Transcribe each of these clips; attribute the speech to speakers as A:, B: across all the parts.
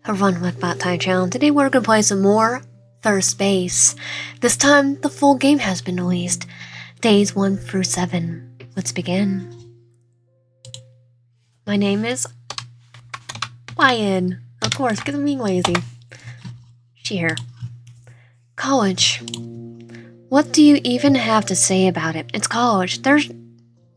A: Everyone with Bot Time Channel. Today we're gonna play some more First Base. This time the full game has been released. Days 1 through 7. Let's begin. My name is Lion. Of course, because I'm being lazy. Here. College. What do you even have to say about it? It's college. There's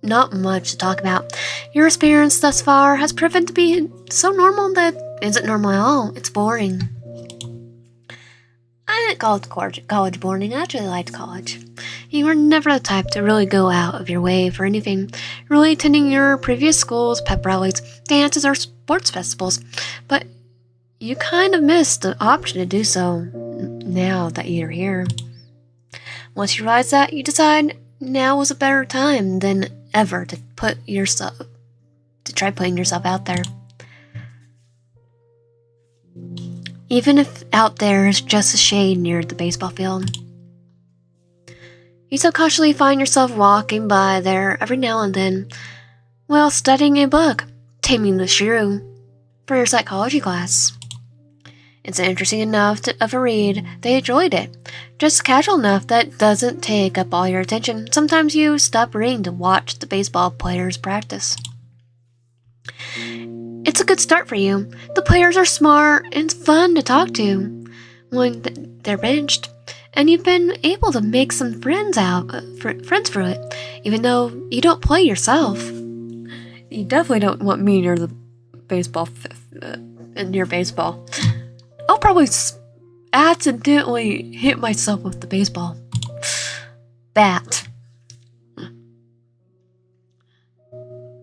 A: not much to talk about. Your experience thus far has proven to be so normal that isn't normal at all. It's boring. I didn't call it college boring. I actually liked college. You were never the type to really go out of your way for anything, really attending your previous school's pep rallies, dances, or sports festivals. But you kind of missed the option to do so now that you're here. Once you realize that, you decide now was a better time than ever to try putting yourself out there. Even if out there is just a shade near the baseball field. You subconsciously find yourself walking by there every now and then while studying a book, Taming the Shrew, for your psychology class. It's interesting enough of a read that you enjoyed it, just casual enough that it doesn't take up all your attention. Sometimes you stop reading to watch the baseball players practice. It's a good start for you. The players are smart and fun to talk to when they're benched, and you've been able to make some friends through it, even though you don't play yourself. You definitely don't want me near the baseball, near baseball. I'll probably accidentally hit myself with the baseball bat.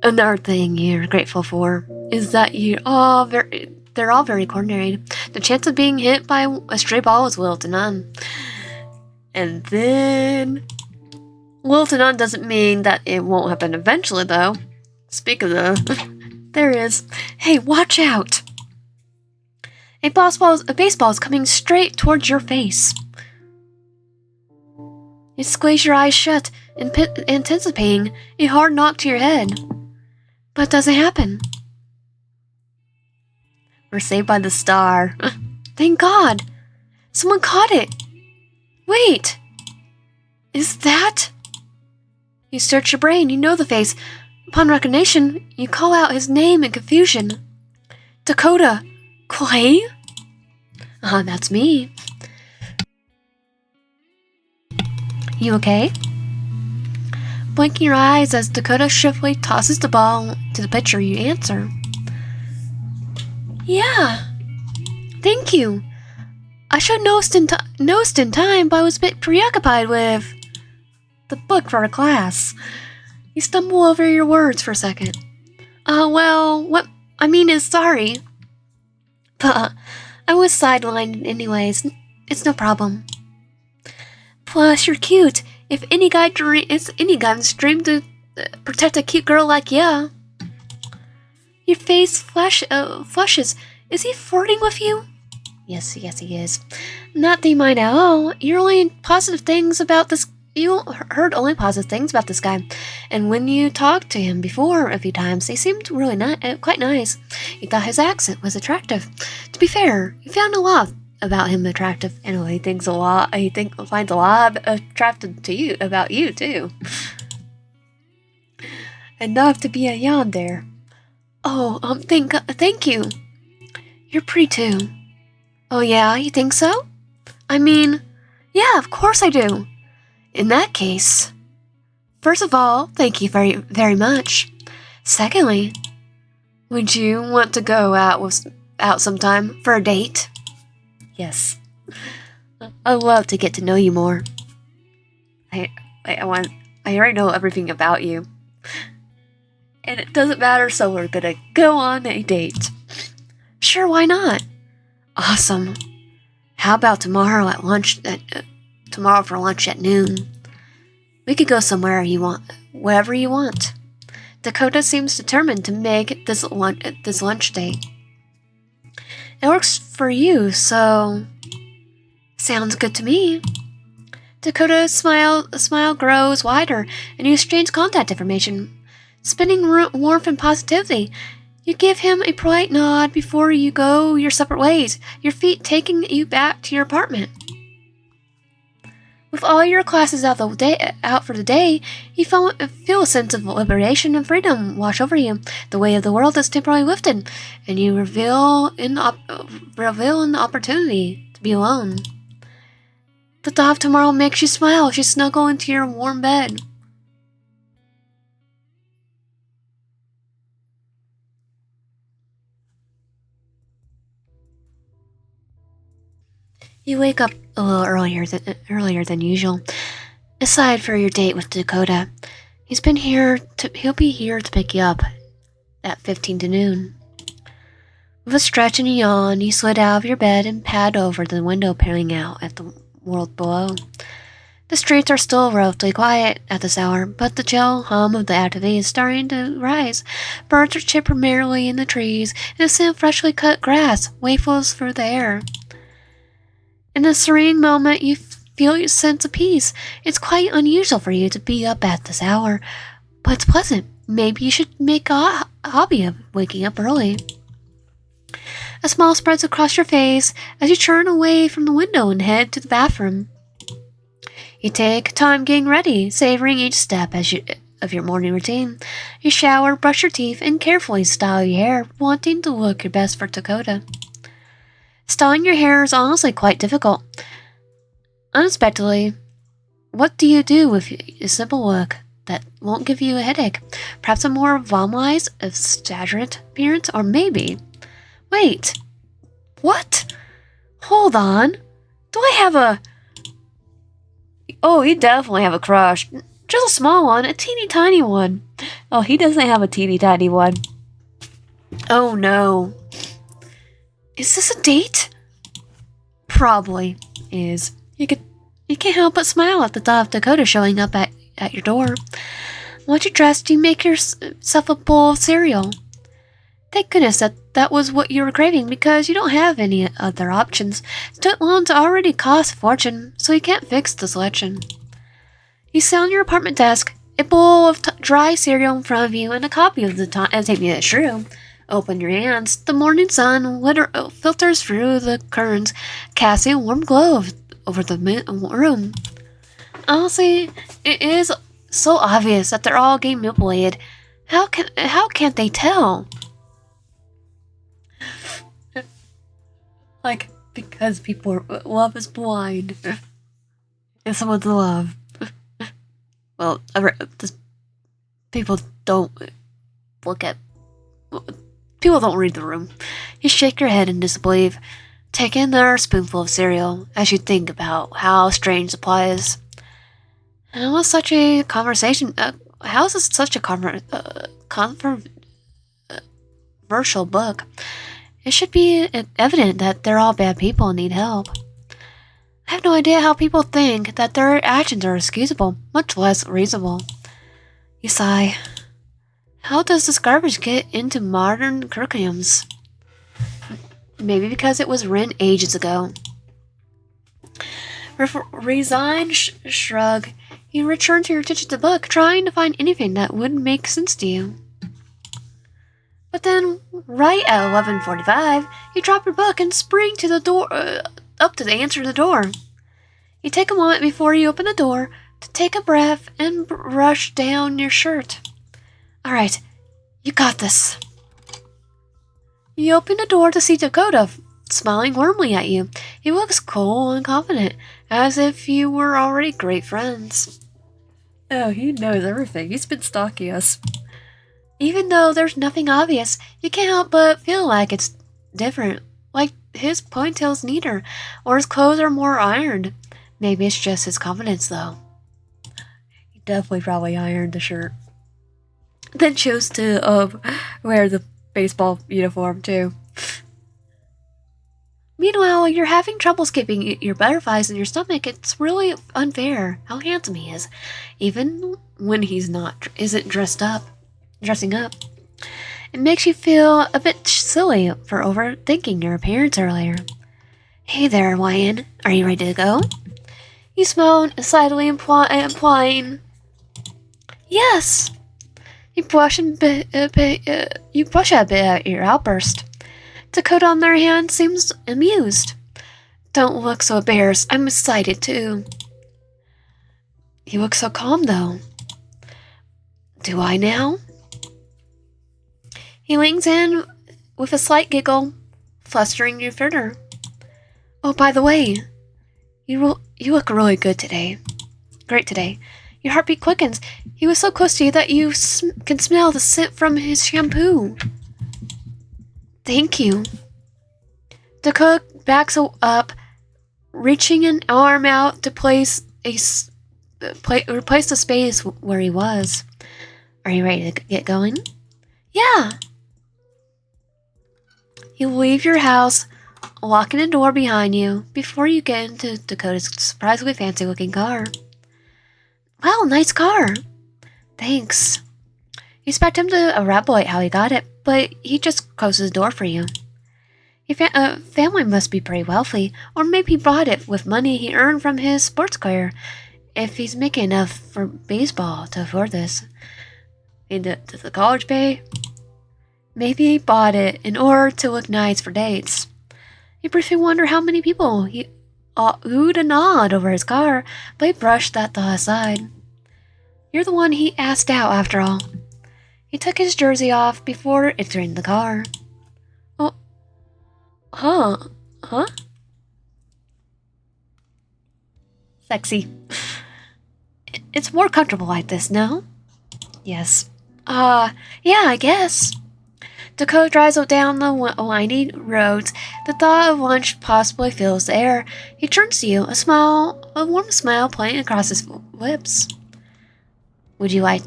A: Another thing you're grateful for is that they're all very coordinated. The chance of being hit by a stray ball is little to none. And then little to none doesn't mean that it won't happen eventually, though. Speak of the, there is. Hey, watch out! A baseball is coming straight towards your face. You squeeze your eyes shut, anticipating a hard knock to your head. But it doesn't happen. We're saved by the star. Thank God! Someone caught it! Wait! Is that? You search your brain, you know the face. Upon recognition, you call out his name in confusion. Dakota! Clay? That's me. You okay? Blinking your eyes as Dakota swiftly tosses the ball to the pitcher, you answer. Yeah. Thank you. I should have noticed in time, but I was a bit preoccupied with the book for our class. You stumble over your words for a second. Well, what I mean is sorry. But I was sidelined anyways. It's no problem. Plus, you're cute. If any guy's dream to protect a cute girl like you. Your face flushes. Is he flirting with you? Yes, he is. Not that you mind at all. You heard only positive things about this guy. And when you talked to him before a few times, he seemed really quite nice. You thought his accent was attractive. To be fair, you found a lot about him attractive. And he finds a lot attractive to you about you too. Enough to be a Yandere. Oh, thank you. You're pretty too. Oh yeah, you think so? I mean, yeah, of course I do. In that case, first of all, thank you very, very much. Secondly, would you want to go out sometime for a date? Yes. I'd love to get to know you more. I already know everything about you. And it doesn't matter, so we're gonna go on a date. Sure, why not? Awesome. How about tomorrow for lunch at noon? We could go somewhere you want, wherever you want. Dakota seems determined to make this lunch date. It works for you, so sounds good to me. Dakota's smile grows wider, and you exchange contact information, spinning warmth and positivity. You give him a polite nod before you go your separate ways, your feet taking you back to your apartment. With all your classes out for the day, you feel a sense of liberation and freedom wash over you. The weight of the world is temporarily lifted, and you revel in the opportunity to be alone. The thought of tomorrow makes you smile as you snuggle into your warm bed. You wake up a little earlier than usual. Aside for your date with Dakota, he'll be here to pick you up at 15 to noon. With a stretch and a yawn, you slid out of your bed and pad over the window peering out at the world below. The streets are still relatively quiet at this hour, but the chill hum of the activity is starting to rise. Birds are chirping merrily in the trees, and the scent of freshly cut grass wafles through the air. In a serene moment, you feel a sense of peace. It's quite unusual for you to be up at this hour, but it's pleasant. Maybe you should make a hobby of waking up early. A smile spreads across your face as you turn away from the window and head to the bathroom. You take time getting ready, savoring each step of your morning routine. You shower, brush your teeth, and carefully style your hair, wanting to look your best for Dakota. Styling your hair is honestly quite difficult. Unexpectedly, what do you do with a simple look that won't give you a headache? Perhaps a more volumized, exaggerate appearance? Or maybe... Wait. What? Hold on. Do I have a... Oh, you definitely have a crush. Just a small one, a teeny tiny one. Oh, he doesn't have a teeny tiny one. Oh no. Is this a date? Probably is. You can't help but smile at the thought of Dakota showing up at your door. Once you're dressed, you make yourself a bowl of cereal. Thank goodness that was what you were craving, because you don't have any other options. Student loans already cost a fortune, so you can't fix the selection. You sit on your apartment desk, a bowl of dry cereal in front of you, and a copy of the Take Me That Shrew. Open your hands. The morning sun filters through the curtains, casting a warm glow over the room. Honestly, it is so obvious that they're all getting manipulated. How can't they tell? Because love is blind. And someone's in love. Well, people don't look at... People don't read the room. You shake your head in disbelief, take another spoonful of cereal as you think about how strange the plot is. How is such a conversation? How is this such a controversial book? It should be evident that they're all bad people and need help. I have no idea how people think that their actions are excusable, much less reasonable. You sigh. How does this garbage get into modern curriculums? Maybe because it was written ages ago. Resigned shrug, you return to your attention to the book, trying to find anything that would make sense to you. But then, right at 11:45, you drop your book and spring to the door, up to the answer to the door. You take a moment before you open the door to take a breath and brush down your shirt. Alright, you got this. You open the door to see Dakota smiling warmly at you. He looks cool and confident, as if you were already great friends. Oh, he knows everything. He's been stalking us. Even though there's nothing obvious, you can't help but feel like it's different. Like his ponytail's neater, or his clothes are more ironed. Maybe it's just his confidence, though. He definitely probably ironed the shirt. Then chose to wear the baseball uniform, too. Meanwhile, you're having trouble skipping your butterflies in your stomach. It's really unfair how handsome he is, even when he's isn't dressing up. It makes you feel a bit silly for overthinking your appearance earlier. Hey there, Ryan. Are you ready to go? You smiled, slightly implying, yes. You blush a bit at your outburst. Dakota, on the other hand, seems amused. Don't look so embarrassed. I'm excited too. You look so calm, though. Do I now? He leans in with a slight giggle, flustering you further. Oh, by the way, you look really good today. Great today. Your heartbeat quickens. He was so close to you that you can smell the scent from his shampoo. Thank you. Dakota backs up, reaching an arm out to replace the space where he was. Are you ready to get going? Yeah. You leave your house, locking the door behind you before you get into Dakota's surprisingly fancy-looking car. Wow, nice car. Thanks. You expect him to elaborate how he got it, but he just closes the door for you. Your family must be pretty wealthy, or maybe he bought it with money he earned from his sports career, if he's making enough for baseball to afford this. Does the college pay? Maybe he bought it in order to look nice for dates. You briefly wonder how many people he oohed and awed over his car, but he brushed that thought aside. You're the one he asked out, after all. He took his jersey off before entering the car. Oh, huh? Sexy. It's more comfortable like this, no? Yes. Yeah, I guess. Dakota drives down the windy roads. The thought of lunch possibly fills the air. He turns to you, a warm smile playing across his lips. Would you like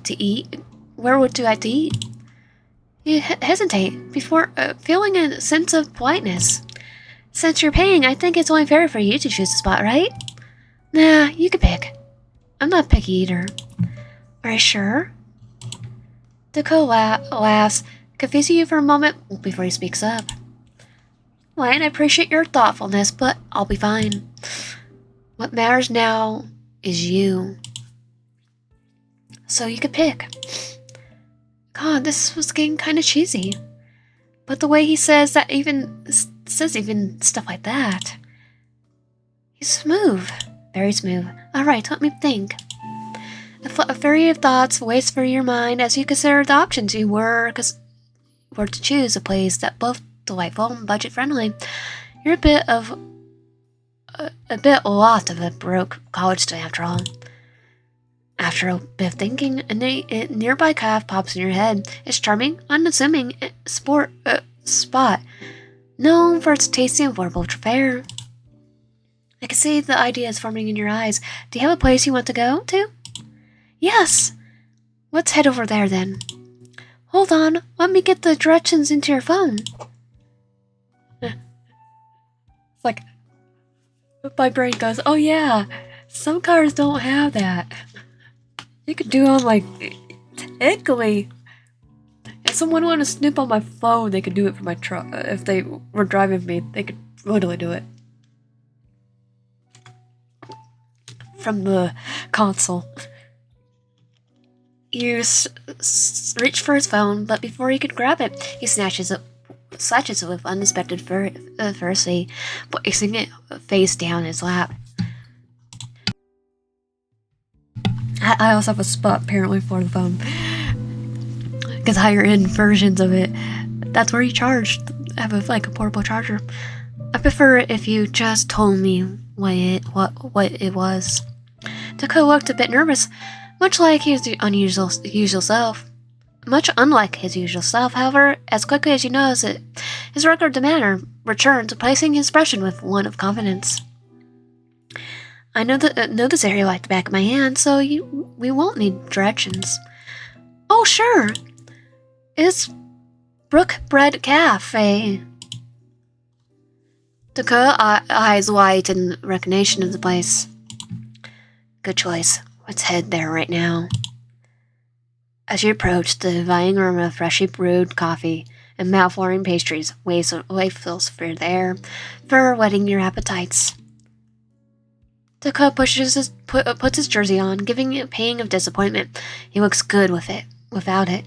A: to eat? Where would you like to eat? You hesitate before feeling a sense of politeness. Since you're paying, I think it's only fair for you to choose the spot, right? Nah, you can pick. I'm not a picky eater. Are you sure? Dakota laughs, confusing you for a moment before he speaks up. Lion, I appreciate your thoughtfulness, but I'll be fine. What matters now is you. So you could pick. God, this was getting kind of cheesy. But the way he says even stuff like that. He's smooth. Very smooth. Alright, let me think. A flurry of thoughts waits for your mind as you consider the options you were to choose a place that both delightful and budget friendly. You're a bit lost of a broke college student after all. After a bit of thinking, a nearby caf pops in your head. It's charming, unassuming spot, known for its tasty and affordable fare. I can see the ideas forming in your eyes. Do you have a place you want to go to? Yes. Let's head over there then. Hold on, let me get the directions into your phone. It's like, my brain goes, oh yeah, some cars don't have that. You could do them like, technically. If someone wanted to snoop on my phone, they could do it for my truck. If they were driving me, they could totally do it. From the console. You reach for his phone, but before he could grab it, he snatches it with unexpected ferocity, placing it face down in his lap. I also have a spot apparently for the phone, because higher end versions of it, that's where you charge. I have a portable charger. I prefer it if you just told me what it was. Dakota looked a bit nervous, much unlike his usual self. However, as quickly as you notice it, his regular demeanor returned, replacing his expression with one of confidence. I know this area like the back of my hand, so we won't need directions. Oh, sure. It's Brook Bread Cafe. Dakota eyes wide in recognition of the place. Good choice. Let's head there right now. As you approach, the inviting aroma of freshly brewed coffee and mouth-watering pastries waves fills through the air, fur whetting your appetites. Dakota puts his jersey on, giving it a pang of disappointment. He looks good without it.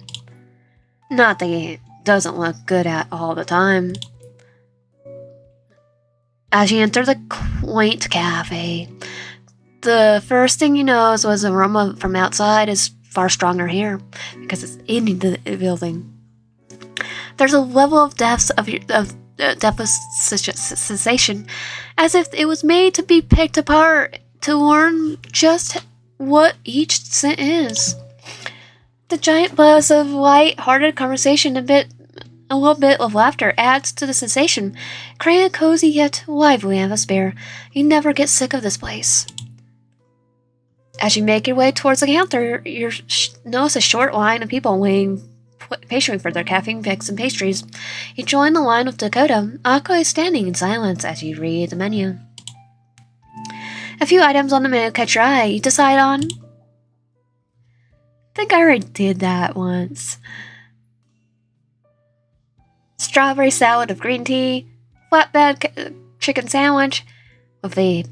A: Not that he doesn't look good at all the time. As you enter the quaint cafe, the first thing you notice was the aroma from outside is far stronger here because it's in the building. There's a level of depth sensation, as if it was made to be picked apart to learn just what each scent is. The giant buzz of light-hearted conversation, a little bit of laughter adds to the sensation, creating a cozy yet lively atmosphere. You never get sick of this place. As you make your way towards the counter, you notice a short line of people waiting patiently for their caffeine fix and pastries. You join the line with Dakota, awkwardly standing in silence as you read the menu. A few items on the menu catch your eye. You decide on... I think I already did that once. Strawberry salad of green tea, flatbed chicken sandwich with a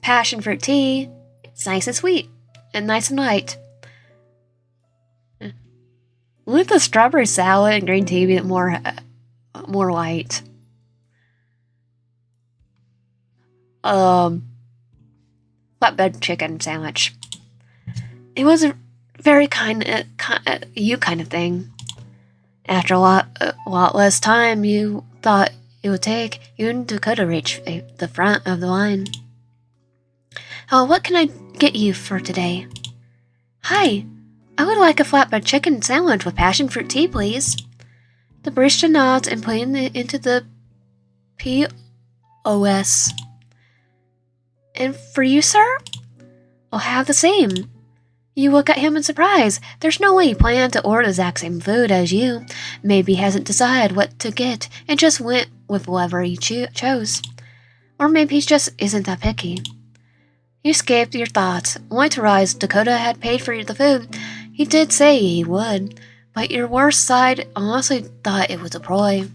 A: passion fruit tea. It's nice and sweet and nice and light. Would the strawberry salad and green tea be more light? Flatbed chicken sandwich. It was a very kind of thing. After a lot less time you thought it would take, you and Dakota reached the front of the line. Oh, what can I get you for today? Hi, I would like a flatbread chicken sandwich with passion fruit tea, please. The barista nods and puts it into the POS. And for you, sir? I'll have the same. You look at him in surprise. There's no way he planned to order the exact same food as you. Maybe he hasn't decided what to get and just went with whatever he chose. Or maybe he just isn't that picky. You escaped your thoughts, only to realize Dakota had paid for the food. He did say he would, but your worst side honestly thought it was a ploy.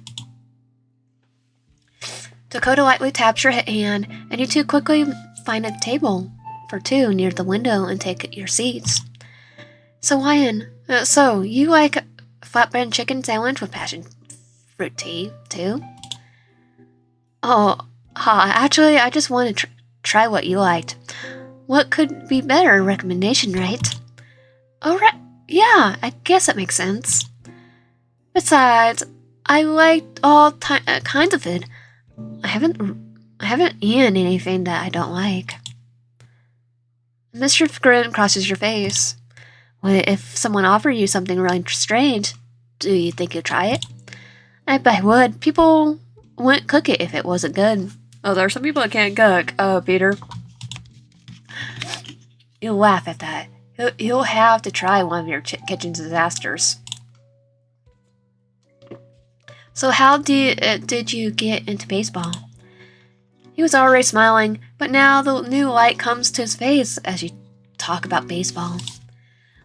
A: Dakota lightly taps your hand, and you two quickly find a table for two near the window and take your seats. So, Ryan, you like a flatbread chicken sandwich with passion fruit tea, too? Oh, actually, I just want to try what you liked. What could be better recommendation, right? Oh, right. Yeah, I guess that makes sense. Besides, I liked all kinds of food. I haven't eaten anything that I don't like. Mr. Grin crosses your face. Well, if someone offered you something really strange, do you think you'd try it? I bet I would. People wouldn't cook it if it wasn't good. Oh, there are some people that can't cook. Oh, Peter. You'll laugh at that. You'll have to try one of your kitchen disasters. So how did you get into baseball? He was already smiling, but now the new light comes to his face as you talk about baseball.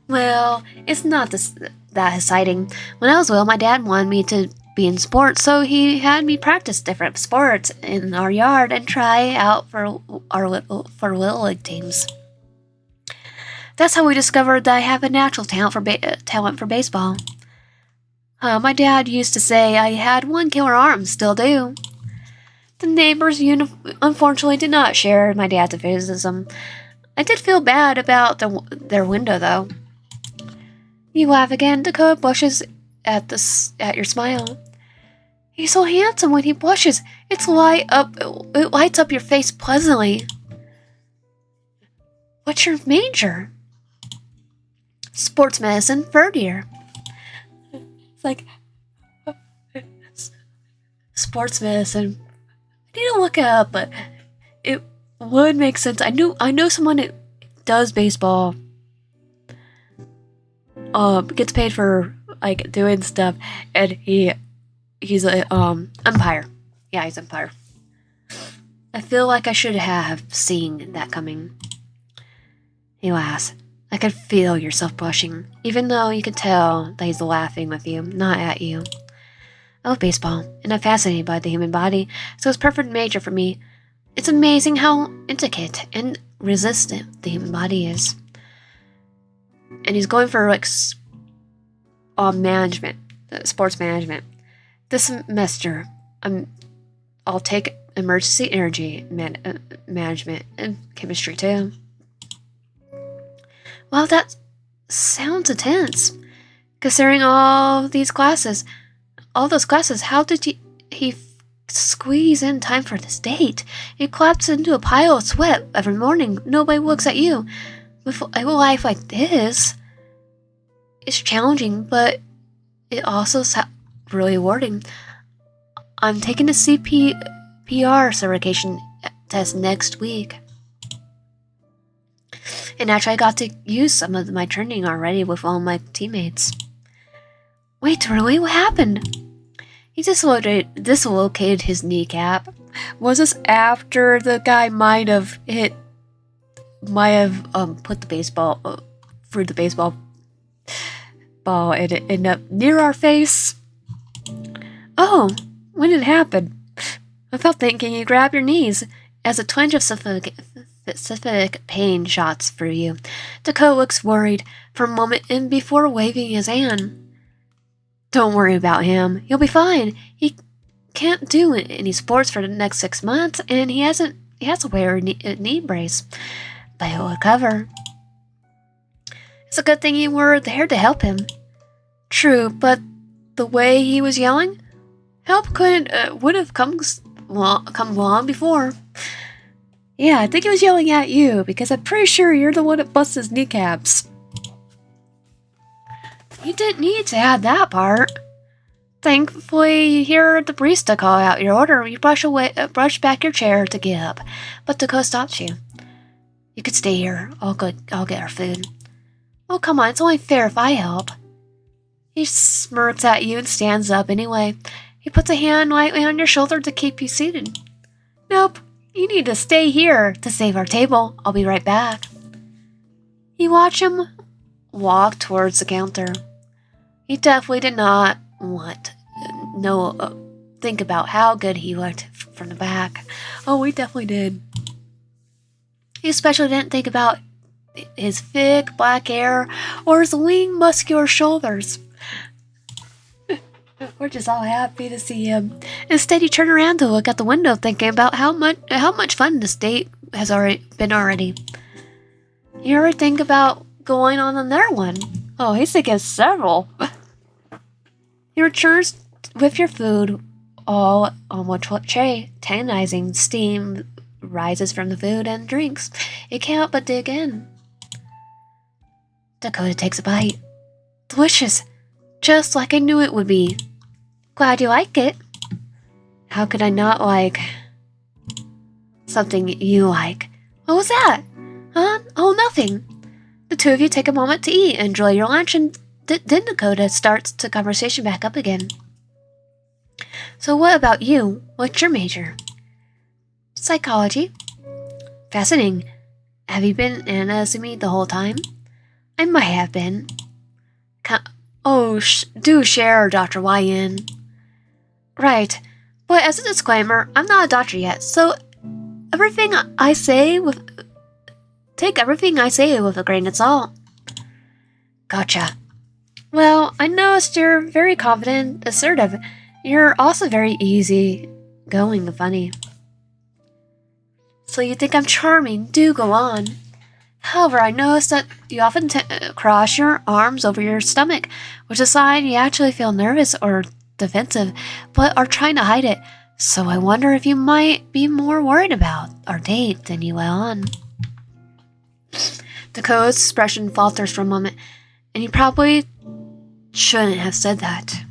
A: Well, it's not that exciting. When I was little, my dad wanted me to be in sports, so he had me practice different sports in our yard and try out for little league teams. That's how we discovered that I have a natural talent for baseball. My dad used to say I had one killer arm, still do. The neighbors unfortunately did not share my dad's enthusiasm. I did feel bad about their window, though. You laugh again. Dakota blushes at your smile. He's so handsome when he blushes. It lights up your face pleasantly. What's your major? Sports medicine, third year. It's like sports medicine. I need to look it up, but it would make sense. I know someone that does baseball. Gets paid for like doing stuff, and he's a umpire. Yeah, he's umpire. I feel like I should have seen that coming. He laughs. I could feel yourself blushing, even though you could tell that he's laughing with you, not at you. I love baseball, and I'm fascinated by the human body, so it's perfect major for me. It's amazing how intricate and resistant the human body is. And he's going for like management, sports management. This semester, I'll take emergency energy management and chemistry too. Well, that sounds intense. Considering all those classes, how did he squeeze in time for this date? He collapses into a pile of sweat every morning. Nobody looks at you. With a life like this, it's challenging, but it also sounds really rewarding. I'm taking the CPR certification test next week. And actually, I got to use some of my training already with all my teammates. Wait, really? What happened? He dislocated his kneecap. Was this after the guy might have put the baseball through the baseball ball and it ended up near our face? Oh, when did it happen? I felt thinking you grabbed your knees as a twinge of specific pain shots through you. Dakota looks worried for a moment and before waving his hand. Don't worry about him. He'll be fine. He can't do any sports for the next 6 months, and he has to wear a knee brace. But he'll recover. It's a good thing you were there to help him. True, but the way he was yelling, help would have come long before. Yeah, I think he was yelling at you because I'm pretty sure you're the one that busted his kneecaps. You didn't need to add that part. Thankfully, you hear the barista call out your order. You brush back your chair to get up, but Dakota stops you. You could stay here. I'll get our food. Oh, come on, it's only fair if I help. He smirks at you and stands up anyway. He puts a hand lightly on your shoulder to keep you seated. Nope, you need to stay here to save our table. I'll be right back. You watch him walk towards the counter. He definitely did not think about how good he looked from the back. Oh, we definitely did. He especially didn't think about his thick black hair or his lean muscular shoulders. We're just all happy to see him. Instead, he turned around to look out the window, thinking about how much fun this date has been already. You ever think about going on another one? Oh, he's thinking several. He returns with your food all on one tray. Tantalizing steam rises from the food and drinks. You can't help but dig in. Dakota takes a bite. Delicious. Just like I knew it would be. Glad you like it. How could I not like something you like? What was that? Huh? Oh, nothing. The two of you take a moment to eat and enjoy your lunch, and then Dakota starts the conversation back up again. So what about you? What's your major? Psychology. Fascinating. Have you been analyzing me the whole time? I might have been. Do share, Dr. YN. Right. But as a disclaimer, I'm not a doctor yet, so take everything I say with a grain of salt. Gotcha. Well, I noticed you're very confident, assertive. You're also very easy-going and funny. So you think I'm charming? Do go on. However, I noticed that you often cross your arms over your stomach, which is a sign you actually feel nervous or defensive, but are trying to hide it. So I wonder if you might be more worried about our date than you let on. Dakota's expression falters for a moment, and you probably shouldn't have said that.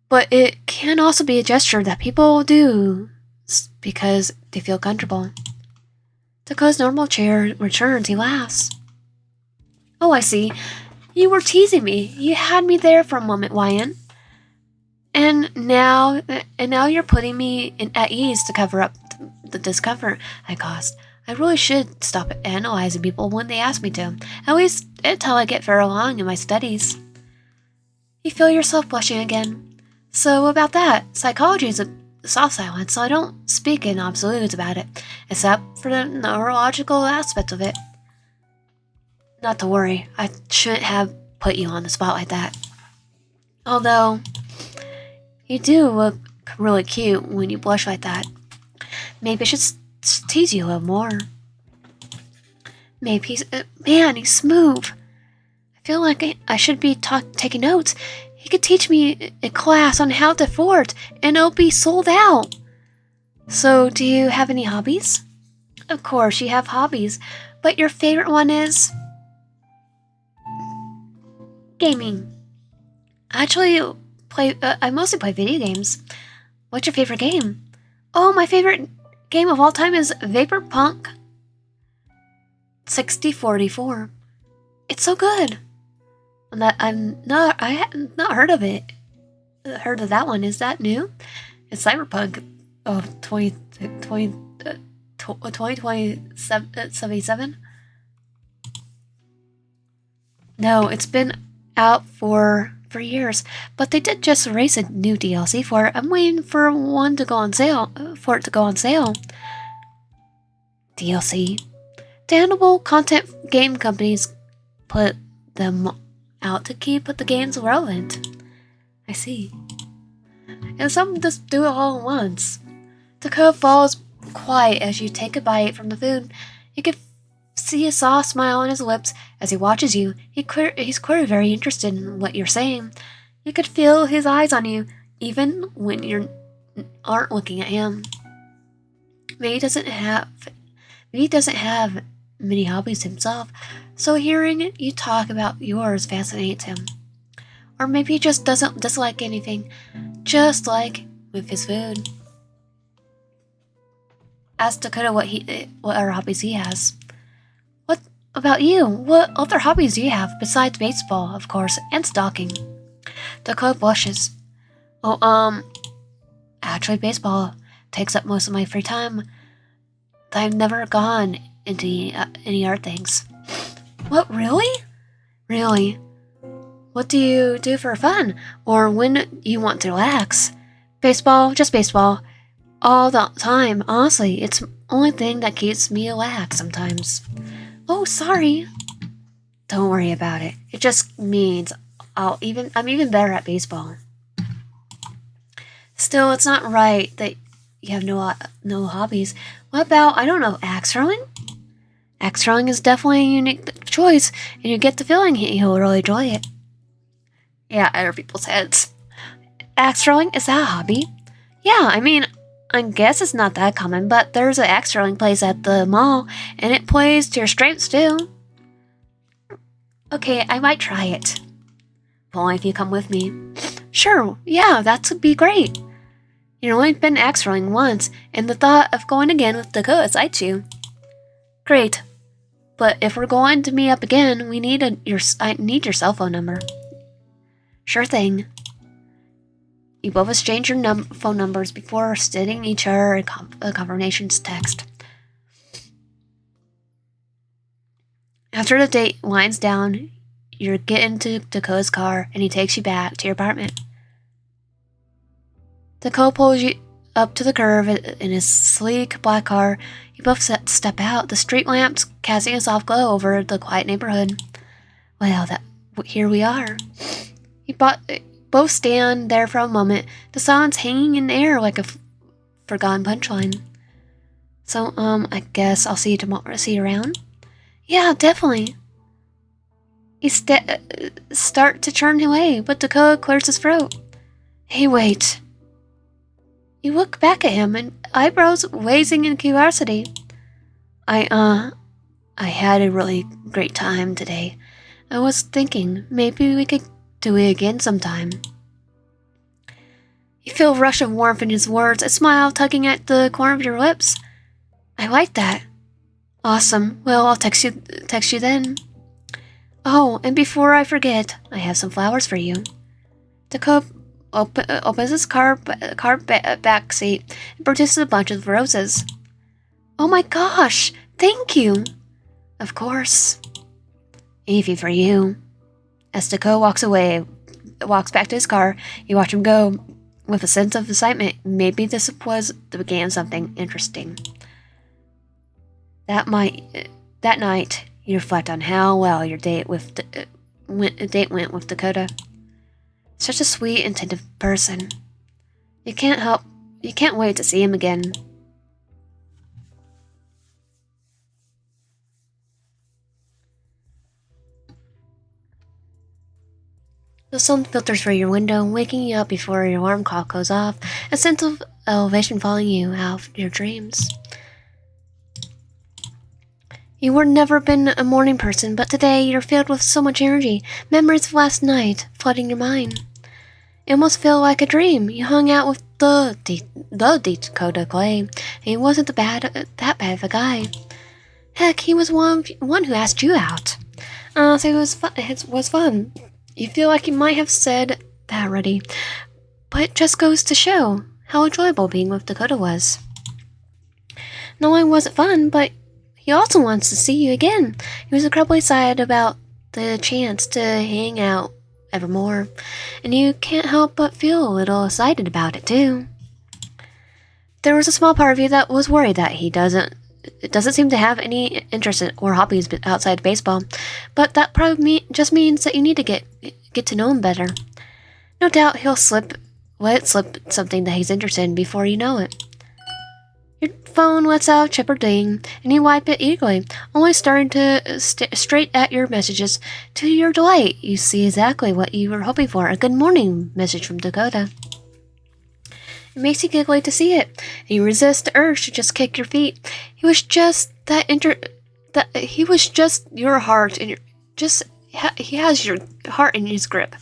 A: But it can also be a gesture that people do because they feel comfortable. Dakota's normal chair returns. He laughs. Oh, I see. You were teasing me. You had me there for a moment, YN. And now you're putting me at ease to cover up the discomfort I caused. I really should stop analyzing people when they ask me to, at least until I get further along in my studies. You feel yourself blushing again. So about that, psychology is soft silence, so I don't speak in absolutes about it, except for the neurological aspect of it. Not to worry, I shouldn't have put you on the spot like that. Although, you do look really cute when you blush like that. Maybe I should tease you a little more. Maybe man, he's smooth. I feel like I should be taking notes. He could teach me a class on how to fort, and it'll be sold out. So, do you have any hobbies? Of course, you have hobbies, but your favorite one is gaming. Actually, I mostly play video games. What's your favorite game? Oh, my favorite game of all time is Vaporpunk 6044. It's so good. I hadn't not heard of it. Heard of that one. Is that new? It's Cyberpunk of 2077. No, it's been out for years, but they did just release a new DLC for it. I'm waiting for one to go on sale. DLC. Downloadable content game companies put them out to keep the games relevant. I see. And some just do it all at once. Dakota falls quiet as you take a bite from the food. You can see a soft smile on his lips as he watches you. He's clearly very interested in what you're saying. You could feel his eyes on you, even when you aren't looking at him. Maybe he doesn't have many hobbies himself, so hearing you talk about yours fascinates him. Or maybe he just doesn't dislike anything, just like with his food. Ask Dakota what other hobbies he has. What about you? What other hobbies do you have besides baseball, of course, and stalking? Dakota blushes. Oh, actually baseball takes up most of my free time. I've never gone into any art things. What, really? Really? What do you do for fun? Or when you want to relax? Baseball, just baseball. All the time, honestly. It's the only thing that keeps me relaxed sometimes. Oh, sorry. Don't worry about it. It just means I'm even better at baseball. Still, it's not right that you have no hobbies. What about, I don't know, axe throwing? Axe throwing is definitely a unique choice, and you get the feeling he'll really enjoy it. Yeah, over people's heads. Axe throwing, is that a hobby? Yeah, I guess it's not that common, but there's an axe throwing place at the mall, and it plays to your strengths too. Okay, I might try it. Only if you come with me. Sure, yeah, that would be great. You've only been axe throwing once, and the thought of going again with Dakota excites you. Great. But if we're going to meet up again, I need your cell phone number. Sure thing. You both exchange your phone numbers before sending each other a confirmation text. After the date winds down, you get into Dakota's car, and he takes you back to your apartment. Dakota pulls you up to the curb in his sleek black car. You both step out, the street lamps casting a soft glow over the quiet neighborhood. Well, here we are. You both stand there for a moment, the silence hanging in the air like a forgotten punchline. So, I guess I'll see you tomorrow. See you around? Yeah, definitely. You start to turn away, but Dakota clears his throat. Hey, wait. You look back at him, and eyebrows raising in curiosity. I had a really great time today. I was thinking maybe we could do it again sometime. You feel a rush of warmth in his words, a smile tugging at the corner of your lips. I like that. Awesome. Well, I'll text you then. Oh, and before I forget, I have some flowers for you. Dakota opens his car back seat and produces a bunch of roses. Oh my gosh! Thank you! Of course. Easy for you. As Dakota walks back to his car, you watch him go. with a sense of excitement. Maybe this was the beginning of something interesting. That night, you reflect on how well your date went with Dakota. Such a sweet, attentive person. You can't wait to see him again. The sun filters through your window, waking you up before your alarm clock goes off, a sense of elevation following you out of your dreams. You were never been a morning person, but today you're filled with so much energy, memories of last night flooding your mind. It almost felt like a dream. You hung out with the Dakota Clay. He wasn't that bad of a guy. Heck, he was one who asked you out. So it was fun. You feel like you might have said that already, but it just goes to show how enjoyable being with Dakota was. Not only was it fun, but he also wants to see you again. He was incredibly excited about the chance to hang out ever more, and you can't help but feel a little excited about it too. There was a small part of you that was worried that he doesn't seem to have any interest or hobbies outside baseball, but that probably just means that you need to get to know him better. No doubt he'll let it slip something that he's interested in before you know it. Your phone lets out a chipper ding, and you wipe it eagerly, only starting to straight at your messages. To your delight, you see exactly what you were hoping for, a good morning message from Dakota. It makes you giggly to see it, and you resist the urge to just kick your feet. He was just he was just your heart, and he has your heart in his grip.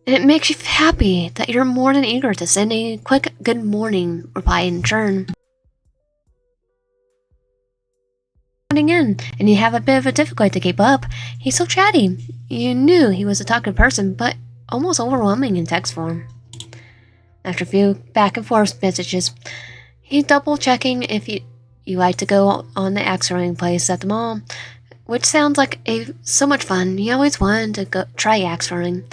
A: And it makes you happy that you're more than eager to send a quick good morning reply in turn. In, and you have a bit of a difficulty to keep up. He's so chatty. You knew he was a talkative person, but almost overwhelming in text form. After a few back and forth messages, he's double checking if you like to go on the axe throwing place at the mall, which sounds like so much fun. You always wanted to go try axe throwing,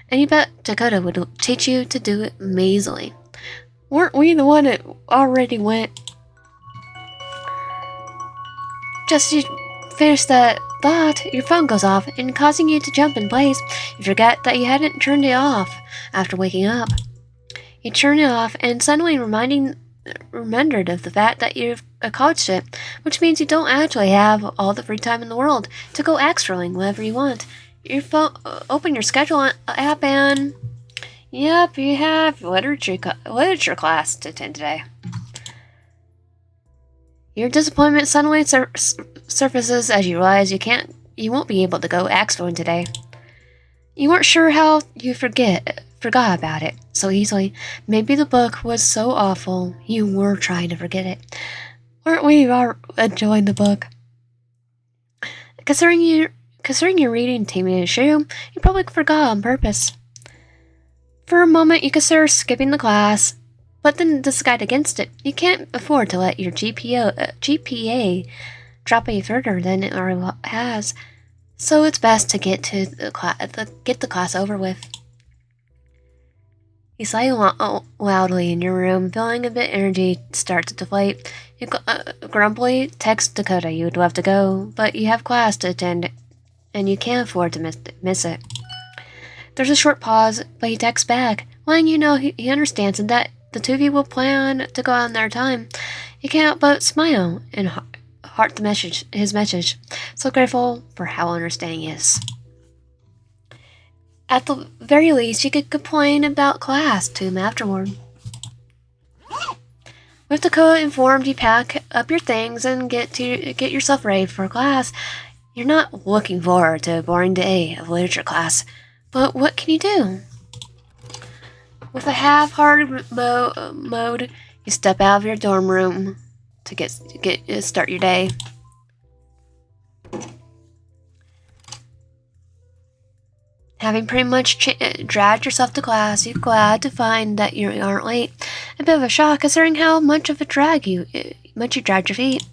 A: and you bet Dakota would teach you to do it amazingly. Weren't we the one that already went? Just as you finish that thought, your phone goes off and causing you to jump in place. You forget that you hadn't turned it off after waking up. You turn it off and suddenly remembered of the fact that you're a college student, which means you don't actually have all the free time in the world to go axe throwing whenever you want. Your phone, open your schedule app and yep, you have literature class to attend today. Your disappointment suddenly surfaces as you realize you won't be able to go axe throwing today. You weren't sure how you forgot about it so easily. Maybe the book was so awful you were trying to forget it. Weren't we all enjoying the book? Considering your reading team issue, you probably forgot on purpose. For a moment, you consider skipping the class, but then decide against it. You can't afford to let your GPA drop any further than it already has, so it's best to get the class over with. You sigh loudly in your room, feeling a bit energy start to deflate. You grumpily text Dakota you would love to go, but you have class to attend, and you can't afford to miss it. There's a short pause, but he texts back, letting you know he understands and that the two of you will plan to go on their time. You can't but smile and heart his message. So grateful for how understanding he is. At the very least, you could complain about class to him afterward. With Dakota informed, you pack up your things and get yourself ready for class. You're not looking forward to a boring day of literature class, but what can you do? With a half-hearted mode, you step out of your dorm room to start your day. Having pretty much dragged yourself to class, you're glad to find that you aren't late. A bit of a shock, considering how much you dragged your feet.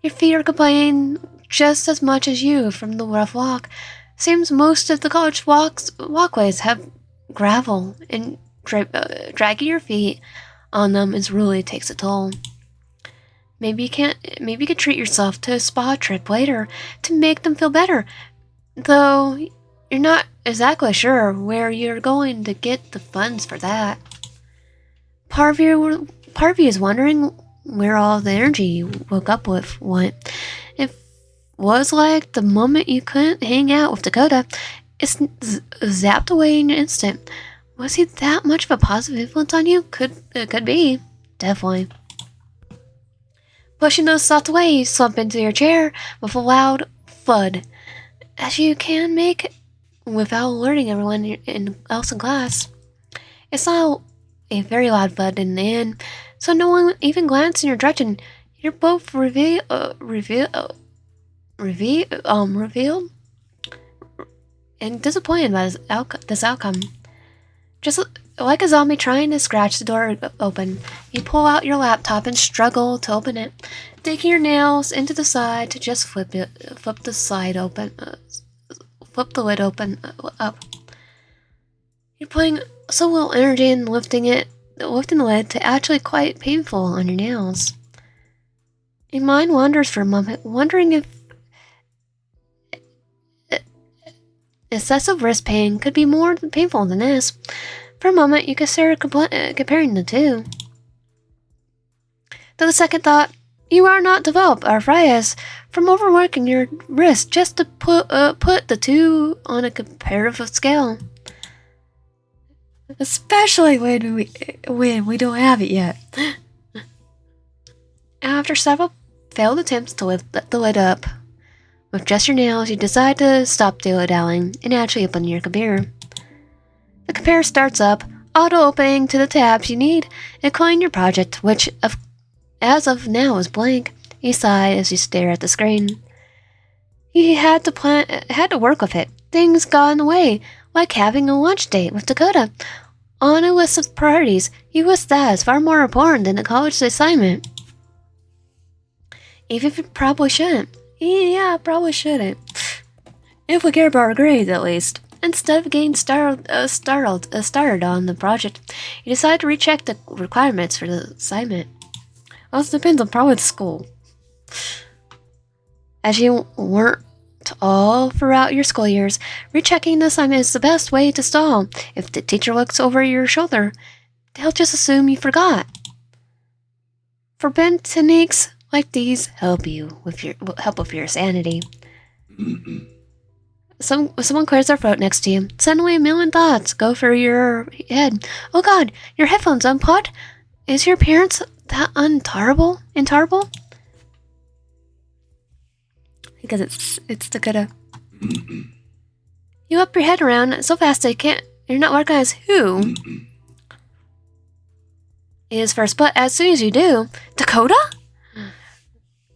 A: Your feet are complaining just as much as you from the rough walk. Seems most of the college walkways have gravel, and dragging your feet on them really takes a toll. Maybe you could treat yourself to a spa trip later to make them feel better. Though you're not exactly sure where you're going to get the funds for that. Part of you is wondering where all the energy you woke up with went. It was like the moment you couldn't hang out with Dakota, it's zapped away in an instant. Was he that much of a positive influence on you? It could be. Definitely. Pushing those thoughts away, you slump into your chair with a loud thud, as you can make without alerting everyone else in class. It's not a very loud thud in the end, so no one even glanced in your direction. You're both revealed and disappointed by this outcome. Just like a zombie trying to scratch the door open, you pull out your laptop and struggle to open it, digging your nails into the side to just flip the lid open up. You're putting so little energy in lifting the lid to actually quite painful on your nails. Your mind wanders for a moment, wondering if excessive wrist pain could be more painful than this. For a moment, you consider comparing the two. To the second thought, you are not developed arthritis from overworking your wrist just to put the two on a comparative scale. Especially when we don't have it yet. After several failed attempts to lift the lid up, with just your nails, you decide to stop dilly-dallying and actually open your computer. The computer starts up, auto-opening to the tabs you need, including your project, which, as of now, is blank. You sigh as you stare at the screen. You had to work with it. Things got in the way, like having a lunch date with Dakota. On a list of priorities, you list that as far more important than a college assignment. Even if it probably shouldn't. Yeah, probably shouldn't. If we care about our grades, at least. Instead of getting started on the project, you decide to recheck the requirements for the assignment. Also depends on probably the school. As you weren't all throughout your school years, rechecking the assignment is the best way to stall. If the teacher looks over your shoulder, they'll just assume you forgot. Forbidden techniques like these help with your sanity. Someone clears their throat next to you. Suddenly a million thoughts go through your head. Oh God, your headphones unplugged? Is your appearance that intolerable? Because it's Dakota. You whip your head around so fast that you're not recognized who is first, but as soon as you do, Dakota?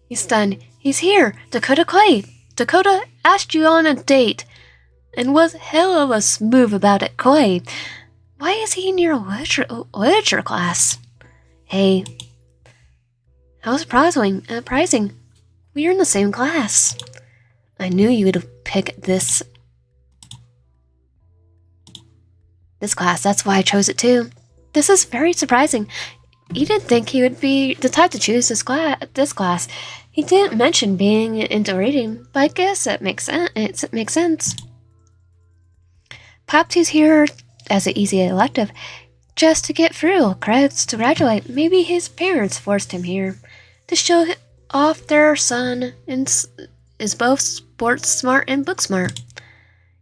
A: He's stunned. He's here! Dakota Clay! Dakota asked you on a date and was hell of a smooth about it, Clay. Why is he in your literature class? Hey. How surprising. We're in the same class. I knew you would have picked this class. That's why I chose it too. This is very surprising. You didn't think he would be the type to choose this class. He didn't mention being into reading, but I guess it makes sense. Perhaps he's here as an easy elective, just to get through credits to graduate. Maybe his parents forced him here to show off their son is both sports smart and book smart.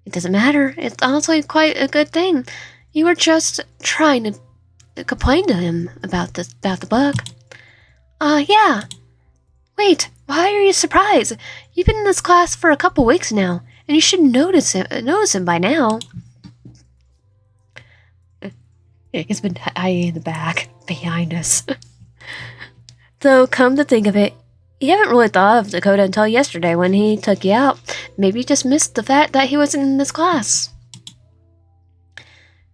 A: It doesn't matter. It's honestly quite a good thing. You were just trying to complain to him about the book. Yeah. Wait, why are you surprised? You've been in this class for a couple weeks now, and you should notice him by now. He's been hiding in the back, behind us. Though, come to think of it, you haven't really thought of Dakota until yesterday when he took you out. Maybe you just missed the fact that he wasn't in this class.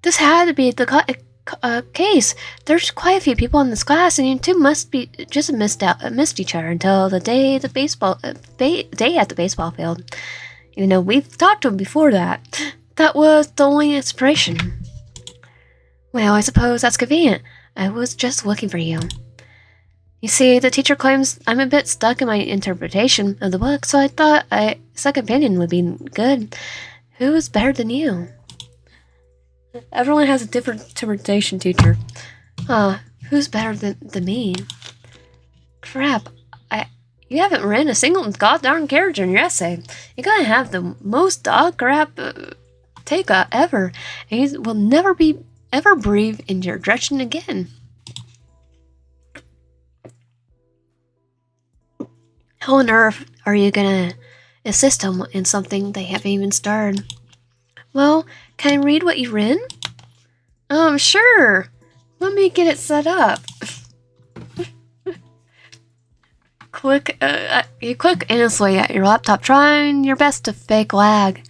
A: This had to be the case. There's quite a few people in this class, and you two must be just missed each other until the day at the baseball field. You know, we've talked to him before that. That was the only inspiration. Well, I suppose that's convenient. I was just looking for you. You see, the teacher claims I'm a bit stuck in my interpretation of the book, so I thought a second opinion would be good. Who is better than you? Everyone has a different interpretation, teacher. Who's better than me? Crap, you haven't written a single goddamn character in your essay. You're gonna have the most dog crap take ever, and you will never ever breathe in your direction again. How on earth are you gonna assist them in something they haven't even started? Well, can I read what you've written? Sure. Let me get it set up. You click endlessly at your laptop, trying your best to fake lag.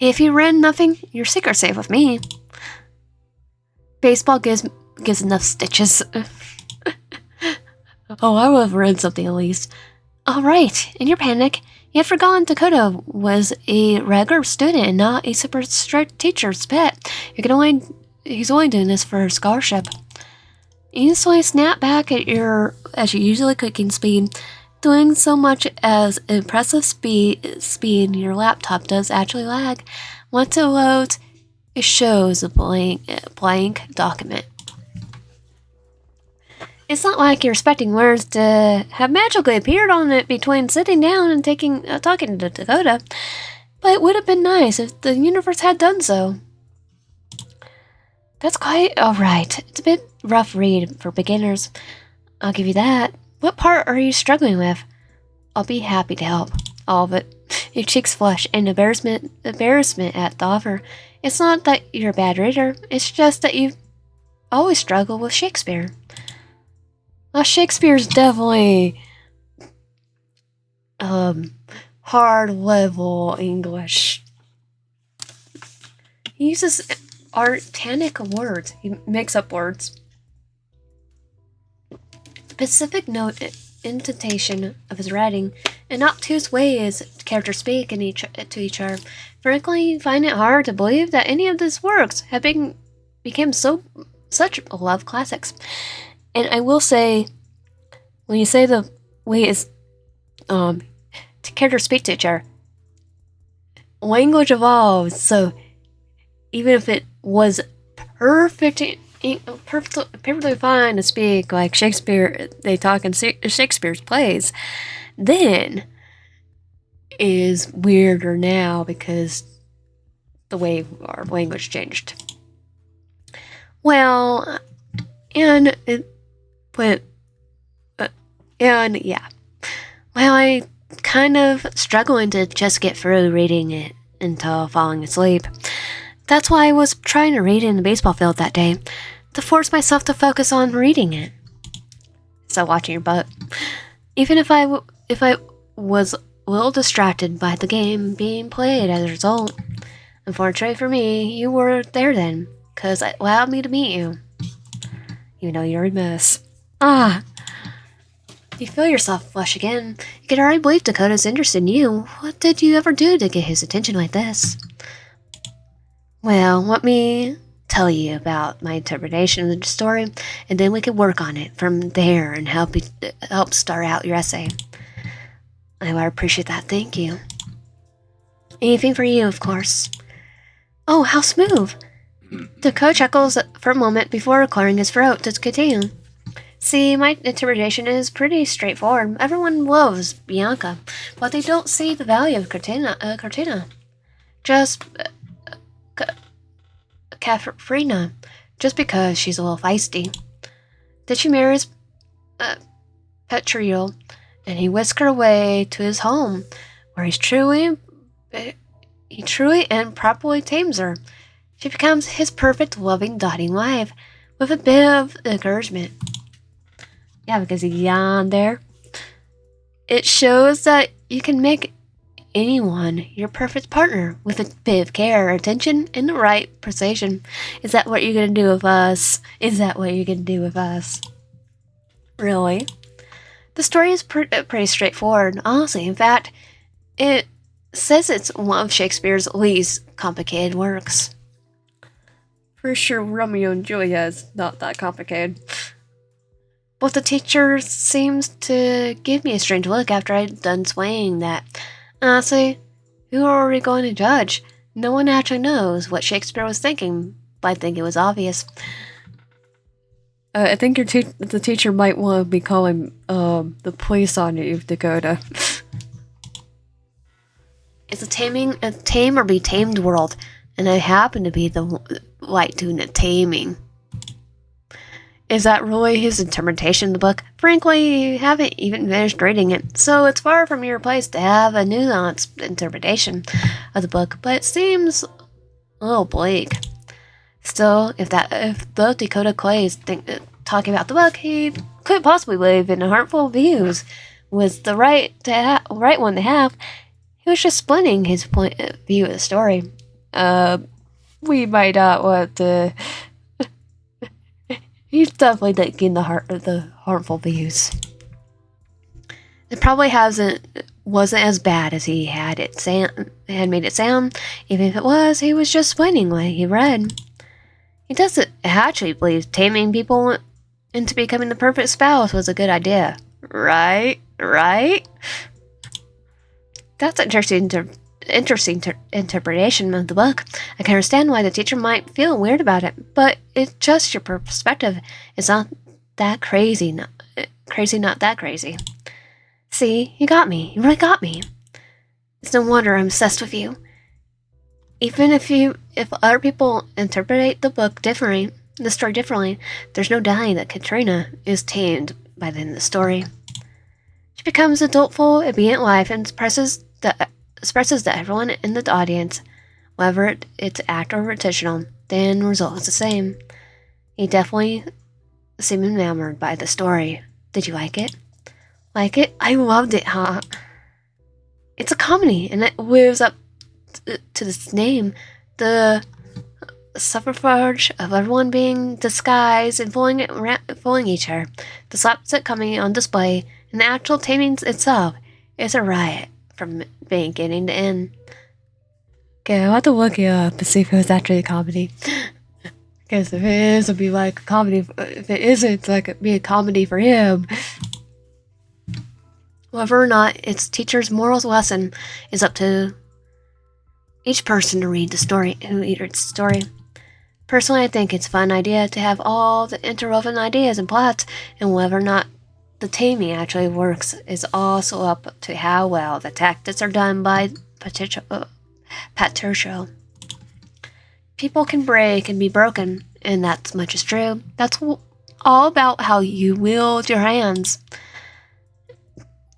A: If you written nothing, your secret's safe with me. Baseball gives enough stitches. Oh, I would have read something at least. All right, in your panic, you had forgotten Dakota was a regular student and not a super strict teacher's pet. He's only doing this for a scholarship. You instantly snap back at your, as your usually clicking speed. Doing so much as impressive speed your laptop does actually lag. Once it loads, it shows a blank document. It's not like you're expecting words to have magically appeared on it between sitting down and talking to Dakota, but it would have been nice if the universe had done so. That's quite alright. It's a bit rough read for beginners. I'll give you that. What part are you struggling with? I'll be happy to help. All of it. Your cheeks flush in embarrassment at the offer. It's not that you're a bad reader. It's just that you've always struggled with Shakespeare. Well, Shakespeare's definitely hard level English. He uses archaic words. He makes up words. Specific note intonation of his writing and obtuse ways characters speak to each other. Frankly, you find it hard to believe that any of these works have become such beloved classics. And I will say, when you say the way is characters speak to each other, language evolves. So even if it was perfectly fine to speak like Shakespeare, they talk in Shakespeare's plays, then is weirder now because the way our language changed. Well, and yeah. Well, I kind of struggling to just get through reading it until falling asleep. That's why I was trying to read in the baseball field that day, to force myself to focus on reading it. So watching your butt. Even if I was a little distracted by the game being played as a result. Unfortunately for me, you were there then, because it allowed me to meet you. Even though you're a mess. You feel yourself flush again. You can already believe Dakota's interested in you. What did you ever do to get his attention like this? Well, let me tell you about my interpretation of the story, and then we can work on it from there and help start out your essay. I would appreciate that, thank you. Anything for you, of course. Oh, how smooth! Dakota chuckles for a moment before clearing his throat to continue. See, my interpretation is pretty straightforward. Everyone loves Bianca, but they don't see the value of Cortina. Just Katharina, just because she's a little feisty. Then she marries Petriel, and he whisks her away to his home, where he truly and properly tames her. She becomes his perfect, loving, doting wife, with a bit of encouragement. Yeah, because he's Yandere. It shows that you can make anyone your perfect partner with a bit of care, attention, and the right precision. Is that what you're going to do with us? Is that what you're going to do with us? Really? The story is pretty straightforward, honestly. In fact, it says it's one of Shakespeare's least complicated works. Pretty sure Romeo and Juliet is not that complicated. But the teacher seems to give me a strange look after I'd done swaying that. Honestly, who are we going to judge? No one actually knows what Shakespeare was thinking, but I think it was obvious. I think the teacher might want to be calling the police on you, Dakota. It's a tame or be tamed world, and I happen to be the light doing the taming. Is that really his interpretation of the book? Frankly, you haven't even finished reading it, so it's far from your place to have a nuanced interpretation of the book, but it seems a little bleak. Still, if the Dakota Clay is talking about the book, he could possibly believe in harmful views. Was the right one to have. He was just splitting his point of view of the story. We might not want to. He's definitely taking the harmful views. It probably wasn't as bad as he had made it sound. Even if it was, he was just splitting what he read. He doesn't actually believe taming people into becoming the perfect spouse was a good idea. Right? That's an interesting interpretation of the book. I can understand why the teacher might feel weird about it, but it's just your perspective. It's not that crazy. Not that crazy. See, you got me. You really got me. It's no wonder I'm obsessed with you. Even if other people interpret the story differently, there's no denying that Katrina is tamed by the end of the story. She becomes adultful, obedient life and expresses to everyone in the audience, whether it's act or fictional, the end result is the same. You definitely seem enamored by the story. Did you like it? Like it? I loved it, huh? It's a comedy, and it lives up to this name. The suffrage of everyone being disguised and fooling each other. The slapstick coming on display, and the actual taming itself is a riot from beginning to end. Okay, I'll have to look it up to see if it was actually a comedy. Because if it is, it'll be like a comedy. If it isn't, it's like it'd be a comedy for him. Whether or not its teacher's morals lesson is up to each person to read the story, who reads the story. Personally, I think it's a fun idea to have all the interwoven ideas and plots, and whether or not the taming actually works is also up to how well the tactics are done by Patricia. People can break and be broken, and that much is true. That's all about how you wield your hands.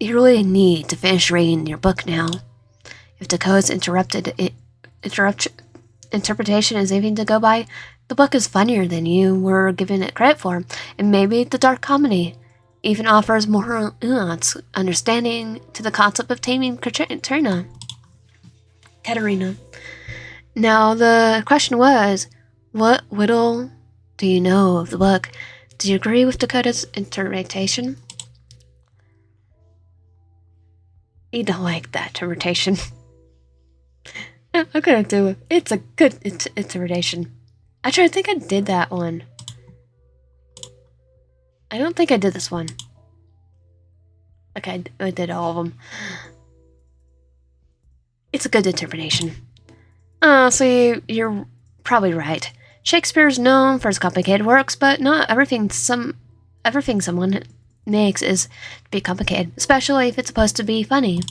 A: You really need to finish reading your book now. If Dakota's interpretation is anything to go by, the book is funnier than you were giving it credit for, and maybe the dark comedy even offers more nuance, understanding to the concept of taming Katerina. Now, the question was, what little do you know of the book? Do you agree with Dakota's interpretation? You don't like that interpretation. I'm gonna do it. It's a good interpretation. Actually, I think I did that one. I don't think I did this one. Okay, I did all of them. It's a good interpretation. So you're probably right. Shakespeare's known for his complicated works, but not everything someone makes is to be complicated, especially if it's supposed to be funny.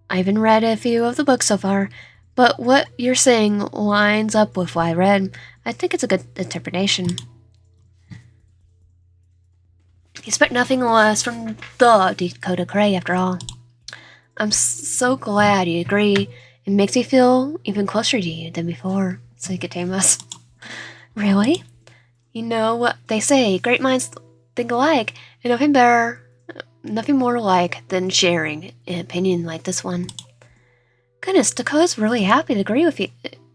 A: I haven't read a few of the books so far, but what you're saying lines up with what I read. I think it's a good interpretation. You expect nothing less from the Dakota Cray, after all. I'm so glad you agree. It makes me feel even closer to you than before, so you could tame us. Really? You know what they say, great minds think alike, and nothing more alike than sharing an opinion like this one. Goodness, Dakota's really happy to agree with you.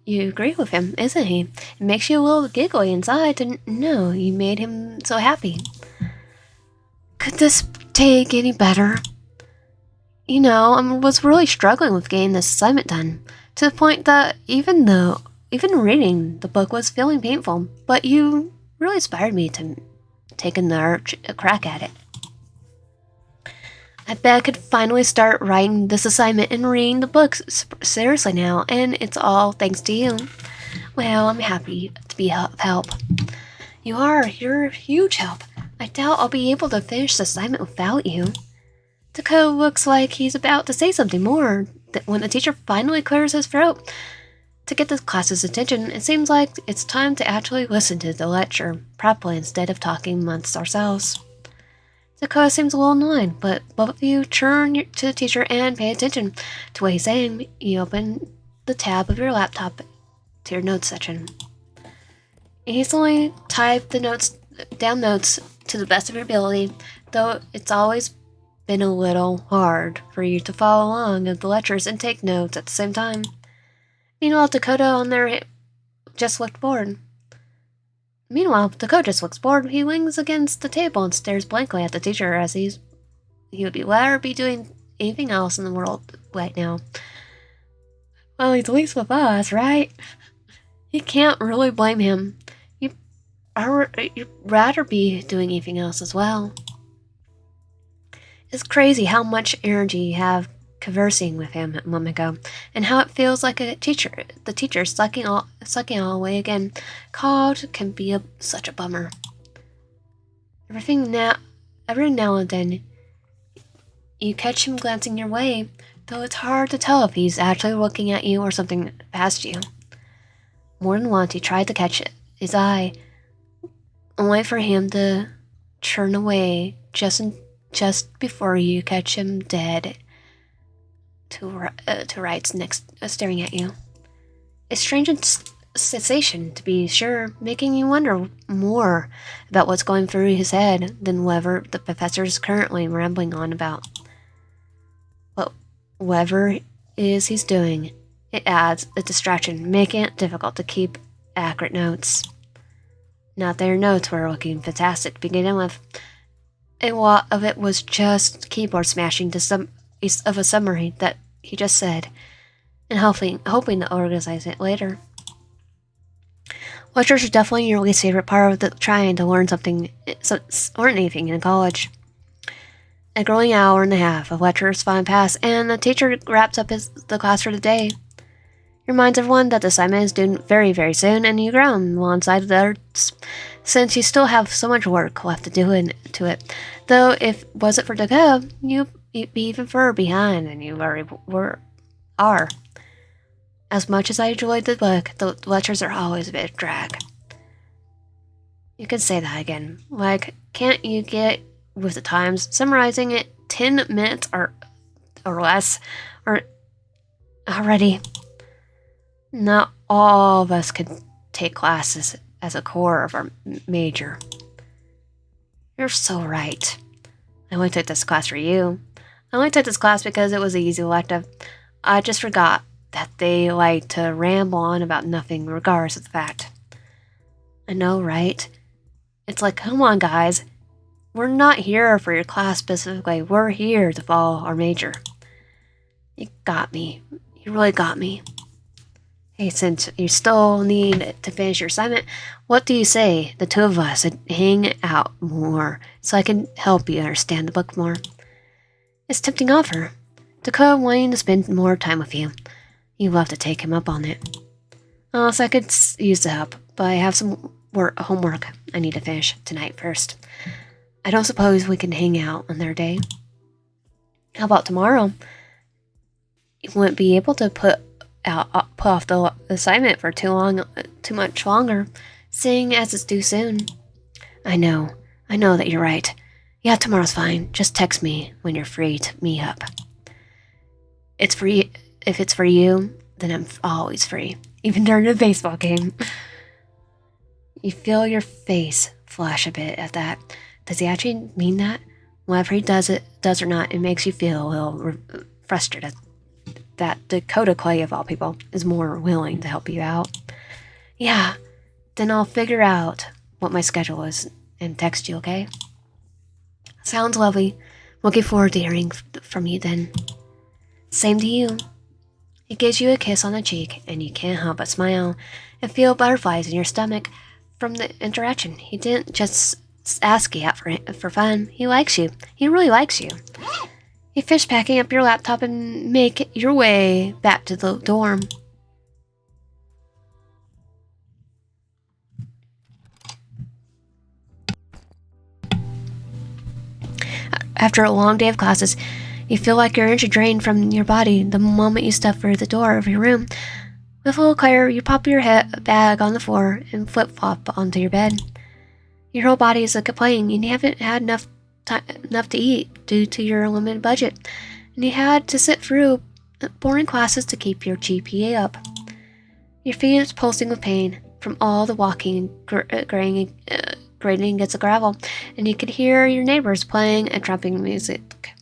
A: You agree with him, isn't he? It makes you a little giggly inside to know you made him so happy. Could this take any better? You know, I was really struggling with getting this assignment done, to the point that even even reading the book was feeling painful, but you really inspired me to take another crack at it. I bet I could finally start writing this assignment and reading the books seriously now, and it's all thanks to you. Well, I'm happy to be of help. You're a huge help. I doubt I'll be able to finish the assignment without you. Dakota looks like he's about to say something more when the teacher finally clears his throat. To get the class's attention, it seems like it's time to actually listen to the lecture properly instead of talking amongst ourselves. Dakota seems a little annoyed, but both of you turn to the teacher and pay attention to what he's saying. You open the tab of your laptop to your notes section. You easily type the notes to the best of your ability, though it's always been a little hard for you to follow along with the lectures and take notes at the same time. Meanwhile, Dakota just looked bored. He leans against the table and stares blankly at the teacher as he would rather be doing anything else in the world right now. Well, he's at least with us, right? You can't really blame him. You'd rather be doing anything else as well. It's crazy how much energy you have conversing with him a moment ago, and how it feels like the teacher sucking all away again. College can be such a bummer. Every now and then, you catch him glancing your way, though it's hard to tell if he's actually looking at you or something past you. More than once, he tried to catch his eye, only for him to turn away just before you catch him dead to rights next, staring at you. A strange sensation, to be sure, making you wonder more about what's going through his head than whatever the professor is currently rambling on about. But whatever it is he's doing, it adds a distraction, making it difficult to keep accurate notes. Not that your notes were looking fantastic to begin with. A lot of it was just keyboard smashing to some of a summary that he just said, and hoping to organize it later. Lectures are definitely your least favorite part of trying to learn anything in college. A grueling hour and a half of lectures finally pass, and the teacher wraps up the class for the day. Reminds everyone that the assignment is due very, very soon, and you ground alongside the others, since you still have so much work left to do to it. Though if it wasn't for Dakota, you'd be even further behind than you are. As much as I enjoyed the book, the lectures are always a bit of drag. You can say that again. Like, can't you get with the times? Summarizing it 10 minutes or less, or already. Not all of us could take classes as a core of our major. You're so right. I only took this class for you. I only took this class because it was an easy elective. I just forgot that they like to ramble on about nothing regardless of the fact. I know, right? It's like, come on, guys. We're not here for your class specifically. We're here to follow our major. You got me. You really got me. Hey, since you still need to finish your assignment, what do you say the two of us hang out more so I can help you understand the book more? It's a tempting offer. Dakota wanting to spend more time with you. You will have to take him up on it. So I could use the help, but I have some homework I need to finish tonight first. I don't suppose we can hang out on their day. How about tomorrow? You wouldn't be able to put off the assignment for too much longer, seeing as it's due soon. I know that you're right. Yeah, tomorrow's fine. Just text me when you're free to meet up. If it's for you, then I'm always free, even during a baseball game. You feel your face flash a bit at that. Does he actually mean that? Whether he does or not, it makes you feel a little frustrated that Dakota Clay, of all people, is more willing to help you out. Yeah, then I'll figure out what my schedule is and text you, okay? Sounds lovely. Looking forward to hearing from you then. Same to you. He gives you a kiss on the cheek, and you can't help but smile and feel butterflies in your stomach from the interaction. He didn't just ask you out for fun. He likes you. He really likes you. You finish packing up your laptop and make your way back to the dorm. After a long day of classes, you feel like your energy drained from your body the moment you step through the door of your room. With a little clatter, you pop your bag on the floor and flip-flop onto your bed. Your whole body is complaining, and you haven't had enough to eat due to your limited budget, and you had to sit through boring classes to keep your GPA up. Your feet is pulsing with pain from all the walking and grating against the gravel, and you could hear your neighbors playing and trumping music.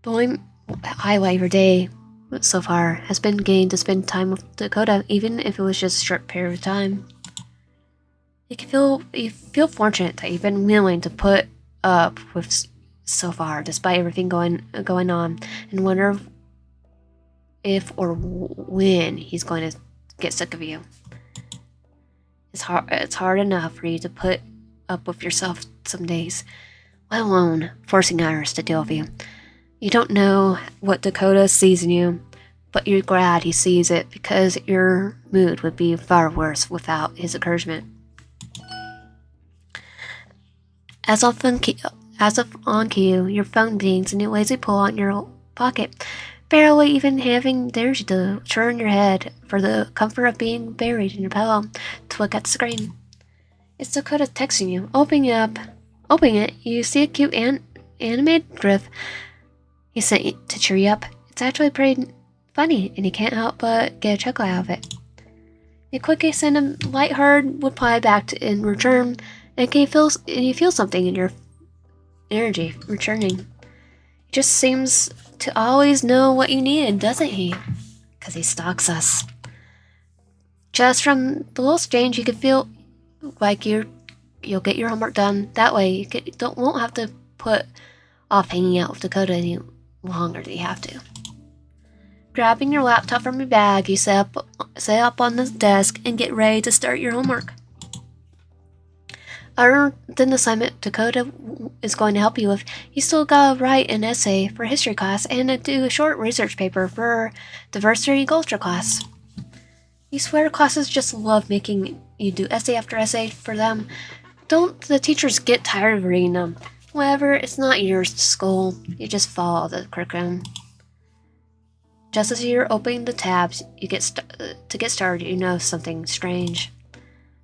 A: The only highlight of your day so far has been getting to spend time with Dakota, even if it was just a short period of time. You feel fortunate that you've been willing to put up with so far, despite everything going on, and wonder if or when he's going to get sick of you. It's hard enough for you to put up with yourself some days, let alone forcing others to deal with you. You don't know what Dakota sees in you, but you're glad he sees it because your mood would be far worse without his encouragement. As of on cue, your phone dings and you lazy pull on your pocket, barely even having the energy to turn your head for the comfort of being buried in your pillow to look at the screen. It's Dakota texting you. Opening it, you see a cute animated GIF he sent you to cheer you up. It's actually pretty funny, and you can't help but get a chuckle out of it. You quickly send a lighthearted reply back in return, and you feel something in your energy returning. He just seems to always know what you need, doesn't he? Because he stalks us. Just from the little exchange, you can feel like you'll get your homework done. That way, you won't have to put off hanging out with Dakota any longer than you have to. Grabbing your laptop from your bag, you set up on the desk and get ready to start your homework. Other than the assignment Dakota is going to help you with, you still gotta write an essay for history class and do a short research paper for diversity and culture class. You swear classes just love making you do essay after essay for them. Don't the teachers get tired of reading them? Whatever, it's not your school. You just follow the curriculum. Just as you're opening the tabs, to get started, you know something strange.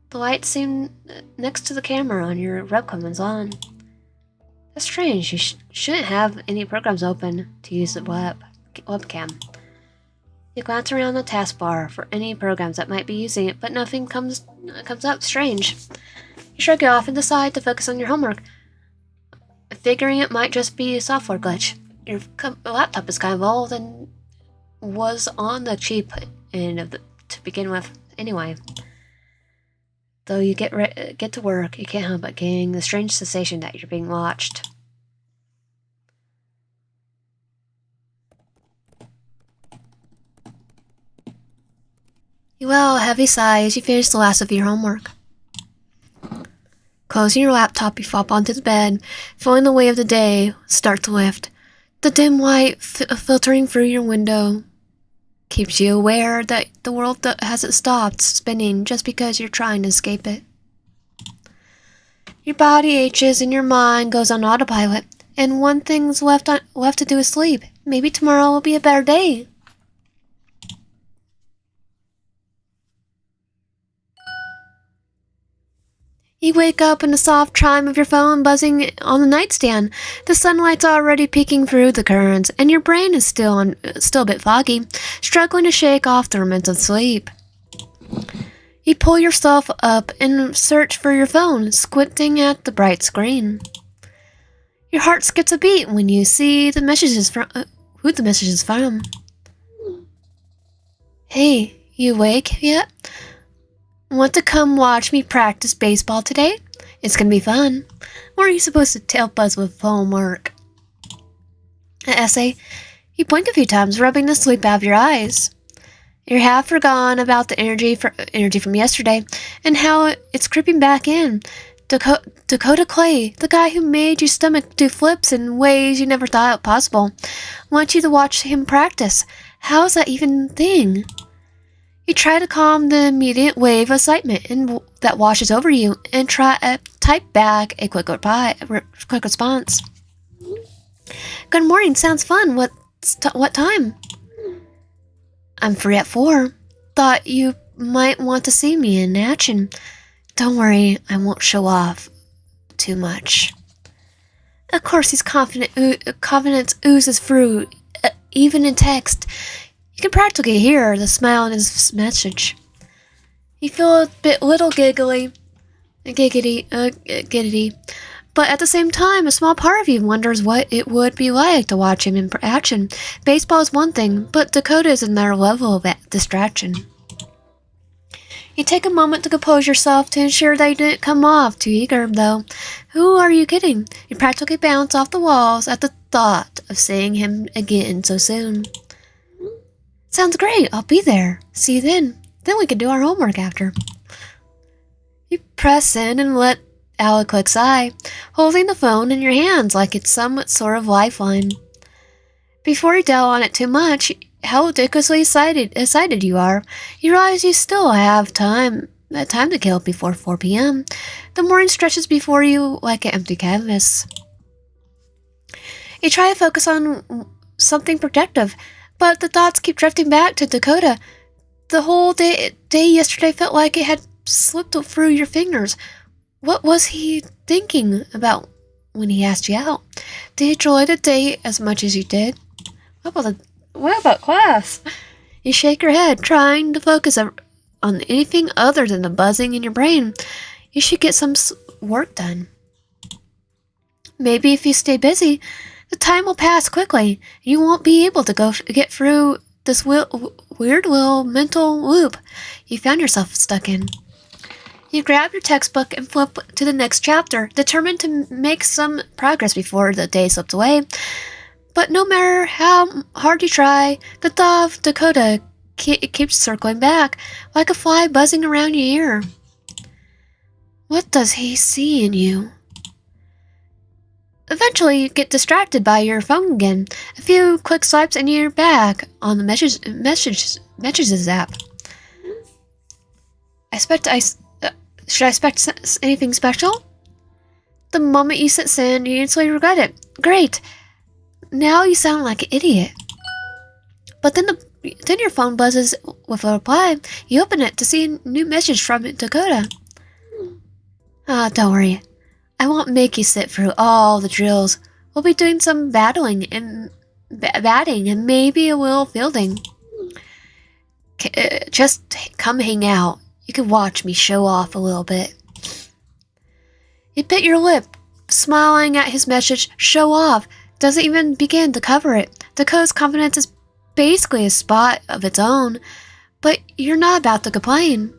A: The light seen next to the camera on your webcam is on. That's strange. You shouldn't have any programs open to use the webcam. You glance around the taskbar for any programs that might be using it, but nothing comes up. Strange. You shrug it off and decide to focus on your homework, figuring it might just be a software glitch. Your laptop is kind of old and was on the cheap end to begin with anyway. Though you get to work, you can't help but getting the strange sensation that you're being watched. You well a heavy sigh as you finish the last of your homework. Closing your laptop, you flop onto the bed, feeling the weight of the day start to lift. The dim light filtering through your window keeps you aware that the world hasn't stopped spinning just because you're trying to escape it. Your body aches and your mind goes on autopilot, and one thing's left to do is sleep. Maybe tomorrow will be a better day. You wake up in the soft chime of your phone buzzing on the nightstand. The sunlight's already peeking through the curtains, and your brain is still a bit foggy, struggling to shake off the remnants of sleep. You pull yourself up and search for your phone, squinting at the bright screen. Your heart skips a beat when you see the messages from who the message is from. Hey, you awake yet? Want to come watch me practice baseball today? It's gonna be fun. Or are you supposed to help us with homework? An essay? You blink a few times, rubbing the sleep out of your eyes. You're half forgotten about the energy from yesterday and how it's creeping back in. Dakota Clay, the guy who made your stomach do flips in ways you never thought possible, wants you to watch him practice. How's that even a thing? You try to calm the immediate wave of excitement that washes over you and try to type back a quick response. Good morning, sounds fun. What time? I'm free at 4. Thought you might want to see me in action. Don't worry, I won't show off too much. Of course, his confidence oozes through, even in text. You can practically hear the smile in his message. You feel a bit giggity, but at the same time, a small part of you wonders what it would be like to watch him in action. Baseball is one thing, but Dakota is another level of distraction. You take a moment to compose yourself to ensure that you didn't come off too eager, though. Who are you kidding? You practically bounce off the walls at the thought of seeing him again so soon. Sounds great, I'll be there. See you then. Then we can do our homework after. You press in and let out a quick sigh, holding the phone in your hands like it's some sort of lifeline. Before you dwell on it too much, how ridiculously excited you are. You realize you still have time to kill before 4 p.m. The morning stretches before you like an empty canvas. You try to focus on something productive, but the thoughts keep drifting back to Dakota. The whole day yesterday felt like it had slipped through your fingers. What was he thinking about when he asked you out? Did he enjoy the date as much as you did? What about class? You shake your head, trying to focus on anything other than the buzzing in your brain. You should get some work done. Maybe if you stay busy, the time will pass quickly. You won't be able to get through this weird little mental loop you found yourself stuck in. You grab your textbook and flip to the next chapter, determined to make some progress before the day slips away. But no matter how hard you try, the thought of Dakota keeps circling back, like a fly buzzing around your ear. What does he see in you? Eventually, you get distracted by your phone again. A few quick swipes and you're back on the messages app. Should I expect anything special? The moment you sit send, you instantly regret it. Great. Now you sound like an idiot. But then your phone buzzes with a reply. You open it to see a new message from Dakota. Don't worry. I won't make you sit through all the drills. We'll be doing some batting and maybe a little fielding. Just come hang out. You can watch me show off a little bit. You bit your lip, smiling at his message. Show off doesn't even begin to cover it. Dakota's confidence is basically a spot of its own, but you're not about to complain.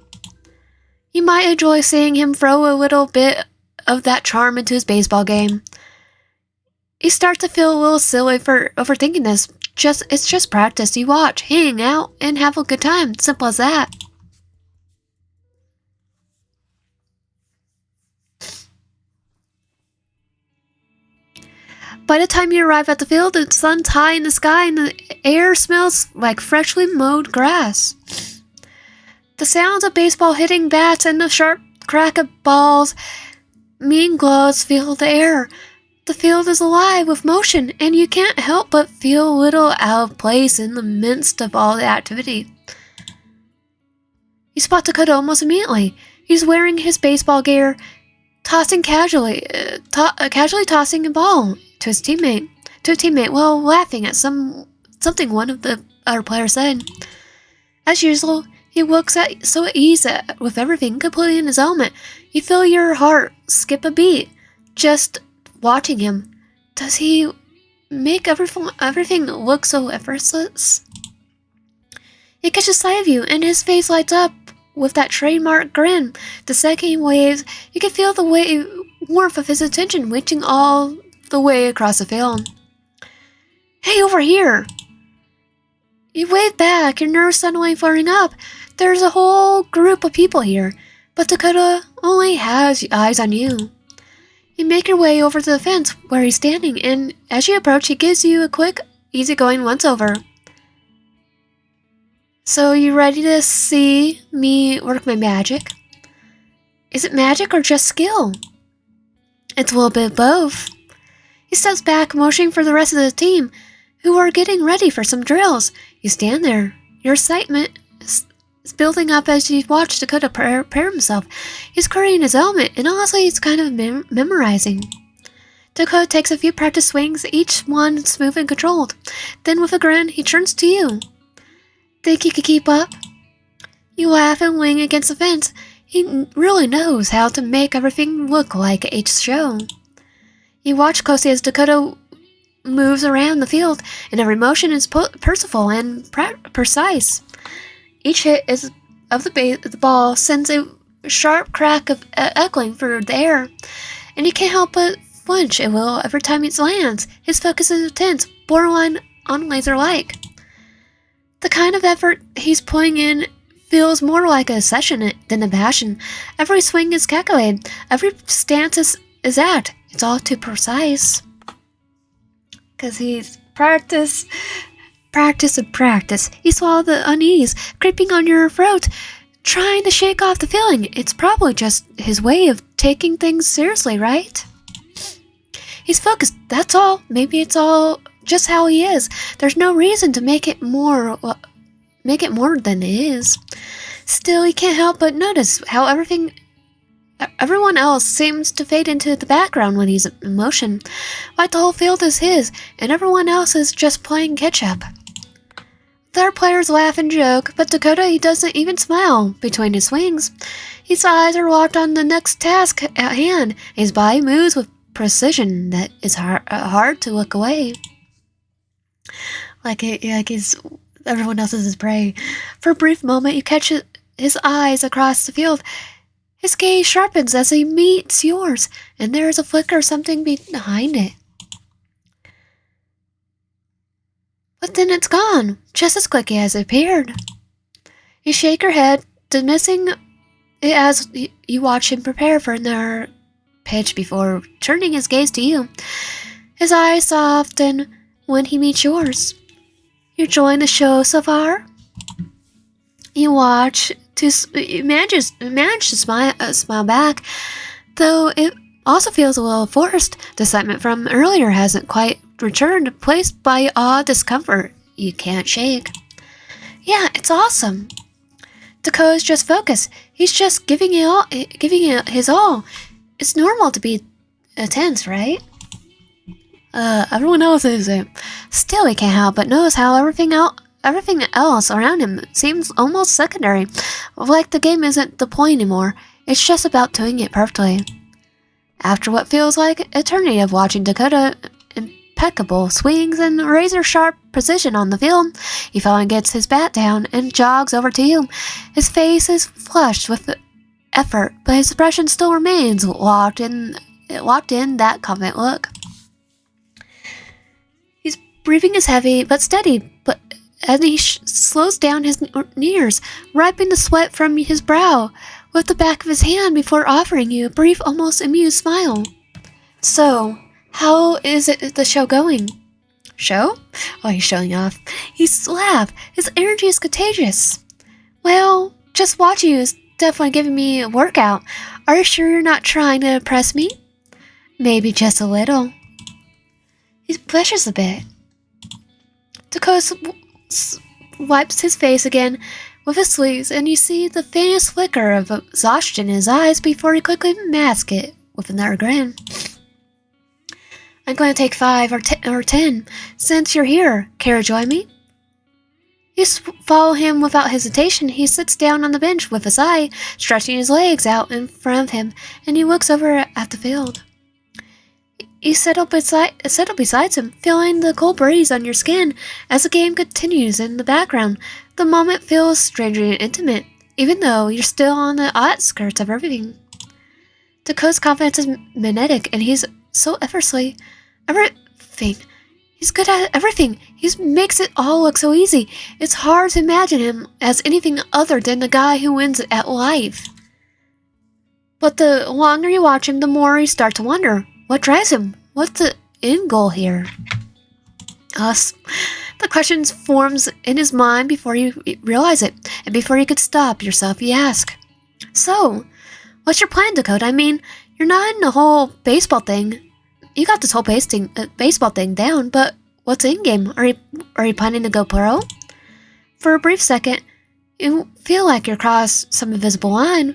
A: You might enjoy seeing him throw a little bit of that charm into his baseball game. You start to feel a little silly for overthinking this. It's just practice. You watch, hang out, and have a good time. Simple as that. By the time you arrive at the field, the sun's high in the sky and the air smells like freshly mowed grass. The sounds of baseball hitting bats and the sharp crack of balls, mean gloves fill the air. The field is alive with motion, and you can't help but feel a little out of place in the midst of all the activity. You spot Dakota almost immediately. He's wearing his baseball gear, casually tossing a ball to a teammate while laughing at something one of the other players said. As usual, he looks so at ease with everything completely in his element. You feel your heart skip a beat just watching him. Does he make everything look so effortless? He catches sight of you and his face lights up with that trademark grin. The second he waves, you can feel the warmth of his attention reaching all the way across the field. Hey, over here! You wave back, your nerves suddenly flaring up. There's a whole group of people here, but Dakota only has eyes on you. You make your way over to the fence where he's standing, and as you approach, he gives you a quick, easygoing once-over. So you ready to see me work my magic? Is it magic or just skill? It's a little bit of both. He steps back, motioning for the rest of the team, who are getting ready for some drills. You stand there. Your excitement is building up as you watch Dakota prepare himself. He's carrying his helmet, and honestly, he's kind of memorizing. Dakota takes a few practice swings, each one smooth and controlled. Then with a grin, he turns to you. Think you could keep up? You laugh and lean against the fence. He really knows how to make everything look like a show. You watch closely as Dakota moves around the field, and every motion is purposeful and precise. Each hit of the ball sends a sharp crack of echoing through the air, and you can't help but flinch a little every time it lands. His focus is intense, borderline on laser-like. The kind of effort he's putting in feels more like a session than a passion. Every swing is calculated. Every stance is act. It's all too precise. Because he's practice. You swallow the unease, creeping on your throat, trying to shake off the feeling. It's probably just his way of taking things seriously, right? He's focused, that's all. Maybe it's all just how he is. There's no reason to make it more than it is. Still, he can't help but notice how everyone else seems to fade into the background when he's in motion. Like the whole field is his, and everyone else is just playing catch-up. Their players laugh and joke, but Dakota, he doesn't even smile between his swings. His eyes are locked on the next task at hand. His body moves with precision that is hard to look away. Like everyone else is his prey. For a brief moment, you catch his eyes across the field. His gaze sharpens as he meets yours, and there is a flicker of something behind it. But then it's gone, just as quickly as it appeared. You shake your head, dismissing it as you watch him prepare for another pitch before turning his gaze to you. His eyes soften when he meets yours. You enjoying the show so far? You watch you manage to smile back, though it also feels a little forced. The excitement from earlier hasn't quite returned, placed by odd discomfort you can't shake. Yeah, it's awesome. Dakota's just focused. He's just giving it his all. It's normal to be tense, right? Everyone else isn't. Still, he can't help but notice how everything else around him seems almost secondary. Like the game isn't the point anymore. It's just about doing it perfectly. After what feels like eternity of watching Dakota impeccable swings and razor-sharp precision on the field, he finally gets his bat down and jogs over to you. His face is flushed with effort, but his expression still remains locked in that confident look. His breathing is heavy but steady, but as he slows down his ears, wiping the sweat from his brow with the back of his hand before offering you a brief, almost amused smile. So, how is the show going? Show? Oh, he's showing off. He's laughs. His energy is contagious. Well, just watching you is definitely giving me a workout. Are you sure you're not trying to impress me? Maybe just a little. He blushes a bit. Dakota wipes his face again with his sleeves, and you see the faintest flicker of exhaustion in his eyes before he quickly masks it with another grin. I'm going to take 5 or 10. Since you're here, care to join me? You follow him without hesitation. He sits down on the bench with a sigh, stretching his legs out in front of him, and he looks over at the field. You settle beside him, feeling the cold breeze on your skin as the game continues in the background. The moment feels strangely intimate, even though you're still on the outskirts of everything. Dakota's confidence is magnetic, and he's so effortlessly everything. He's good at everything. He makes it all look so easy. It's hard to imagine him as anything other than the guy who wins at life. But the longer you watch him, the more you start to wonder, what drives him? What's the end goal here? Us. The question forms in his mind before you realize it, and before you could stop yourself, you ask. So, what's your plan, Dakota? I mean, you're not in the whole baseball thing. You got this whole baseball thing down, but what's in game? Are you planning to go pro? For a brief second, you feel like you're across some invisible line,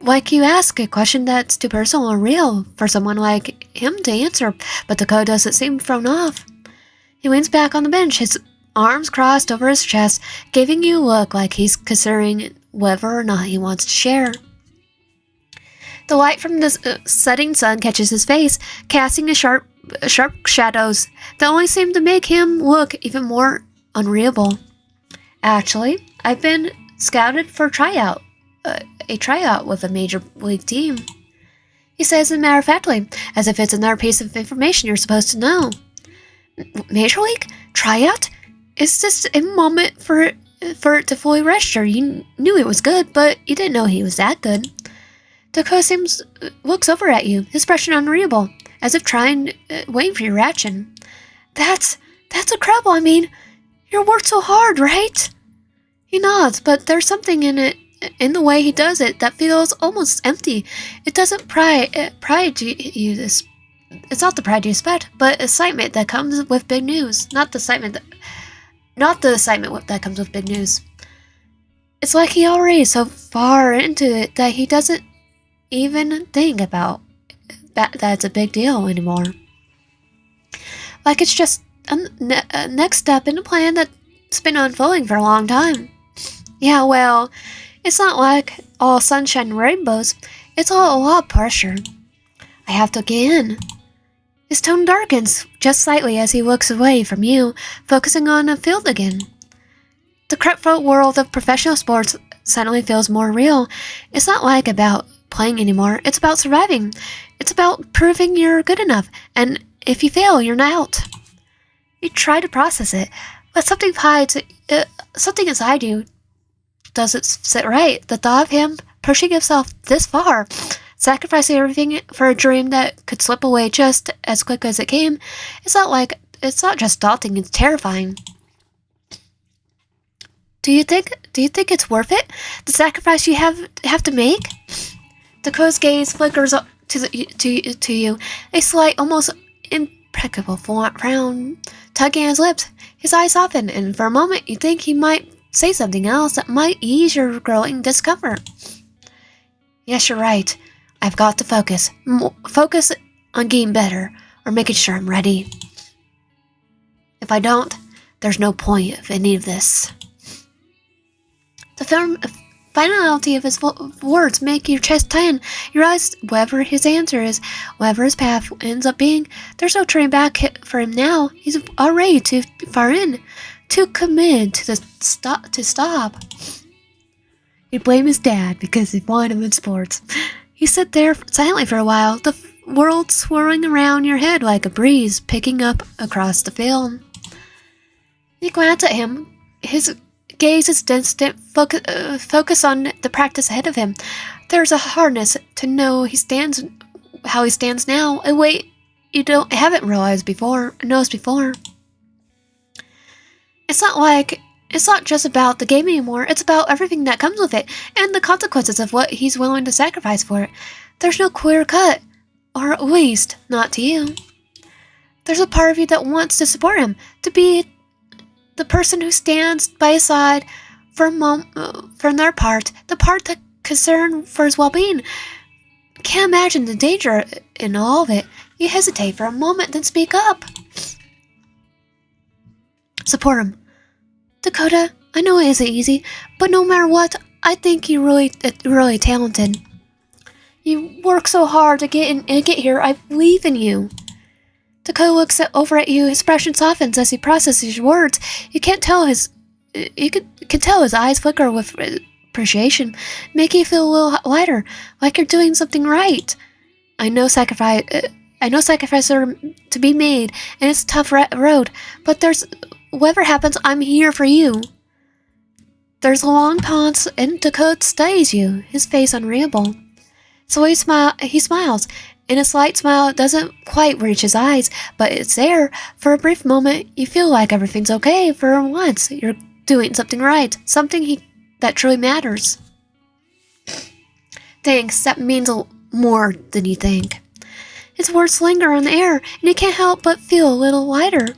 A: like you ask a question that's too personal or real for someone like him to answer, but Dakota doesn't seem thrown off. He leans back on the bench, his arms crossed over his chest, giving you a look like he's considering whether or not he wants to share. The light from the setting sun catches his face, casting sharp shadows that only seem to make him look even more unreal. Actually, I've been scouted for a tryout with a major league team. He says it matter-of-factly, as if it's another piece of information you're supposed to know. Major league? Tryout? It's just a moment for it to fully register. You knew he was good, but you didn't know he was that good. Dakota looks over at you, his expression unreadable, as if waiting for your reaction. That's incredible. I mean, you worked so hard, right? He nods, but there's something in the way he does it that feels almost empty. It doesn't pride you this. It's not the pride you expect, but excitement that comes with big news. Not the excitement that comes with big news. It's like he already is so far into it that he doesn't even think about that it's a big deal anymore. Like it's just a next step in a plan that's been unfolding for a long time. Yeah, well, it's not like all sunshine and rainbows. It's all a lot of pressure. I have to get in. His tone darkens just slightly as he looks away from you, focusing on the field again. The cutthroat world of professional sports suddenly feels more real. It's not like about playing anymore. It's about surviving. It's about proving you're good enough, and if you fail, you're not out. You try to process it, but something inside you doesn't sit right. The thought of him pushing himself this far, sacrificing everything for a dream that could slip away just as quick as it came, it's not just daunting, it's terrifying. Do you think it's worth it? The sacrifice you have to make? Dakota's gaze flickers up to you, a slight, almost impeccable frown tugging at his lips. His eyes soften, and for a moment you think he might say something else that might ease your growing discomfort. Yes, you're right. I've got to focus. Focus on getting better, or making sure I'm ready. If I don't, there's no point of any of this. The finality of his words make your chest tighten. You realize whatever his answer is, whatever his path ends up being, there's no turning back for him now. He's already too far in, too committed to stop. You blame his dad because he wanted him in sports. You sit there silently for a while, the world swirling around your head like a breeze picking up across the field. You glance at him, his gaze is distant, focus on the practice ahead of him. There's a hardness to know how he stands now, a way you haven't realized before, knows before. It's not just about the game anymore, it's about everything that comes with it, and the consequences of what he's willing to sacrifice for it. There's no clear cut, or at least, not to you. There's a part of you that wants to support him, to be the person who stands by his side for their part, the part that concerned for his well-being. Can't imagine the danger in all of it. You hesitate for a moment, then speak up. Support him. Dakota, I know it isn't easy, but no matter what, I think you're really talented. You work so hard to get here. I believe in you. Dakota looks over at you. His expression softens as he processes your words. You can tell his eyes flicker with appreciation, making you feel a little lighter, like you're doing something right. I know I know sacrifices are to be made, and it's a tough road, but whatever happens, I'm here for you. There's a long pause, and Dakota studies you, his face unreadable. So he smiles, and a slight smile doesn't quite reach his eyes, but it's there. For a brief moment, you feel like everything's okay. For once, you're doing something right, that truly matters. Thanks, that means more than you think. His words linger on the air, and you can't help but feel a little lighter.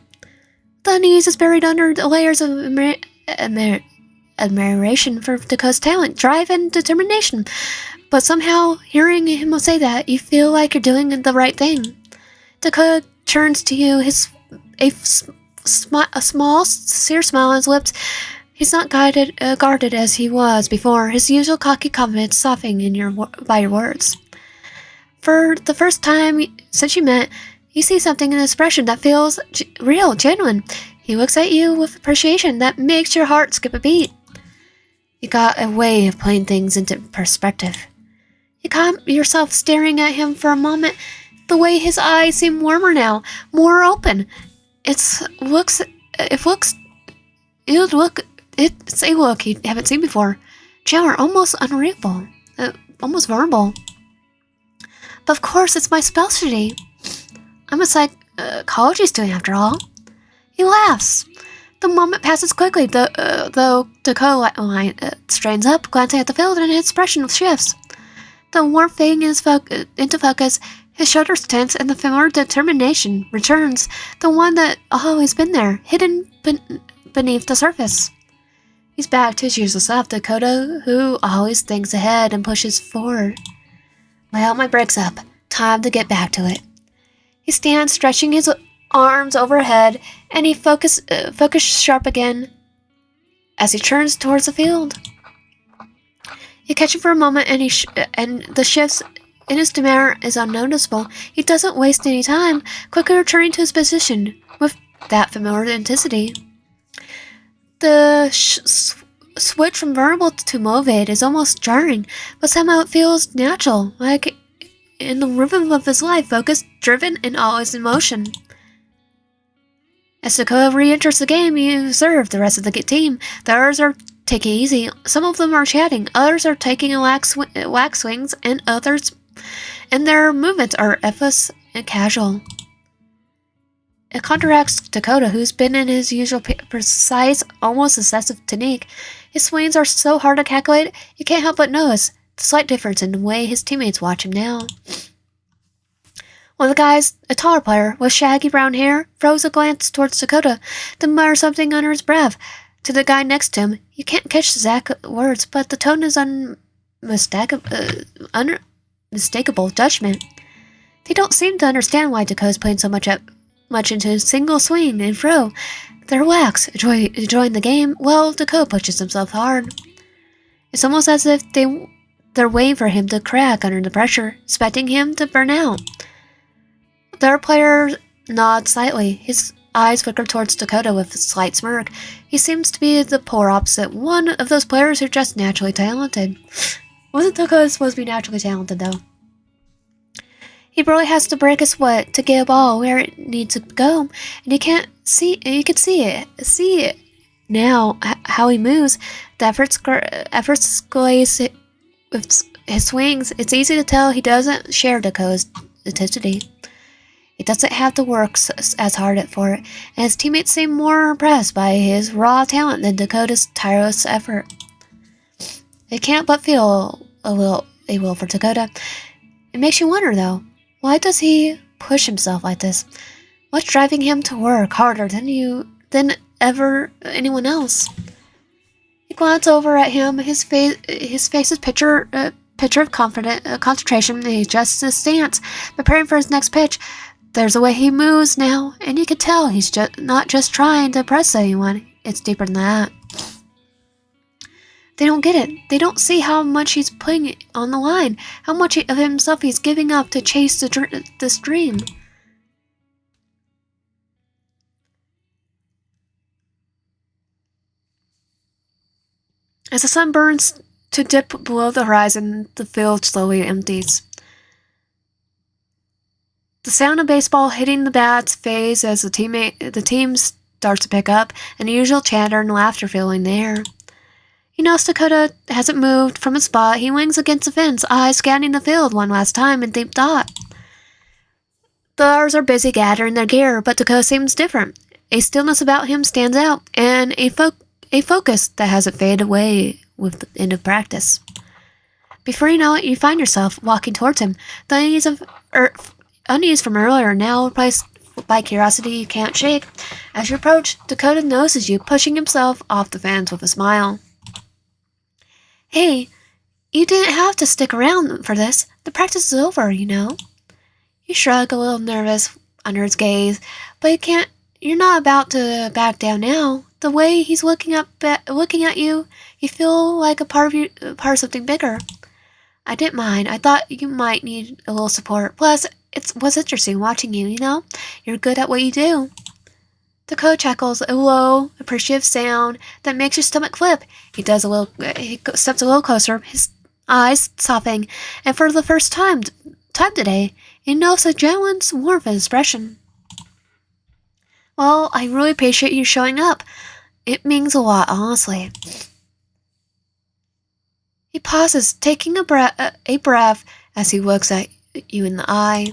A: The unease is buried under the layers of admiration for Dakota's talent, drive, and determination. But somehow, hearing him say that, you feel like you're doing the right thing. Dakota turns to you, a small, sincere smile on his lips. He's not guarded as he was before, his usual cocky confidence softening by your words. For the first time since you met, you see something in his expression that feels real, genuine. He looks at you with appreciation that makes your heart skip a beat. You got a way of putting things into perspective. You caught yourself staring at him for a moment. The way his eyes seem warmer now, more open. It's a look you haven't seen before. Gentle, almost unreadable, almost verbal. But of course, it's my specialty. I'm a psychology student after all. He laughs. The moment passes quickly, though Dakota straigns up, glancing at the field, and his expression shifts. The warmth fading into focus, his shoulders tense, and the familiar determination returns, the one that always been there, hidden beneath the surface. He's back to his usual self, Dakota, who always thinks ahead and pushes forward. Well, my break's up. Time to get back to it. He stands, stretching his arms overhead, and he focus sharp again as he turns towards the field. You catch him for a moment, and the shifts in his demeanor is unnoticeable. He doesn't waste any time, quickly returning to his position with that familiar intensity. The switch from vulnerable to motivated is almost jarring, but somehow it feels natural, like in the rhythm of his life, focused, driven, and always in motion. As Dakota re-enters the game, you observe the rest of the team. The others are taking it easy. Some of them are chatting, others are taking wax swings, and their movements are effortless and casual. It counteracts Dakota, who's been in his usual precise, almost obsessive technique. His swings are so hard to calculate, you can't help but notice the slight difference in the way his teammates watch him now. One of the guys, a taller player with shaggy brown hair, throws a glance towards Dakota, then mutters something under his breath. To the guy next to him, you can't catch the exact words, but the tone is unmistakable judgment. They don't seem to understand why Dakota's putting so much into a single swing and throw. They're relaxed, enjoying the game, while Dakota pushes himself hard. It's almost as if they're waiting for him to crack under the pressure, expecting him to burn out. The other player nods slightly, his eyes flicker towards Dakota with a slight smirk. He seems to be the polar opposite, one of those players who are just naturally talented. Wasn't Dakota supposed to be naturally talented, though? He barely has to break a sweat to get a ball where it needs to go, and you can see it now, how he moves, the efforts glaze with his swings. It's easy to tell he doesn't share Dakota's intensity. He doesn't have to work as hard for it, and his teammates seem more impressed by his raw talent than Dakota's tireless effort. They can't but feel a will for Dakota. It makes you wonder, though, why does he push himself like this? What's driving him to work harder than ever anyone else? You glance over at him. His face is picture of confident concentration, and he adjusts his stance, preparing for his next pitch. There's a way he moves now, and you can tell he's not just trying to impress anyone. It's deeper than that. They don't get it. They don't see how much he's putting it on the line, how much of himself he's giving up to chase this dream. As the sun burns to dip below the horizon, the field slowly empties. The sound of baseball hitting the bats fades as the team starts to pick up, and the usual chatter and laughter filling the air. He knows Dakota hasn't moved from his spot. He leans against the fence, eyes scanning the field one last time in deep thought. The others are busy gathering their gear, but Dakota seems different. A stillness about him stands out, and a focus that hasn't faded away with the end of practice. Before you know it, you find yourself walking towards him. The unease from earlier now replaced by curiosity you can't shake. As you approach, Dakota notices you, pushing himself off the fence with a smile. Hey, you didn't have to stick around for this. The practice is over, you know. You shrug, a little nervous under his gaze, but you're not about to back down now. The way he's looking at you, you feel like a part of something bigger. I didn't mind. I thought you might need a little support. Plus, it was interesting watching you, you know? You're good at what you do. Dakota chuckles, a low, appreciative sound that makes your stomach flip. He steps a little closer, his eyes softening, and for the first time today, you notice a genuine warmth of expression. Well, I really appreciate you showing up. It means a lot, honestly. He pauses, taking a breath as he looks at you in the eye.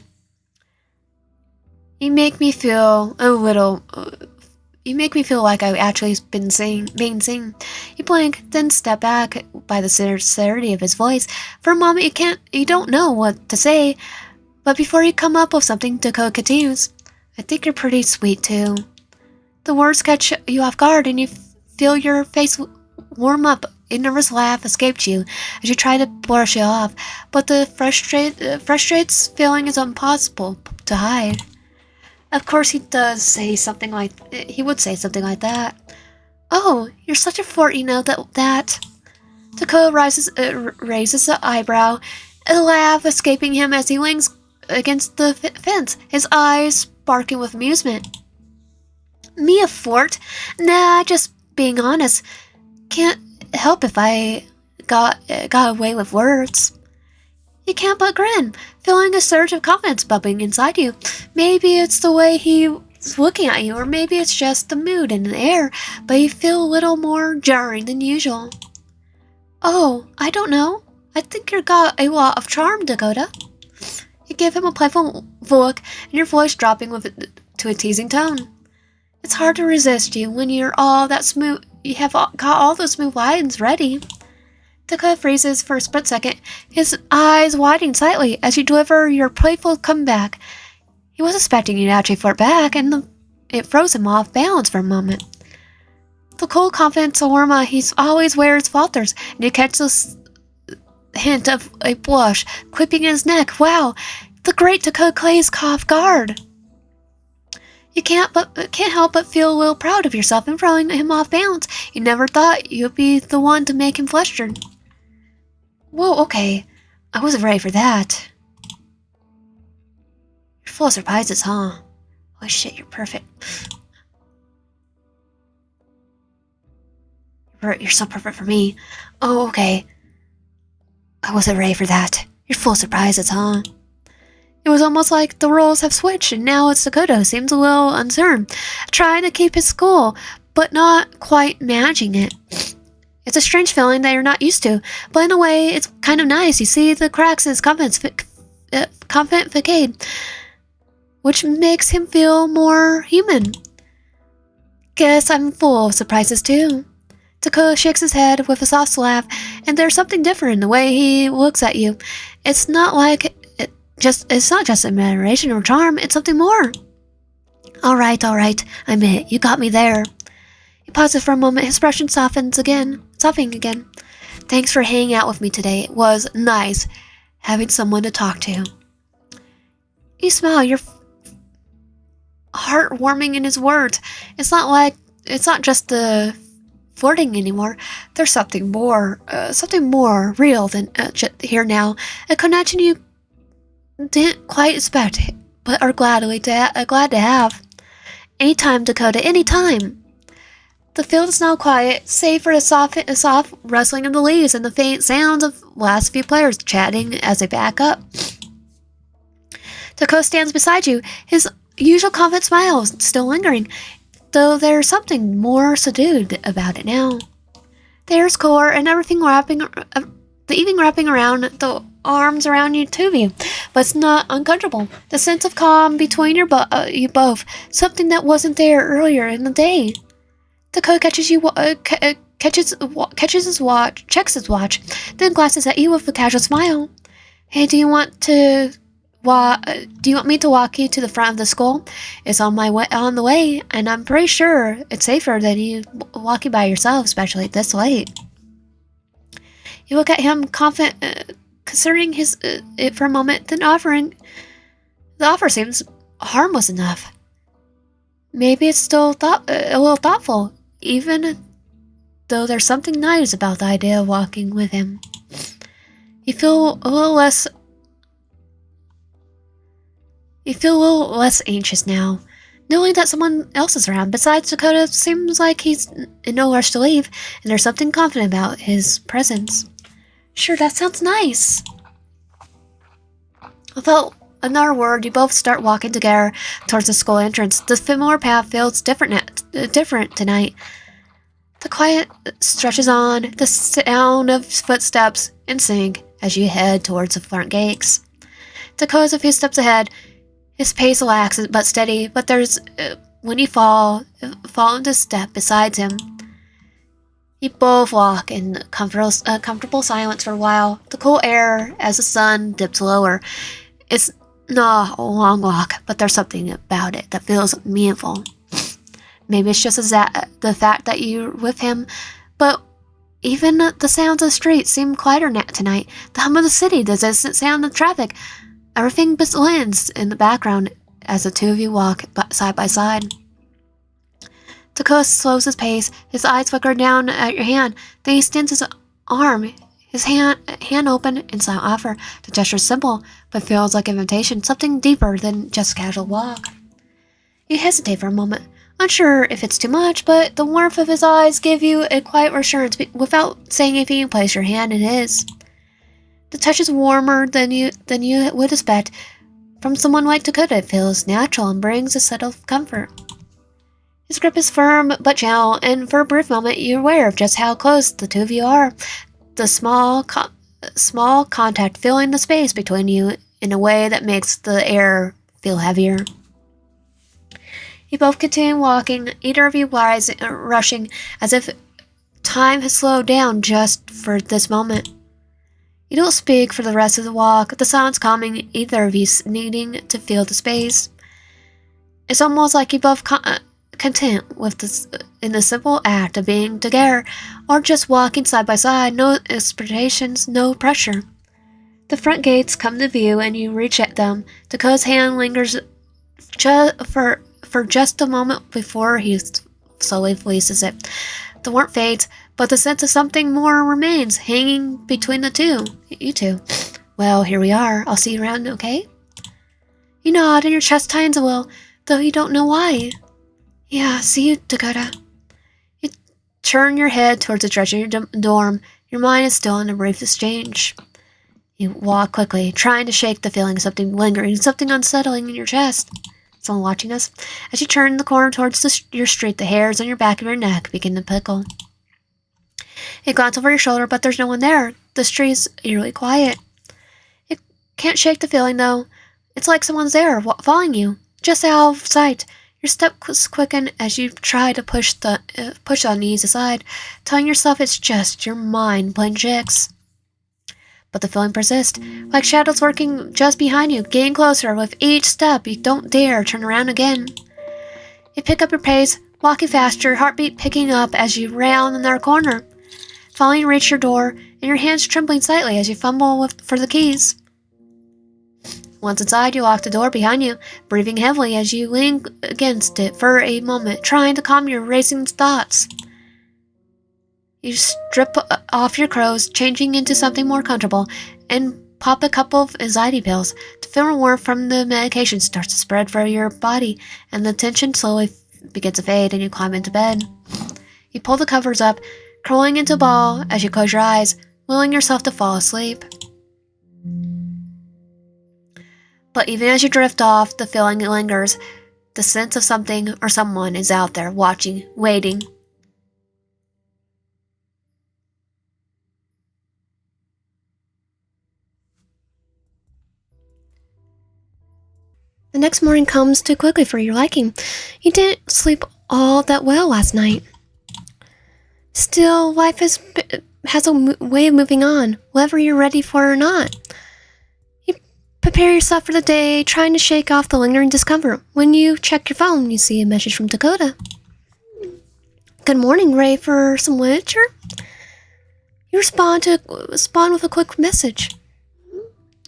A: You make me feel like I've actually being seen. You blink, then step back by the sincerity of his voice. For a moment, you don't know what to say, but before you come up with something, Dakota continues. I think you're pretty sweet, too. The words catch you off guard, and you feel your face warm up. A nervous laugh escaped you as you try to brush it off, but the frustrated feeling is impossible to hide. Of course, he would say something like that. Oh, you're such a flirt, you know that. Dakota raises an eyebrow, a laugh escaping him as he leans against the fence, his eyes sparkling with amusement. Me a flirt? Nah, just being honest. Can't help if I got away with words. You can't but grin, feeling a surge of confidence bubbling inside you. Maybe it's the way he's looking at you, or maybe it's just the mood in the air, but you feel a little more jarring than usual. Oh, I don't know. I think you got a lot of charm, Dakota. You give him a playful look, and your voice dropping to a teasing tone. It's hard to resist you when you're all that smooth. You have got all those smooth lines ready. Dakota freezes for a split second, his eyes widening slightly as you deliver your playful comeback. He was expecting you to actually flirt back, and it froze him off balance for a moment. The cool, confident aura he always wears falters, and you catch this hint of a blush quipping in his neck. Wow, the great Dakota Clay's off guard. You can't help but feel a little proud of yourself in throwing him off balance. You never thought you'd be the one to make him flustered. Whoa, okay. I wasn't ready for that. You're full of surprises, huh? Oh shit, you're perfect. You're so perfect for me. Oh, okay. I wasn't ready for that. You're full of surprises, huh? It was almost like the roles have switched, and now it's Dakota who seems a little uncertain, trying to keep his cool, but not quite managing it. It's a strange feeling that you're not used to, but in a way, it's kind of nice. You see the cracks in his confident facade, which makes him feel more human. Guess I'm full of surprises, too. Dakota shakes his head with a soft laugh, and there's something different in the way he looks at you. It's not just admiration or charm, it's something more. All right, I admit, you got me there. He pauses for a moment, his expression softening again. Thanks for hanging out with me today. It was nice having someone to talk to. You smile, your heart warming in his words. It's not just the flirting anymore. There's something more real than here now. A connection you didn't quite expect, but are glad to have. Anytime, Dakota, anytime. The field is now quiet, save for the soft rustling of the leaves and the faint sounds of last few players chatting as they back up. Dakota stands beside you, his usual confident smile still lingering, though there's something more subdued about it now. The air's cooler and everything the evening wrapping around the arms around you, two of you, but it's not uncomfortable. The sense of calm between you both, something that wasn't there earlier in the day. Dakota catches his watch, checks his watch, then glances at you with a casual smile. Hey, do you want me to walk you to the front of the school? It's on the way, and I'm pretty sure it's safer than you walking by yourself, especially this late. You look at him, confident, considering it for a moment, then the offer seems harmless enough. Maybe it's still a little thoughtful, even though there's something nice about the idea of walking with him. You feel a little less anxious now, knowing that someone else is around. Besides, Dakota seems like he's in no rush to leave, and there's something confident about his presence. Sure, that sounds nice. Without another word, you both start walking together towards the school entrance. The familiar path feels different tonight. The quiet stretches on, the sound of footsteps in sync as you head towards the front gates. Dakota's a few steps ahead. His pace relaxes but steady, but when you fall into step beside him. You both walk in comfortable silence for a while. The cool air as the sun dips lower. It's not a long walk, but there's something about it that feels meaningful. Maybe it's just the fact that you're with him, but even the sounds of the street seem quieter tonight. The hum of the city, the distant sound of traffic, everything blends in the background as the two of you walk side by side. Dakota slows his pace, his eyes flicker down at your hand, then he extends his arm, his hand open in silent offer. The gesture is simple, but feels like an invitation, something deeper than just a casual walk. You hesitate for a moment, unsure if it's too much, but the warmth of his eyes give you a quiet reassurance without saying anything. You place your hand in his. The touch is warmer than you would expect from someone like Dakota. It feels natural and brings a settled comfort. His grip is firm but gentle, and for a brief moment you're aware of just how close the two of you are. The small contact filling the space between you in a way that makes the air feel heavier. You both continue walking, either of you rushing, as if time has slowed down just for this moment. You don't speak for the rest of the walk, the silence calming, either of you needing to feel the space. It's almost like you both content with in the simple act of being together, or just walking side by side, no expectations, no pressure. The front gates come to view and you reach at them. Dakota's hand lingers for just a moment before he slowly releases it. The warmth fades, but the sense of something more remains, hanging between you two. Well, here we are. I'll see you around, okay? You nod and your chest tightens a little, though you don't know why. Yeah, see you, Dakota. You turn your head towards the direction of your dorm. Your mind is still in a brief exchange. You walk quickly, trying to shake the feeling of something lingering, something unsettling in your chest. Someone watching us? As you turn the corner towards your street, the hairs on your back of your neck begin to prickle. You glance over your shoulder, but there's no one there. The street is eerily quiet. You can't shake the feeling, though. It's like someone's there, following you, just out of sight. Your steps quicken as you try to push on knees aside, telling yourself it's just your mind playing tricks. But the feeling persists, like shadows lurking just behind you, getting closer. With each step, you don't dare turn around again. You pick up your pace, walking faster, heartbeat picking up as you round another corner. Finally, you reach your door, and your hands trembling slightly as you fumble for the keys. Once inside, you lock the door behind you, breathing heavily as you lean against it for a moment, trying to calm your racing thoughts. You strip off your clothes, changing into something more comfortable, and pop a couple of anxiety pills. The feeling warmth from the medication starts to spread through your body, and the tension slowly begins to fade, and you climb into bed. You pull the covers up, curling into a ball as you close your eyes, willing yourself to fall asleep. But even as you drift off, the feeling lingers. The sense of something or someone is out there, watching, waiting. The next morning comes too quickly for your liking. You didn't sleep all that well last night. Still, life has a way of moving on, whether you're ready for it or not. You prepare yourself for the day, trying to shake off the lingering discomfort. When you check your phone, you see a message from Dakota. Good morning, ready for some literature? You respond with a quick message.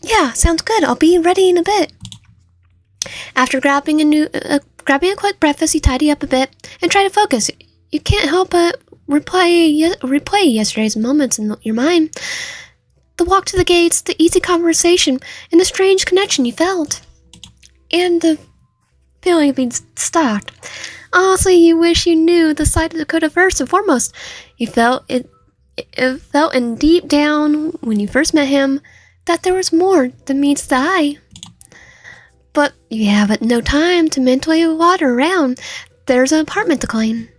A: Yeah, sounds good. I'll be ready in a bit. After grabbing a quick breakfast, you tidy up a bit and try to focus. You can't help but replay yesterday's moments in your mind. The walk to the gates, the easy conversation, and the strange connection you felt. And the feeling of being stalked. Honestly, you wish you knew the side of Dakota first and foremost. You felt it felt in deep down when you first met him that there was more than meets the eye. But you have no time to mentally wander around. There's an apartment to clean.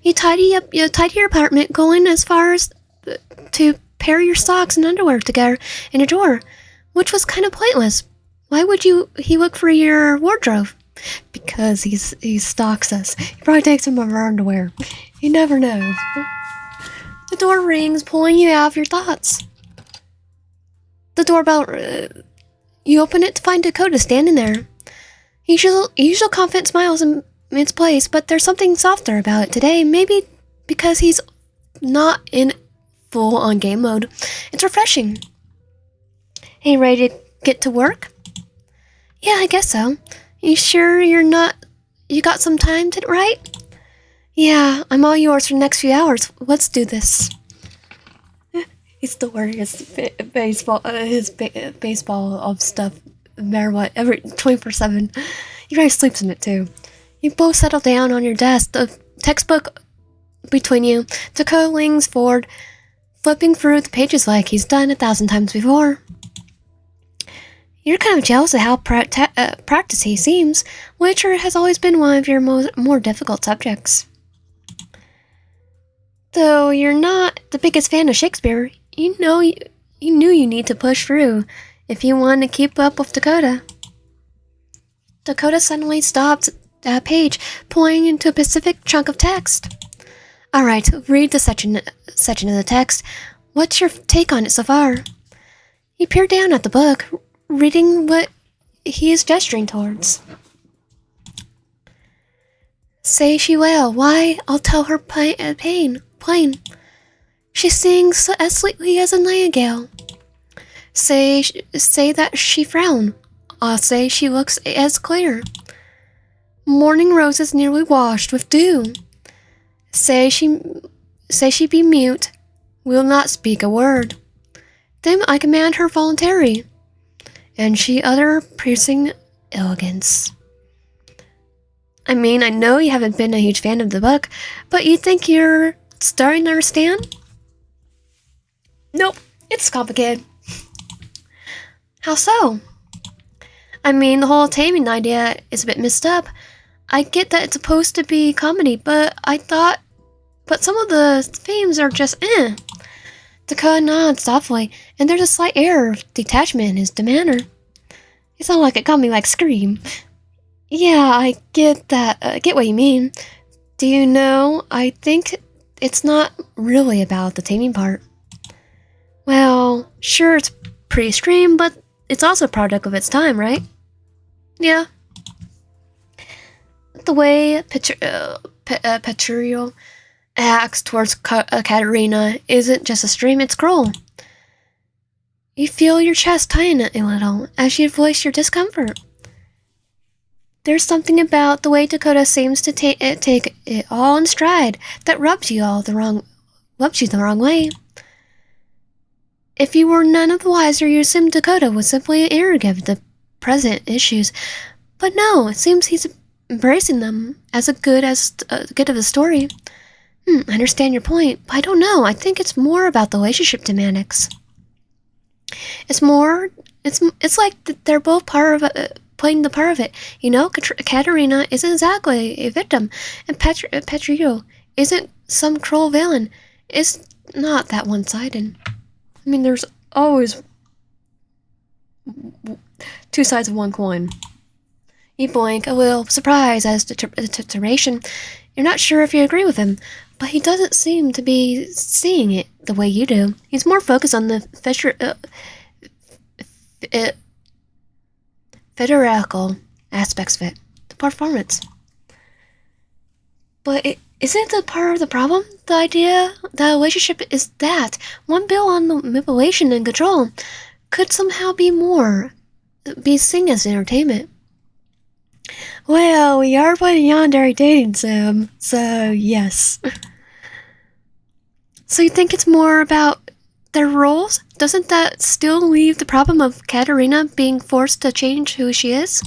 A: You tidy your apartment, going as far as to pair your socks and underwear together in your drawer, which was kind of pointless. Why would he look for your wardrobe? Because he stalks us. He probably takes some of our underwear. You never know. The door rings, pulling you out of your thoughts. The doorbell. You open it to find Dakota standing there. Usual confident smiles in its place, but there's something softer about it today. Maybe because he's not in full-on game mode. It's refreshing. Hey, ready to get to work? Yeah, I guess so. You sure you got some time to write? Yeah, I'm all yours for the next few hours. Let's do this. He's still wearing his baseball of stuff, no matter what, every 24/7. He probably sleeps in it too. You both settle down on your desk, the textbook between you. Dakota leans forward, flipping through the pages like he's done 1,000 times before. You're kind of jealous of how practiced he seems. Literature has always been one of your more difficult subjects. Though you're not the biggest fan of Shakespeare, you knew you need to push through if you want to keep up with Dakota. Dakota suddenly stopped at a page, pointing into a specific chunk of text. Alright, read the section of the text. What's your take on it so far? You peer down at the book, reading what he is gesturing towards. Say she will. Why? I'll tell her plain. She sings as sweetly as a nightingale. Say that she frown. I'll say she looks as clear. Morning roses nearly washed with dew. Say she be mute, will not speak a word. Then I command her voluntary, and she utter piercing elegance. I mean, I know you haven't been a huge fan of the book, but you think you're starting to understand? Nope, it's complicated. How so? I mean, the whole taming idea is a bit messed up. I get that it's supposed to be comedy, but some of the themes are just eh. Dakota nods thoughtfully, and there's a slight air of detachment in his demeanor. It's not like it got me like Scream. Yeah, I get that. Get what you mean. Do you know, I think it's not really about the taming part. Well, sure, it's pretty Scream, but it's also a product of its time, right? Yeah. The way Petruchio acts towards Katerina isn't just a stream, it's cruel. You feel your chest tighten a little as you voice your discomfort. There's something about the way Dakota seems to take it all in stride that rubs you the wrong way. If you were none of the wiser, you'd assume Dakota was simply arrogant of the present issues. But no, it seems he's embracing them as good of a story. I understand your point, but I don't know. I think it's more about the relationship dynamics. It's more. It's like they're both part of playing the part of it. You know, Katerina isn't exactly a victim, and Petrillo isn't some cruel villain. It's not that one-sided. I mean, there's always two sides of one coin. You blink a little surprised as determination. You're not sure if you agree with him, but he doesn't seem to be seeing it the way you do. He's more focused on the federal aspects of it, the performance. But isn't the part of the problem? The idea, the relationship is that one built on the manipulation and control could somehow be seen as entertainment. Well, we are playing Yandere dating sim, so yes. So you think it's more about their roles? Doesn't that still leave the problem of Katerina being forced to change who she is?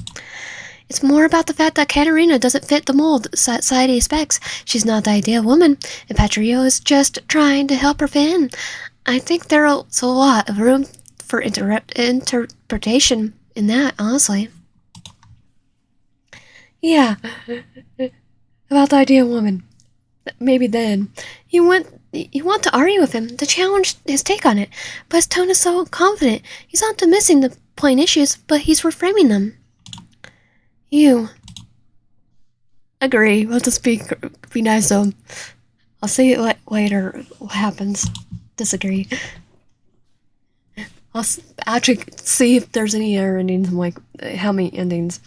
A: It's more about the fact that Katerina doesn't fit the mold society expects. She's not the ideal woman, and Petrillo is just trying to help her fit in. I think there's a lot of room for interpretation in that, honestly. Yeah, about the ideal woman. Maybe then. You want to argue with him, to challenge his take on it, but his tone is so confident. He's not dismissing the plain issues, but he's reframing them. You agree. We'll just be nice though. I'll see it later what happens. Disagree. I'll actually see if there's any other endings and like how many endings.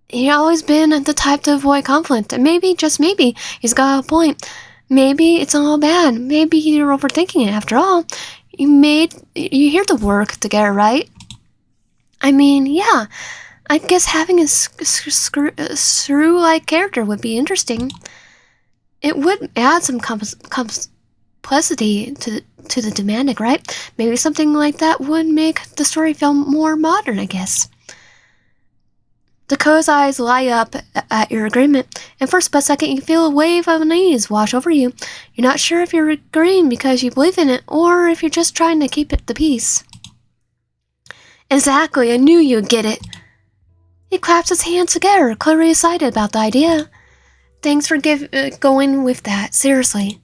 A: He's always been the type to avoid conflict, and maybe, just maybe, he's got a point. Maybe it's all bad. Maybe you're overthinking it. After all, you hear the work to get it right. I mean, yeah, I guess having a shrew-like character would be interesting. It would add some complexity to the dynamic, right? Maybe something like that would make the story feel more modern, I guess. Dakota's eyes light up at your agreement, and for a split second you feel a wave of unease wash over you. You're not sure if you're agreeing because you believe in it, or if you're just trying to keep it the peace. Exactly, I knew you'd get it. He claps his hands together, clearly excited about the idea. Thanks for going with that, seriously.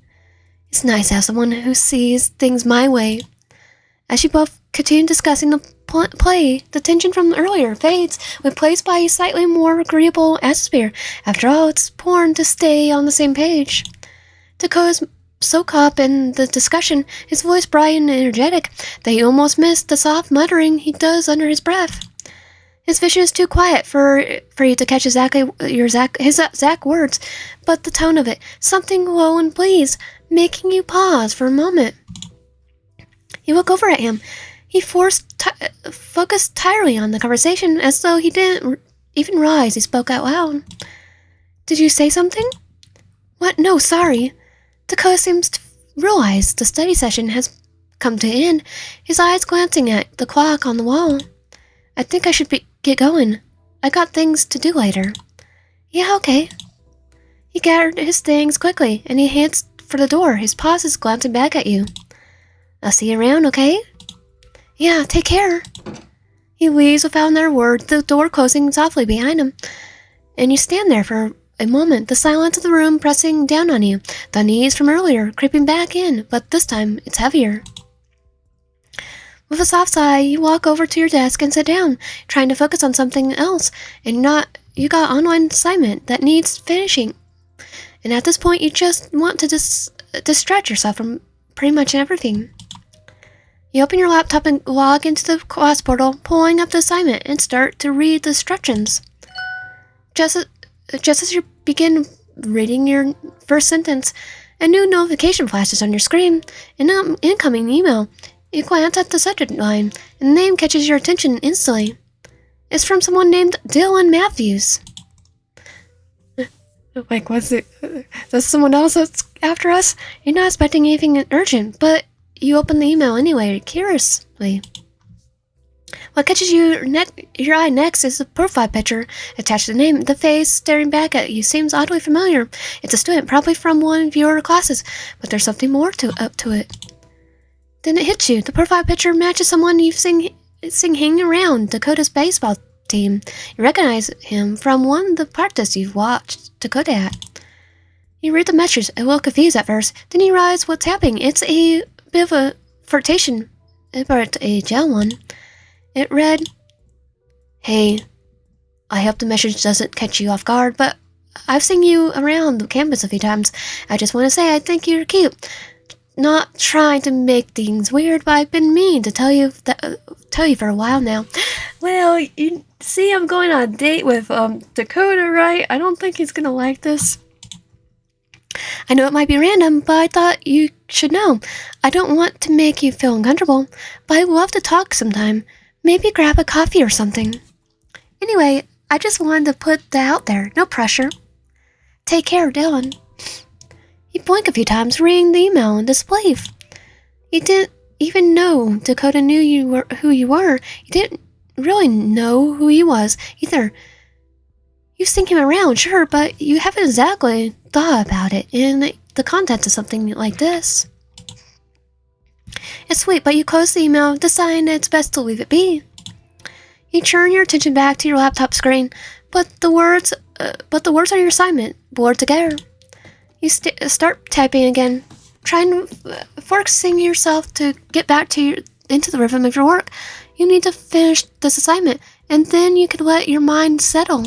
A: It's nice to have someone who sees things my way. As you both continue discussing the play, the tension from earlier fades, replaced by a slightly more agreeable atmosphere. After all, it's important to stay on the same page. Dakota's so caught up in the discussion, his voice bright and energetic, that you almost missed the soft muttering he does under his breath. His vision is too quiet for you to catch his exact words, but the tone of it, something low and pleased, making you pause for a moment. You look over at him. He focused entirely on the conversation, as though he didn't even realize he spoke out loud. Did you say something? What? No, sorry. Dakota seems to realize the study session has come to an end, his eyes glancing at the clock on the wall. I think I should get going. I got things to do later. Yeah, okay. He gathered his things quickly, and he heads for the door, his pauses glancing back at you. I'll see you around, okay? Yeah, take care. He leaves without another word, the door closing softly behind him. And you stand there for a moment, the silence of the room pressing down on you, the unease from earlier creeping back in, but this time it's heavier. With a soft sigh, you walk over to your desk and sit down, trying to focus on something else, and you got online assignment that needs finishing. And at this point, you just want to distract yourself from pretty much everything. You open your laptop and log into the class portal, pulling up the assignment, and start to read the instructions. Just as you begin reading your first sentence, a new notification flashes on your screen, an incoming email. You glance at the subject line, and the name catches your attention instantly. It's from someone named Dylan Matthews. Like, what's it? There's someone else that's after us? You're not expecting anything urgent, but you open the email anyway, curiously. What catches your eye next is the profile picture attached to the name. The face staring back at you seems oddly familiar. It's a student, probably from one of your classes, but there's something more up to it. Then it hits you. The profile picture matches someone you've seen hanging around Dakota's baseball team. You recognize him from one of the practice you've watched Dakota at. You read the message, a little confused at first. Then you realize what's happening. It's a bit of a flirtation, but a jail one. It read, "Hey, I hope the message doesn't catch you off guard, but I've seen you around the campus a few times. I just want to say I think you're cute. Not trying to make things weird, but I've been meaning to tell you for a while now." Well, you see, I'm going on a date with Dakota, right? I don't think he's gonna like this. I know it might be random, but I thought you should know. I don't want to make you feel uncomfortable, but I'd love to talk sometime. Maybe grab a coffee or something. Anyway, I just wanted to put that out there. No pressure. Take care, Dylan. He blinked a few times, reading the email in disbelief. He didn't even know Dakota knew who you were. He didn't really know who he was either. You've seen him around, sure, but you haven't exactly thought about it in the context of something like this. It's sweet, but you close the email, deciding it's best to leave it be. You turn your attention back to your laptop screen, but the words on your assignment blur together. You start typing again, trying forcing yourself to get back into the rhythm of your work. You need to finish this assignment, and then you can let your mind settle.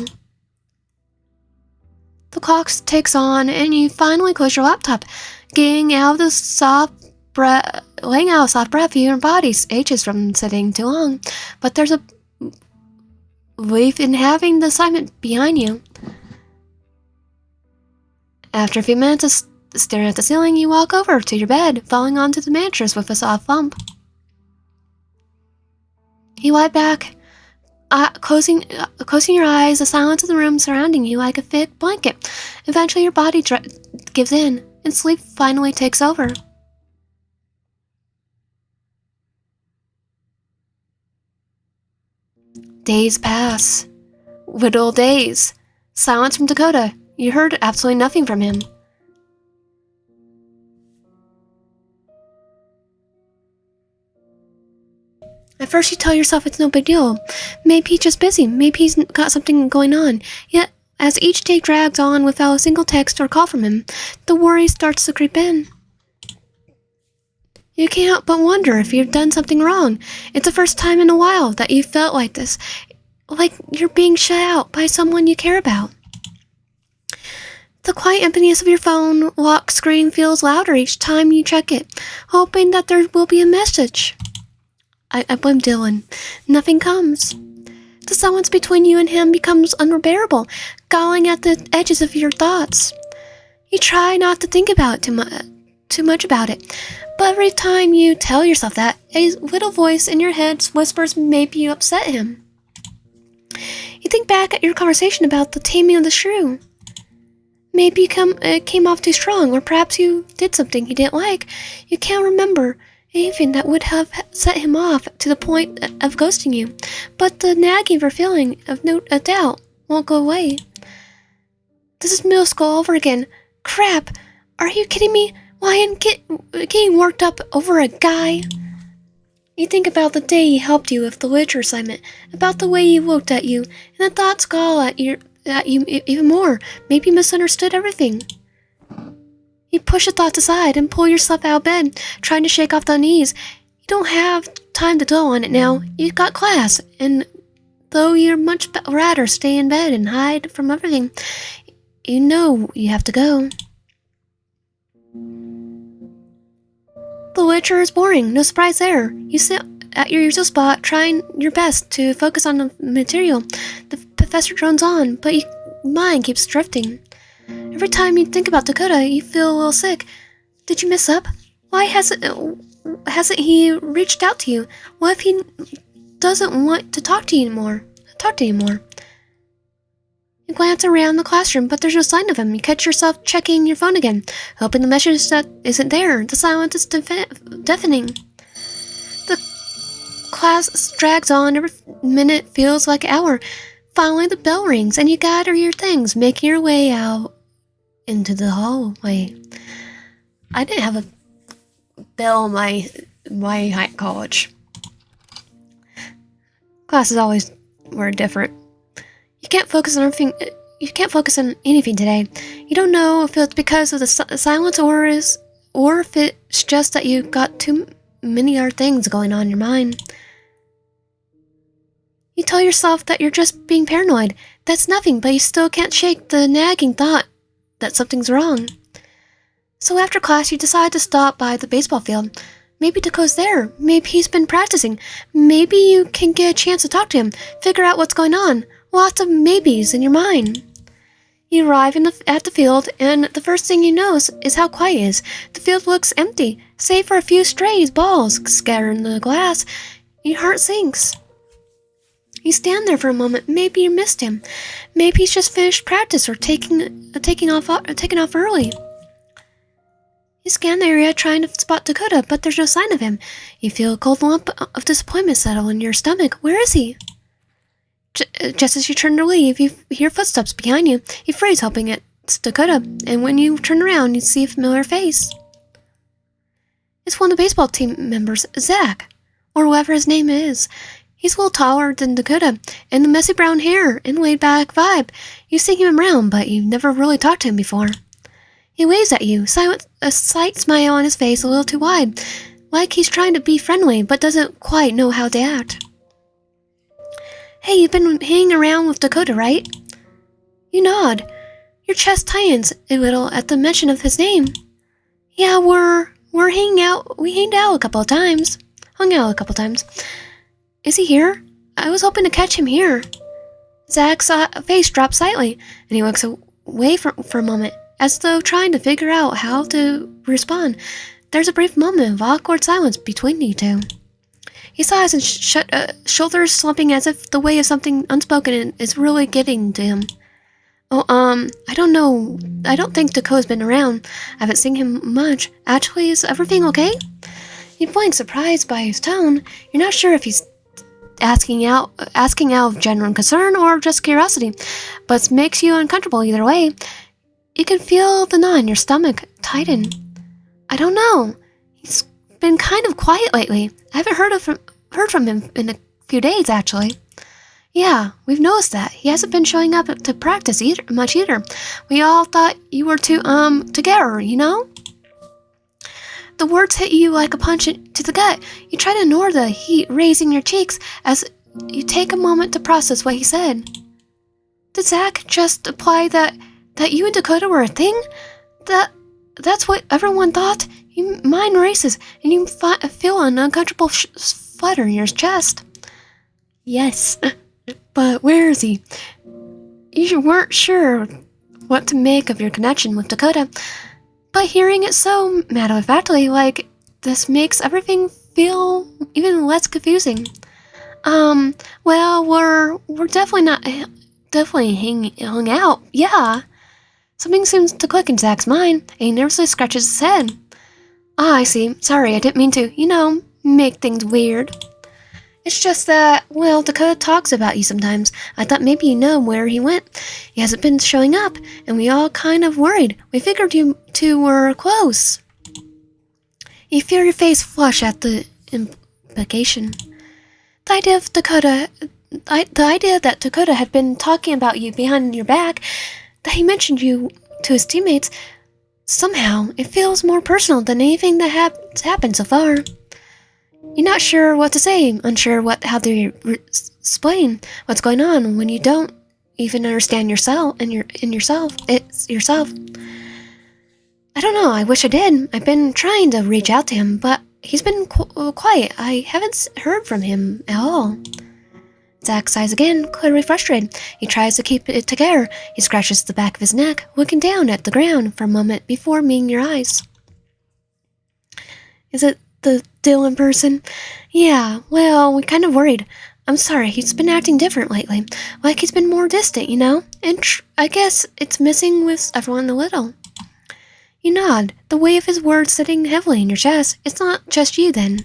A: The clock ticks on, and you finally close your laptop, getting out of the laying out a soft breath. Your body aches from sitting too long, but there's a relief in having the assignment behind you. After a few minutes of staring at the ceiling, you walk over to your bed, falling onto the mattress with a soft thump. You lie back, closing your eyes, the silence of the room surrounding you like a thick blanket. Eventually, your body gives in, and sleep finally takes over. Days pass. Little days. Silence from Dakota. You heard absolutely nothing from him. At first you tell yourself it's no big deal. Maybe he's just busy. Maybe he's got something going on. Yet, as each day drags on without a single text or call from him, the worry starts to creep in. You can't help but wonder if you've done something wrong. It's the first time in a while that you felt like this. Like you're being shut out by someone you care about. The quiet emptiness of your phone lock screen feels louder each time you check it, hoping that there will be a message. I blame Dylan. Nothing comes. The silence between you and him becomes unbearable, galling at the edges of your thoughts. You try not to think about too much about it, but every time you tell yourself that, a little voice in your head whispers maybe you upset him. You think back at your conversation about the taming of the shrew. Maybe it came off too strong, or perhaps you did something he didn't like. You can't remember anything that would have set him off to the point of ghosting you, but the nagging for feeling of no doubt won't go away. This is middle school all over again. Crap! Are you kidding me? Why am I getting worked up over a guy? You think about the day he helped you with the literature assignment, about the way he looked at you, and the thoughts gall at you even more. Maybe you misunderstood everything. You push the thoughts aside and pull yourself out of bed, trying to shake off the unease. You don't have time to dwell on it now. You've got class, and though you'd much rather stay in bed and hide from everything, you know you have to go. The literature is boring, no surprise there. You sit at your usual spot, trying your best to focus on the material. The professor drones on, but your mind keeps drifting. Every time you think about Dakota, you feel a little sick. Did you mess up? Why hasn't he reached out to you? What if he doesn't want to talk to you anymore? You glance around the classroom, but there's no sign of him. You catch yourself checking your phone again, hoping the message that isn't there. The silence is deafening. The class drags on. Every minute feels like an hour. Finally, the bell rings, and you gather your things, making your way out into the hallway. I didn't have a bell in my my college. Classes always were different. You can't focus on anything. You can't focus on anything today. You don't know if it's because of the silence or if it's just that you got too many other things going on in your mind. You tell yourself that you're just being paranoid. That's nothing, but you still can't shake the nagging thought that something's wrong. So after class, you decide to stop by the baseball field. Maybe Dakota's there. Maybe he's been practicing. Maybe you can get a chance to talk to him, figure out what's going on. Lots of maybes in your mind. You arrive at the field, and the first thing you notice is how quiet it is. The field looks empty, save for a few stray balls scattered in the grass. Your heart sinks. You stand there for a moment. Maybe you missed him. Maybe he's just finished practice or taking off early. You scan the area trying to spot Dakota, but there's no sign of him. You feel a cold lump of disappointment settle in your stomach. Where is he? Just as you turn to leave, you hear footsteps behind you. You freeze, hoping it's Dakota, and when you turn around, you see a familiar face. It's one of the baseball team members, Zach, or whoever his name is. He's a little taller than Dakota, and the messy brown hair and laid-back vibe. You've seen him around, but you've never really talked to him before. He waves at you, a slight smile on his face a little too wide, like he's trying to be friendly, but doesn't quite know how to act. Hey, you've been hanging around with Dakota, right? You nod. Your chest tightens a little at the mention of his name. Yeah, we're hanging out. We hung out a couple of times. Is he here? I was hoping to catch him here. Zach's face drops slightly, and he looks away for a moment, as though trying to figure out how to respond. There's a brief moment of awkward silence between you two. He sighs and shoulders slumping as if the weight of something unspoken is really getting to him. Oh, I don't know. I don't think Dakota's been around. I haven't seen him much. Actually, is everything okay? You blink, surprised by his tone. You're not sure if he's asking out of genuine concern or just curiosity, but it makes you uncomfortable either way. You can feel the knot in your stomach tighten. I don't know. He's been kind of quiet lately. I haven't heard from him in a few days, actually. Yeah, we've noticed that. He hasn't been showing up to practice much either. We all thought you were together, you know? The words hit you like a punch to the gut. You try to ignore the heat raising your cheeks as you take a moment to process what he said. Did Zach just imply that you and Dakota were a thing? That's what everyone thought? Your mind races, and you feel an uncomfortable flutter in your chest. Yes, but where is he? You weren't sure what to make of your connection with Dakota, but hearing it so matter-of-factly like this makes everything feel even less confusing. Well, we're definitely hung out, yeah. Something seems to click in Zach's mind, and he nervously scratches his head. Ah, I see. Sorry, I didn't mean to, make things weird. It's just that, well, Dakota talks about you sometimes. I thought maybe you know where he went. He hasn't been showing up, and we all kind of worried. We figured you two were close. You feel your face flush at the implication. The idea that Dakota had been talking about you behind your back, that he mentioned you to his teammates, somehow it feels more personal than anything that has happened so far. You're not sure what to say, unsure how to explain what's going on when you don't even understand yourself. It's yourself. I don't know, I wish I did. I've been trying to reach out to him, but he's been quiet. I haven't heard from him at all. Zach sighs again, clearly frustrated. He tries to keep it together. He scratches the back of his neck, looking down at the ground for a moment before meeting your eyes. Is it the Dylan person? Yeah, well, we kind of worried. I'm sorry, he's been acting different lately. Like he's been more distant, And I guess it's missing with everyone a little. You nod, the weight of his words sitting heavily in your chest. It's not just you, then.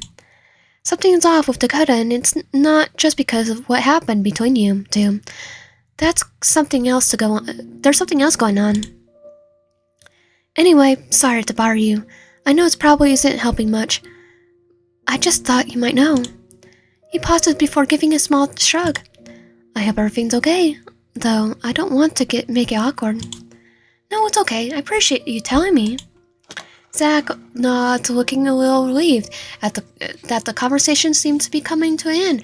A: Something's off with Dakota, and it's not just because of what happened between you two. There's something else going on. Anyway, sorry to bother you. I know it probably isn't helping much. I just thought you might know. He pauses before giving a small shrug. I hope everything's okay, though I don't want to make it awkward. No, it's okay. I appreciate you telling me. Zach nods, looking a little relieved that the conversation seemed to be coming to an end.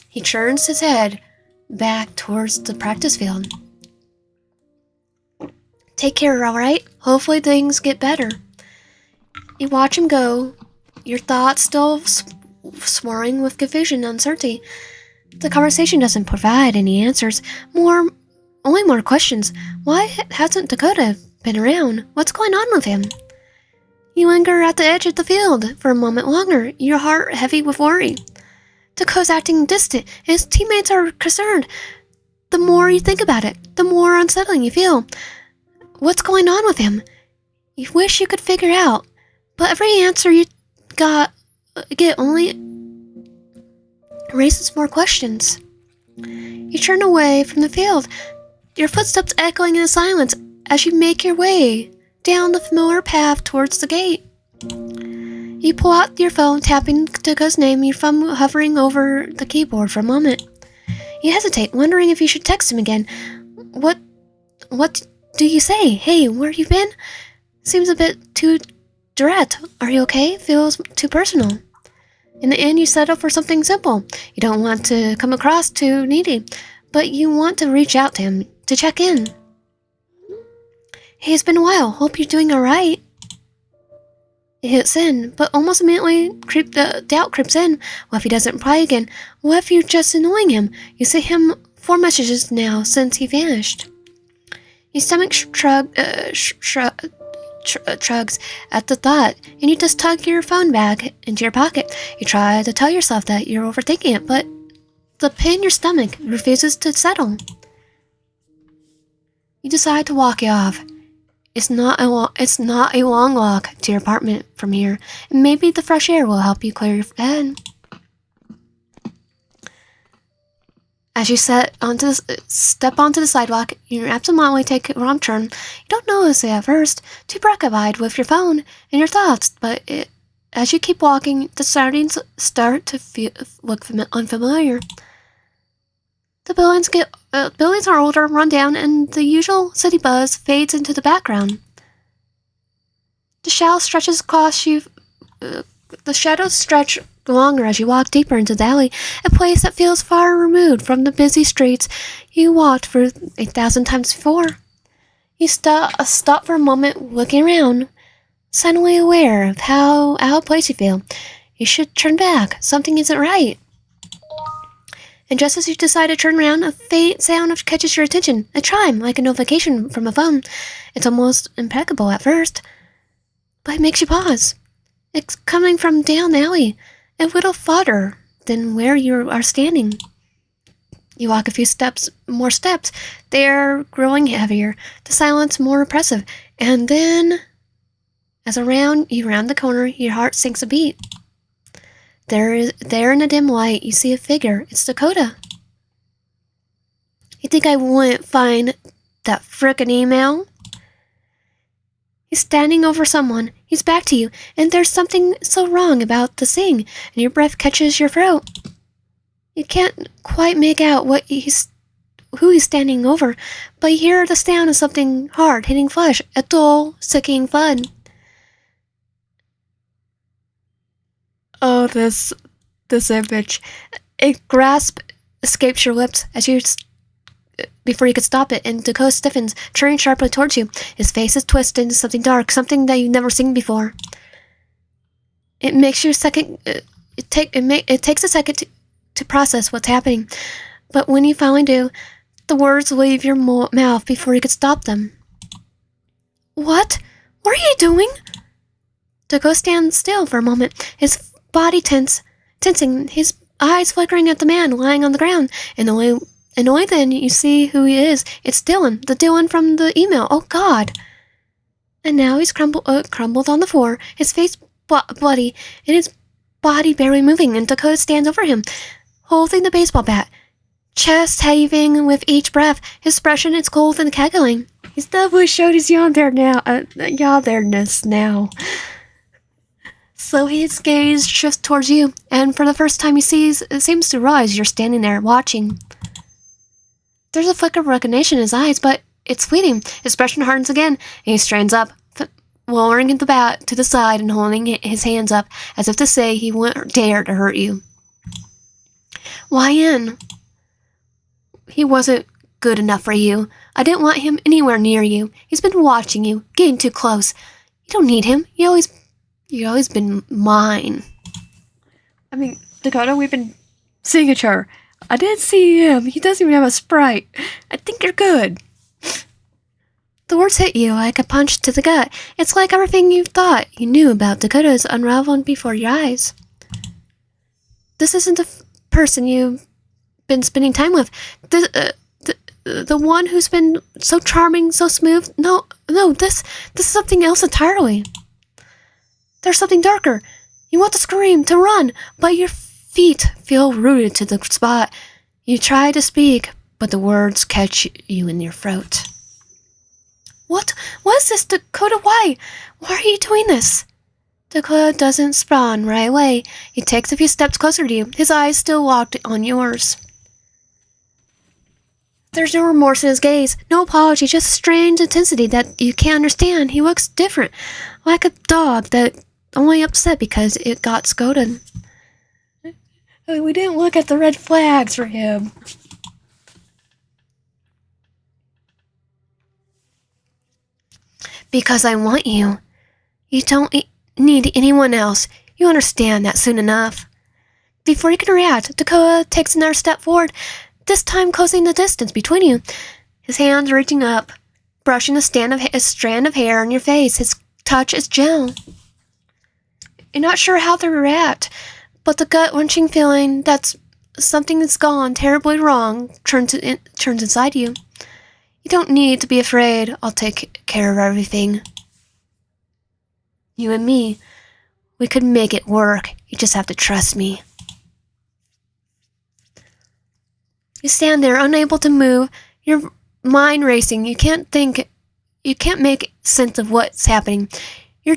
A: He turns his head back towards the practice field. Take care, alright? Hopefully things get better. You watch him go, your thoughts still swirling with confusion and uncertainty. The conversation doesn't provide any answers, only more questions. Why hasn't Dakota been around? What's going on with him? You linger at the edge of the field for a moment longer, your heart heavy with worry. Dakota's acting distant, and his teammates are concerned. The more you think about it, the more unsettling you feel. What's going on with him? You wish you could figure out, but every answer you get only raises more questions. You turn away from the field, your footsteps echoing in the silence as you make your way down the familiar path towards the gate. You pull out your phone, tapping Dakota's name, your thumb hovering over the keyboard for a moment. You hesitate, wondering if you should text him again. What do you say? Hey, where you been? Seems a bit too direct. Are you okay? Feels too personal. In the end, you settle for something simple. You don't want to come across too needy, but you want to reach out to him, to check in. Hey, it's been a while. Hope you're doing alright. It hits in, but almost immediately the doubt creeps in. What if he doesn't reply again? What if you're just annoying him? You see him 4 messages now since he vanished. Your stomach shrugs at the thought, and you just tug your phone back into your pocket. You try to tell yourself that you're overthinking it, but the pain in your stomach refuses to settle. You decide to walk it off. It's not a long walk to your apartment from here, and maybe the fresh air will help you clear your head. As you step onto the sidewalk, you absentmindedly take a wrong turn. You don't notice it at first, too preoccupied with your phone and your thoughts, but as you keep walking, the surroundings start to look unfamiliar. The buildings are older, run down, and the usual city buzz fades into the background. The shadows stretch longer as you walk deeper into the alley, a place that feels far removed from the busy streets you walked for 1,000 times before. You stop for a moment, looking around, suddenly aware of how out of place you feel. You should turn back. Something isn't right. And just as you decide to turn around, a faint sound catches your attention. A chime, like a notification from a phone. It's almost impeccable at first, but it makes you pause. It's coming from down the alley, a little farther than where you are standing. You walk a few more steps. They're growing heavier, the silence more oppressive, and then, as you round the corner, your heart sinks a beat. There in the dim light, you see a figure. It's Dakota. You think I wouldn't find that frickin' email? He's standing over someone. He's back to you, and there's something so wrong about the scene, and your breath catches your throat. You can't quite make out who he's standing over, but you hear the sound of something hard hitting flesh, a dull, sickening thud. Oh, this image. A gasp escapes your lips before you could stop it, and Dakota stiffens, turning sharply towards you. His face is twisted into something dark, something that you've never seen before. It makes you a second. It takes a second to process what's happening, but when you finally do, the words leave your mouth before you could stop them. What? What are you doing? Dakota stands still for a moment, his body tensing, his eyes flickering at the man lying on the ground, and only then you see who he is. It's Dylan, the Dylan from the email. Oh, God. And now he's crumbled on the floor, his face bloody, and his body barely moving, and Dakota stands over him, holding the baseball bat, chest heaving with each breath, his expression is cold and cackling. He's definitely showed his yandere-ness now. So his gaze shifts towards you, and for the first time he seems to realize you're standing there watching. There's a flicker of recognition in his eyes, but it's fleeting. His expression hardens again, and he strains up, lowering the bat to the side and holding his hands up, as if to say he wouldn't dare to hurt you. Why, he wasn't good enough for you. I didn't want him anywhere near you. He's been watching you, getting too close. You don't need him. You always been mine. I mean, Dakota, we've been seeing each other. I didn't see him. He doesn't even have a sprite. I think you're good. The words hit you like a punch to the gut. It's like everything you thought you knew about Dakota is unraveling before your eyes. This isn't the person you've been spending time with. The one who's been so charming, so smooth. No, this is something else entirely. There's something darker. You want to scream, to run, but your feet feel rooted to the spot. You try to speak, but the words catch you in your throat. What is this, Dakota? Why are you doing this? Dakota doesn't spawn right away. He takes a few steps closer to you, his eyes still locked on yours. There's no remorse in his gaze, no apology, just a strange intensity that you can't understand. He looks different, like a dog that only upset because it got scolded. We didn't look at the red flags for him. Because I want you. You don't need anyone else. You understand that soon enough. Before you can react, Dakota takes another step forward, this time closing the distance between you. His hands reaching up, brushing a strand of hair on your face. His touch is gentle. You're not sure how to react, but the gut-wrenching feeling that something that's gone terribly wrong turns inside you. You don't need to be afraid. I'll take care of everything. You and me, we could make it work. You just have to trust me. You stand there, unable to move, your mind racing. You can't think. You can't make sense of what's happening. Your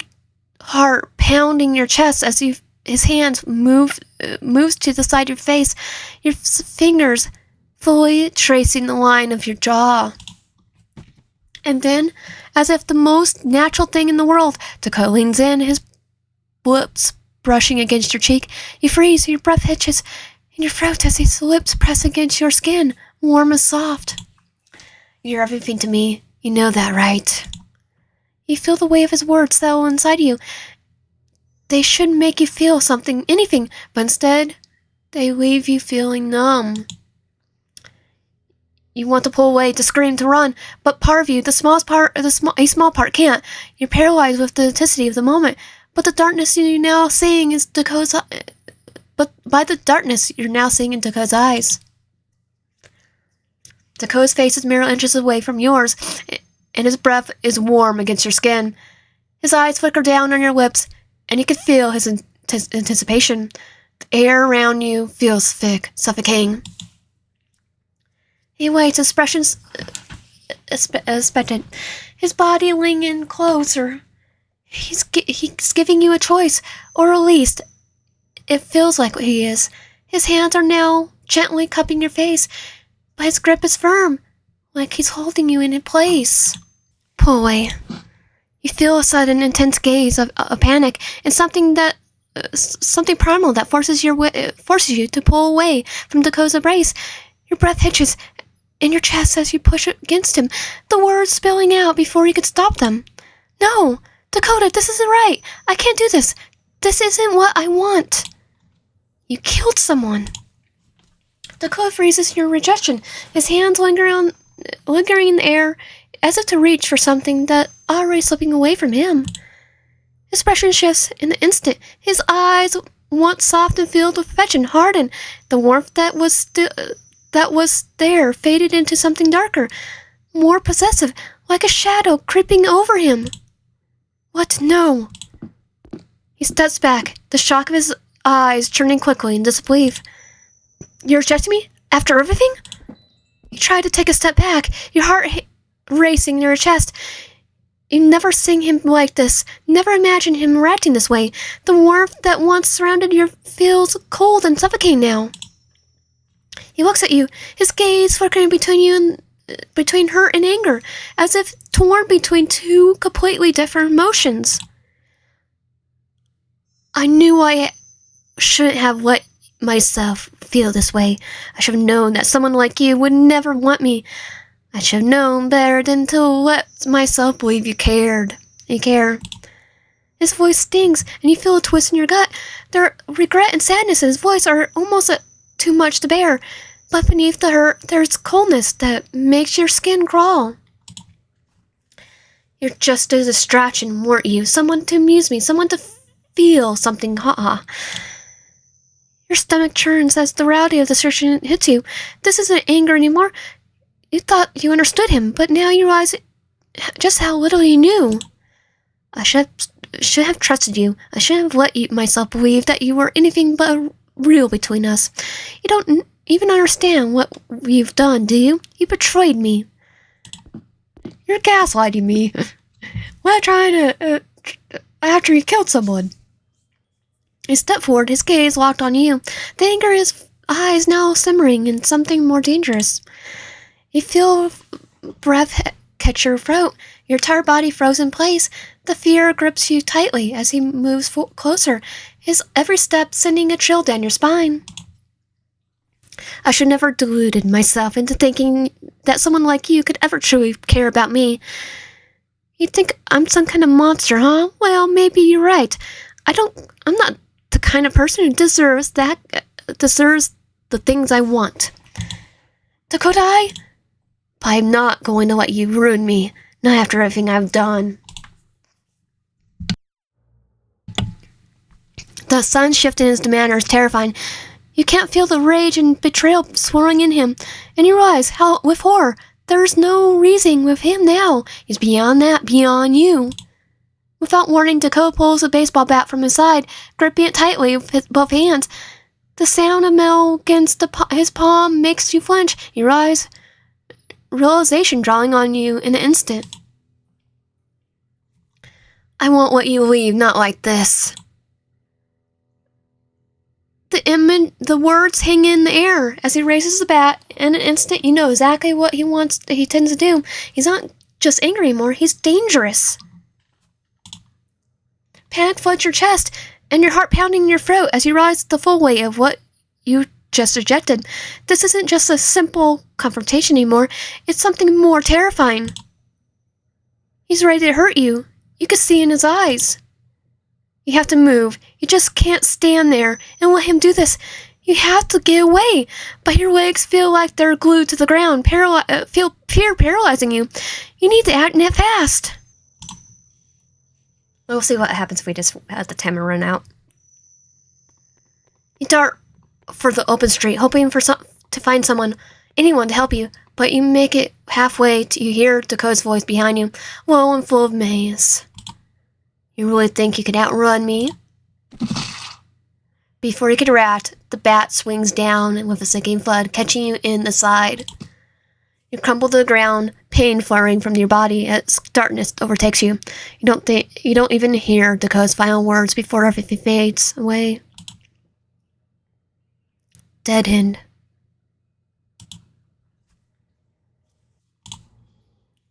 A: heart pounding your chest as his hands moves to the side of your face. Your fingers fully tracing the line of your jaw. And then, as if the most natural thing in the world, Dakota leans in, his lips brushing against your cheek. You freeze, your breath hitches in your throat as his lips press against your skin, warm and soft. You're everything to me. You know that, right? You feel the weight of his words settle inside you. They should make you feel something, anything, but instead, they leave you feeling numb. You want to pull away, to scream, to run, but part of you, a small part can't. You're paralyzed with the intensity of the moment, but the darkness you're now seeing is Dakota's. But by the darkness, you're now seeing in Dakota's eyes. Dakota's face is mere inches away from yours, and his breath is warm against your skin. His eyes flicker down on your lips, and you can feel his anticipation. The air around you feels thick, suffocating. He waits, expressions expectant, his body leaning closer. He's giving you a choice, or at least it feels like he is. His hands are now gently cupping your face, but his grip is firm, like he's holding you in place. Pull away. You feel a sudden intense gaze of panic, and something primal that forces you to pull away from Dakota's embrace. Your breath hitches in your chest as you push against him, the words spilling out before you could stop them. No, Dakota, this isn't right. I can't do this. This isn't what I want. You killed someone. Dakota freezes your rejection, his hands lingering in the air, as if to reach for something that already slipping away from him. His expression shifts in an instant. His eyes, once soft and filled with affection, hardened. The warmth that was there faded into something darker, more possessive, like a shadow creeping over him. What? No. He steps back, the shock of his eyes turning quickly in disbelief. You're rejecting me? After everything? You try to take a step back, your heart racing in your chest. You never seen him like this. Never imagined him reacting this way. The warmth that once surrounded you feels cold and suffocating now. He looks at you, his gaze flickering between hurt and anger, as if torn between two completely different emotions. I knew I shouldn't have let myself feel this way. I should have known that someone like you would never want me. I should have known better than to let myself believe you cared. You care. His voice stings, and you feel a twist in your gut. The regret and sadness in his voice are almost too much to bear. But beneath the hurt, there's coldness that makes your skin crawl. You're just a distraction, weren't you? Someone to amuse me, someone to feel something, ha-ha. Your stomach churns as the reality of the situation hits you. This isn't anger anymore. You thought you understood him, but now you realize just how little you knew. I should have trusted you. I shouldn't have let myself believe that you were anything but real between us. You don't even understand what you've done, do you? You betrayed me. You're gaslighting me. While trying to, after you killed someone. He stepped forward, his gaze locked on you. The anger in his eyes now simmering in something more dangerous. You feel breath catch your throat, your entire body froze in place. The fear grips you tightly as he moves closer, his every step sending a chill down your spine. I should never deluded myself into thinking that someone like you could ever truly care about me. You think I'm some kind of monster, huh? Well, maybe you're right. I'm not the kind of person who deserves the things I want. Dakota, I'm not going to let you ruin me, not after everything I've done. The sun shift in his demeanor is terrifying. You can't feel the rage and betrayal swirling in him, and you realize how, with horror, there's no reasoning with him now. He's beyond that, beyond you. Without warning, Dakota pulls a baseball bat from his side, gripping it tightly with both hands. The sound of metal against his palm makes you flinch. Your eyes, realization drawing on you in an instant. I won't let you leave, not like this. The words hang in the air as he raises the bat. In an instant, you know exactly what he tends to do. He's not just angry anymore, he's dangerous. Panic floods your chest, and your heart pounding in your throat as you realize the full weight of what you just rejected. This isn't just a simple confrontation anymore, it's something more terrifying. He's ready to hurt you. You can see in his eyes. You have to move. You just can't stand there and let him do this. You have to get away, but your legs feel like they're glued to the ground, feel fear paralyzing you. You need to act and act fast. We'll see what happens if we just let the timer run out. You dart for the open street, hoping to find anyone to help you, but you make it halfway till you hear Dakota's voice behind you, low and full of menace. You really think you could outrun me? Before you could react, the bat swings down with a sinking flood, catching you in the side. You crumple to the ground, pain flowing from your body as darkness overtakes you. You don't even hear Dakota's final words before everything fades away. Dead end.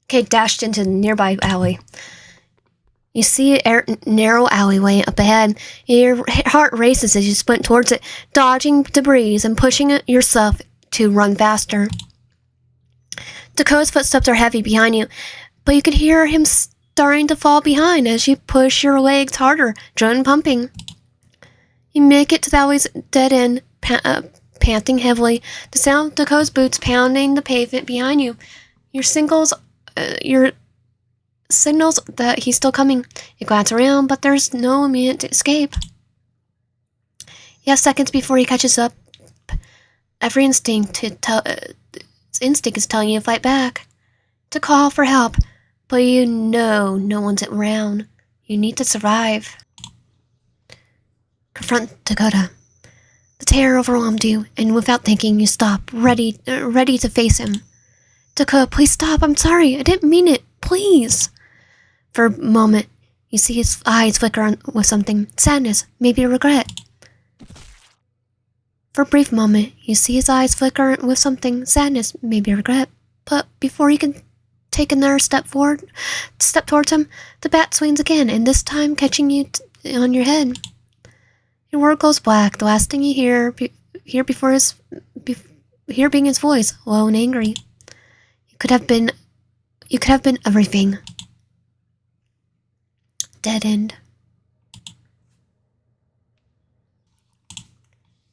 A: Kate dashed into the nearby alley. You see a narrow alleyway up ahead. Your heart races as you sprint towards it, dodging debris and pushing yourself to run faster. Dakota's footsteps are heavy behind you, but you can hear him starting to fall behind as you push your legs harder, adrenaline pumping. You make it to the alley's dead end, panting heavily, the sound of Dakota's boots pounding the pavement behind you. Your signals that he's still coming. You glance around, but there's no immediate escape. You have seconds before he catches up. Every instinct is telling you to fight back, to call for help, but you know no one's around. You need to survive. Confront Dakota. The terror overwhelmed you, and without thinking, you stop, ready to face him. Dakota, please stop. I'm sorry. I didn't mean it. Please. For a moment, you see his eyes flicker with something. Sadness, maybe regret. For a brief moment, you see his eyes flicker with something. Sadness, maybe regret. But before you can take another step towards him, the bat swings again, and this time catching you on your head. Your world goes black. The last thing you hear being his voice, low and angry. You could have been everything. Dead end.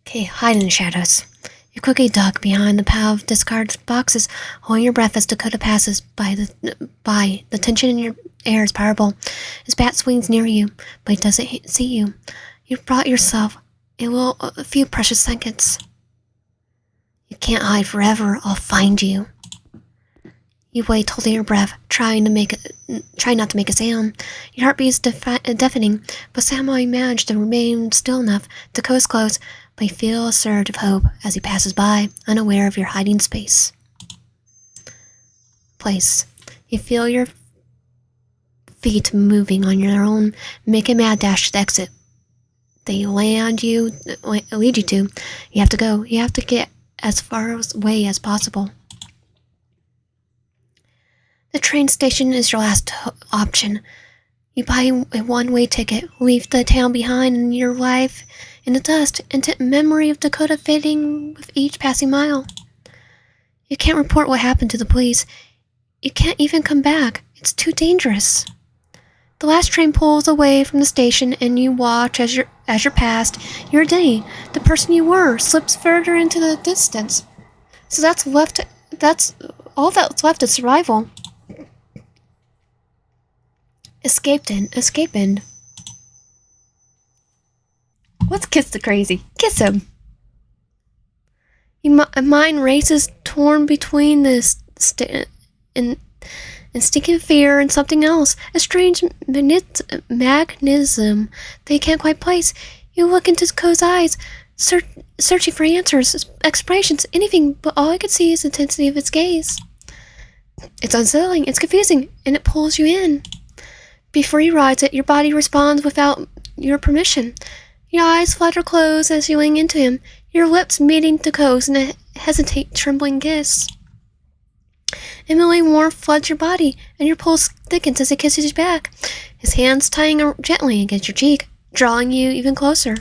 A: Okay, hide in the shadows. You quickly duck behind the pile of discarded boxes, holding your breath as Dakota passes by. The tension in your air is powerful. His bat swings near you, but he doesn't see you. You've brought yourself a few precious seconds. You can't hide forever. I'll find you. You wait, holding your breath, try not to make a sound. Your heartbeat is deafening, but somehow you manage to remain still enough to coast close, but you feel a surge of hope as he passes by, unaware of your hiding place. You feel your feet moving on your own, make a mad dash to the exit. They lead you to. You have to go. You have to get as far away as possible. The train station is your last option. You buy a one-way ticket, leave the town behind, and your life in the dust, into memory of Dakota fading with each passing mile. You can't report what happened to the police. You can't even come back. It's too dangerous. The last train pulls away from the station, and you watch as you're past. Your identity, the person you were, slips further into the distance. So that's all that's left is survival. Escape end. Let's kiss the crazy. Kiss him. Your mind races, torn between this instinctive fear and something else, a strange magnetism that you can't quite place. You look into Co's eyes, searching for answers, explanations, anything, but all I could see is the intensity of its gaze. It's unsettling, it's confusing, and it pulls you in. Before you rise it, your body responds without your permission. Your eyes flutter closed as you lean into him, your lips meeting Co's in a hesitant, trembling kiss. Immediately warmth floods your body, and your pulse thickens as he kisses you back, his hands tying gently against your cheek, drawing you even closer.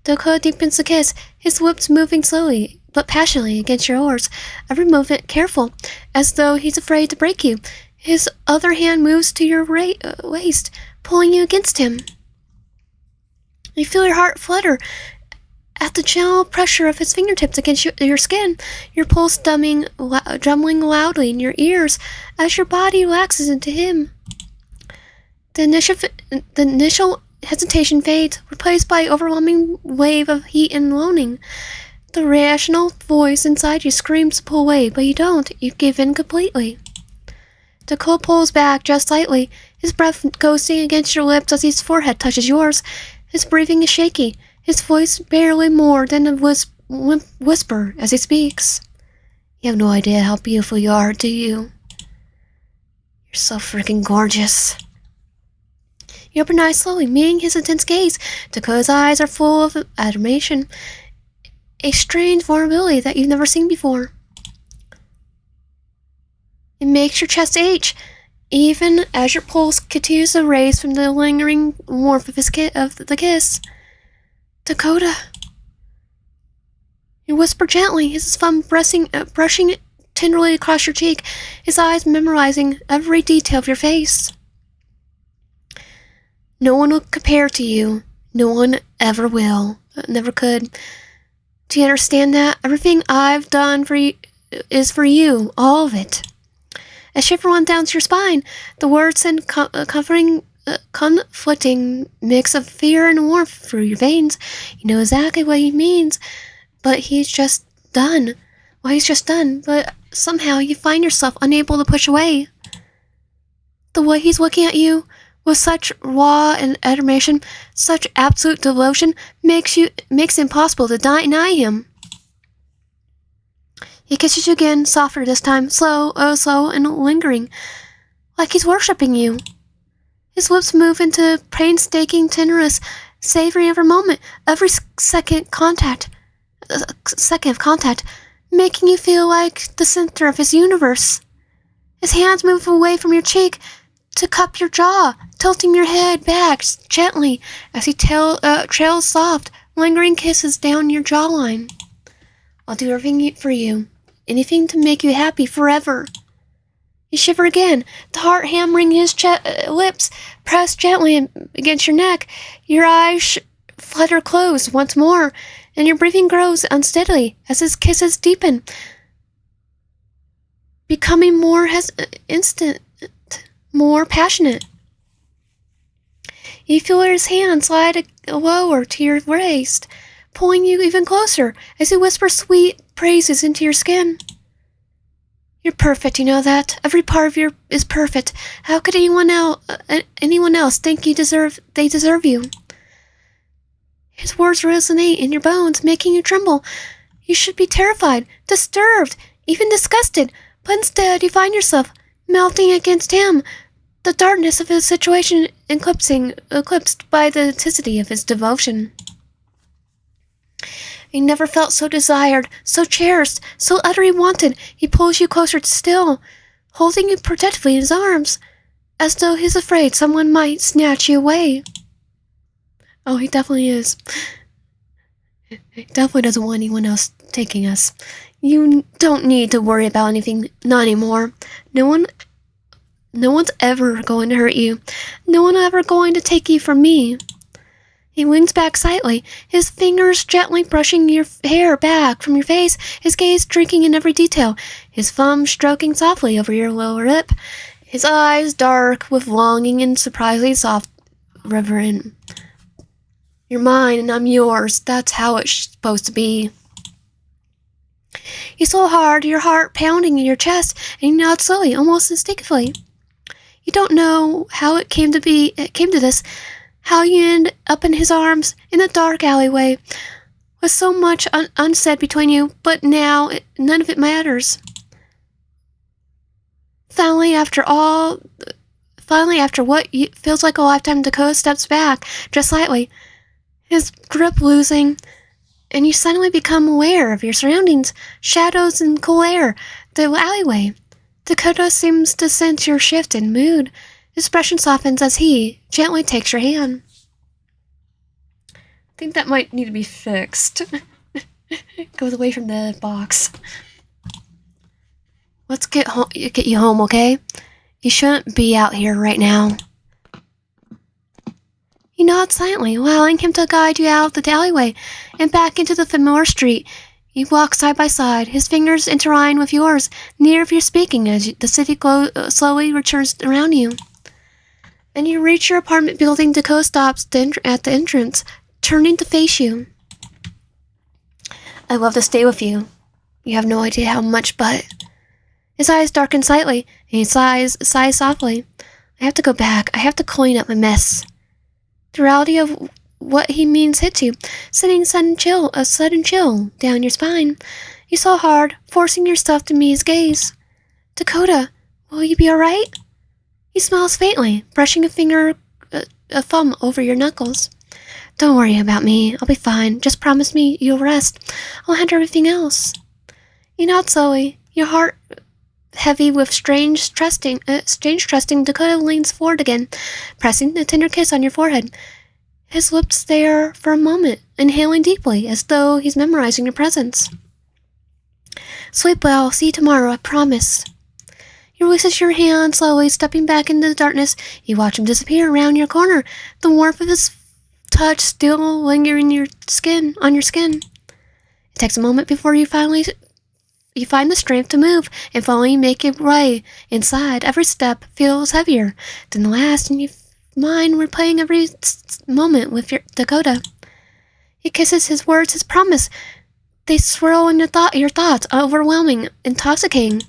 A: Dakota deepens the kiss, his lips moving slowly but passionately against yours, every movement careful, as though he's afraid to break you. His other hand moves to your waist, pulling you against him. You feel your heart flutter at the gentle pressure of his fingertips against your skin, your pulse drumming loudly in your ears as your body relaxes into him. The initial hesitation fades, replaced by an overwhelming wave of heat and longing. The rational voice inside you screams to pull away, but you don't. You give in completely. Dakota pulls back just slightly, his breath ghosting against your lips as his forehead touches yours. His breathing is shaky, his voice barely more than a whisper as he speaks. You have no idea how beautiful you are, do you? You're so freaking gorgeous. You open your eyes slowly, meeting his intense gaze. Dakota's eyes are full of admiration, a strange vulnerability that you've never seen before. It makes your chest ache, even as your pulse continues to race from the lingering warmth of the kiss. Dakota. You whisper gently, his thumb brushing tenderly across your cheek, his eyes memorizing every detail of your face. No one will compare to you. No one ever will. Never could. Do you understand that? Everything I've done for you is for you. All of it. A shiver runs down your spine. The words send conflicting mix of fear and warmth through your veins. You know exactly what he means, but he's just done. Well, he's just done, but somehow you find yourself unable to push away. The way he's looking at you with such raw and admiration, such absolute devotion, makes it impossible to deny him. He kisses you again, softer this time, slow and lingering, like he's worshipping you. His lips move into painstaking, tenuous, savoring every moment, every second of contact, making you feel like the center of his universe. His hands move away from your cheek to cup your jaw, tilting your head back gently as he trails soft, lingering kisses down your jawline. I'll do everything for you, anything to make you happy forever. You shiver again, the heart hammering his lips pressed gently against your neck. Your eyes flutter closed once more, and your breathing grows unsteadily as his kisses deepen, becoming more instant, more passionate. You feel his hand slide lower to your waist, pulling you even closer as he whispers sweet praises into your skin. You're perfect, you know that. Every part of you is perfect. How could anyone else think they deserve you? His words resonate in your bones, making you tremble. You should be terrified, disturbed, even disgusted, but instead you find yourself melting against him, the darkness of his situation eclipsed by the intensity of his devotion. You never felt so desired, so cherished, so utterly wanted. He pulls you closer still, holding you protectively in his arms, as though he's afraid someone might snatch you away. Oh, he definitely is. He definitely doesn't want anyone else taking us. You don't need to worry about anything, not anymore. No one's ever going to hurt you. No one ever going to take you from me. He leans back slightly, his fingers gently brushing your hair back from your face, his gaze drinking in every detail, his thumb stroking softly over your lower lip, his eyes dark with longing and surprisingly soft, reverent. You're mine and I'm yours. That's how it's supposed to be. You so hard, your heart pounding in your chest, and you nod slowly, almost instinctively. You don't know how it came to this, how you end up in his arms in the dark alleyway, with so much unsaid between you, but now none of it matters. Finally, after what feels like a lifetime, Dakota steps back, just slightly, his grip losing, and you suddenly become aware of your surroundings, shadows and cool air, the alleyway. Dakota seems to sense your shift in mood. His expression softens as he gently takes your hand. I think that might need to be fixed. Goes away from the box. Let's get you home, okay? You shouldn't be out here right now. You nod silently, allowing him to guide you out the alleyway and back into the familiar street. You walk side by side, his fingers intertwine with yours, near of your speaking as the city slowly returns around you. And you reach your apartment building. Dakota stops at the entrance, turning to face you. I'd love to stay with you. You have no idea how much, but... His eyes darken slightly, and he sighs softly. I have to go back. I have to clean up my mess. The reality of what he means hits you, sending a sudden chill down your spine. You so hard, forcing yourself to meet his gaze. Dakota, will you be alright? He smiles faintly, brushing a thumb over your knuckles. Don't worry about me. I'll be fine. Just promise me you'll rest. I'll handle everything else. You nod slowly, your heart heavy with strange trusting. Dakota leans forward again, pressing a tender kiss on your forehead. His lips there for a moment, inhaling deeply, as though he's memorizing your presence. Sleep well. I'll see you tomorrow, I promise. He releases your hand slowly, stepping back into the darkness. You watch him disappear around your corner, the warmth of his touch still lingering on your skin. It takes a moment before you find the strength to move, and finally make your way inside. Every step feels heavier than the last, and you mind replaying every moment with your Dakota. He kisses, his words, his promise. They swirl in your thoughts, overwhelming, intoxicating.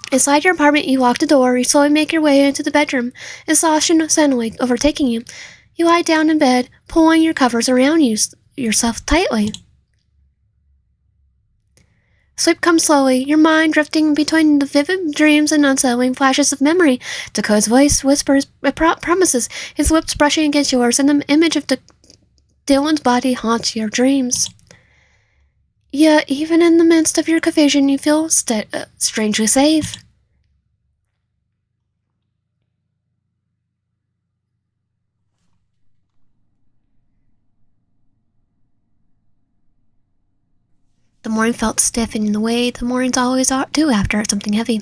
A: Inside your apartment, you lock the door. You slowly make your way into the bedroom, exhaustion suddenly overtaking you. You lie down in bed, pulling your covers around yourself tightly. Sleep comes slowly, your mind drifting between the vivid dreams and unsettling flashes of memory. Dakota's voice whispers promises, his lips brushing against yours, and the image of Dylan's body haunts your dreams. Yet, even in the midst of your confusion, you feel strangely safe. The morning felt stiff in the way the mornings always do after something heavy.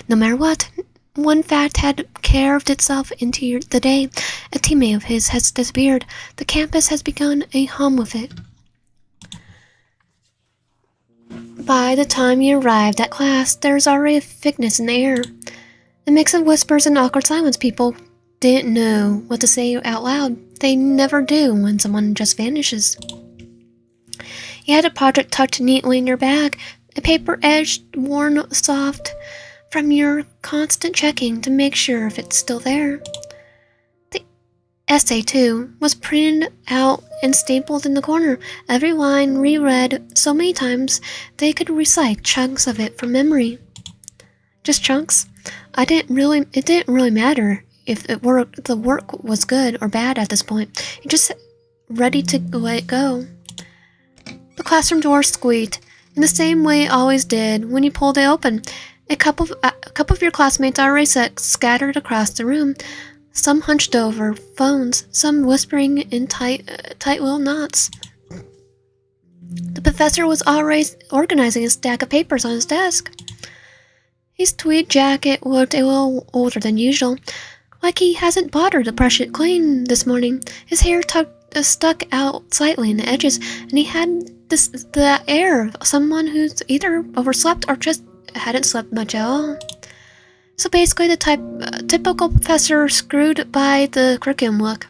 A: No matter what, one fact had carved itself into the day. A teammate of his has disappeared. The campus has begun a hum with it. By the time you arrived at class, there was already a thickness in the air. A mix of whispers and awkward silence. People didn't know what to say out loud. They never do when someone just vanishes. You had a project tucked neatly in your bag, a paper edge worn soft from your constant checking to make sure if it's still there. The essay, too, was printed out and stapled in the corner, every line reread so many times they could recite chunks of it from memory. Just chunks? It didn't really matter if the work was good or bad at this point. You're just ready to let it go. The classroom door squeaked, in the same way it always did when you pulled it open. A couple of your classmates already scattered across the room, some hunched over phones, some whispering in tight little knots. The professor was already organizing a stack of papers on his desk. His tweed jacket looked a little older than usual, like he hasn't bothered to brush it clean this morning. His hair stuck out slightly in the edges, and he had the air of someone who's either overslept or just hadn't slept much at all. So basically the typical professor screwed by the curriculum look.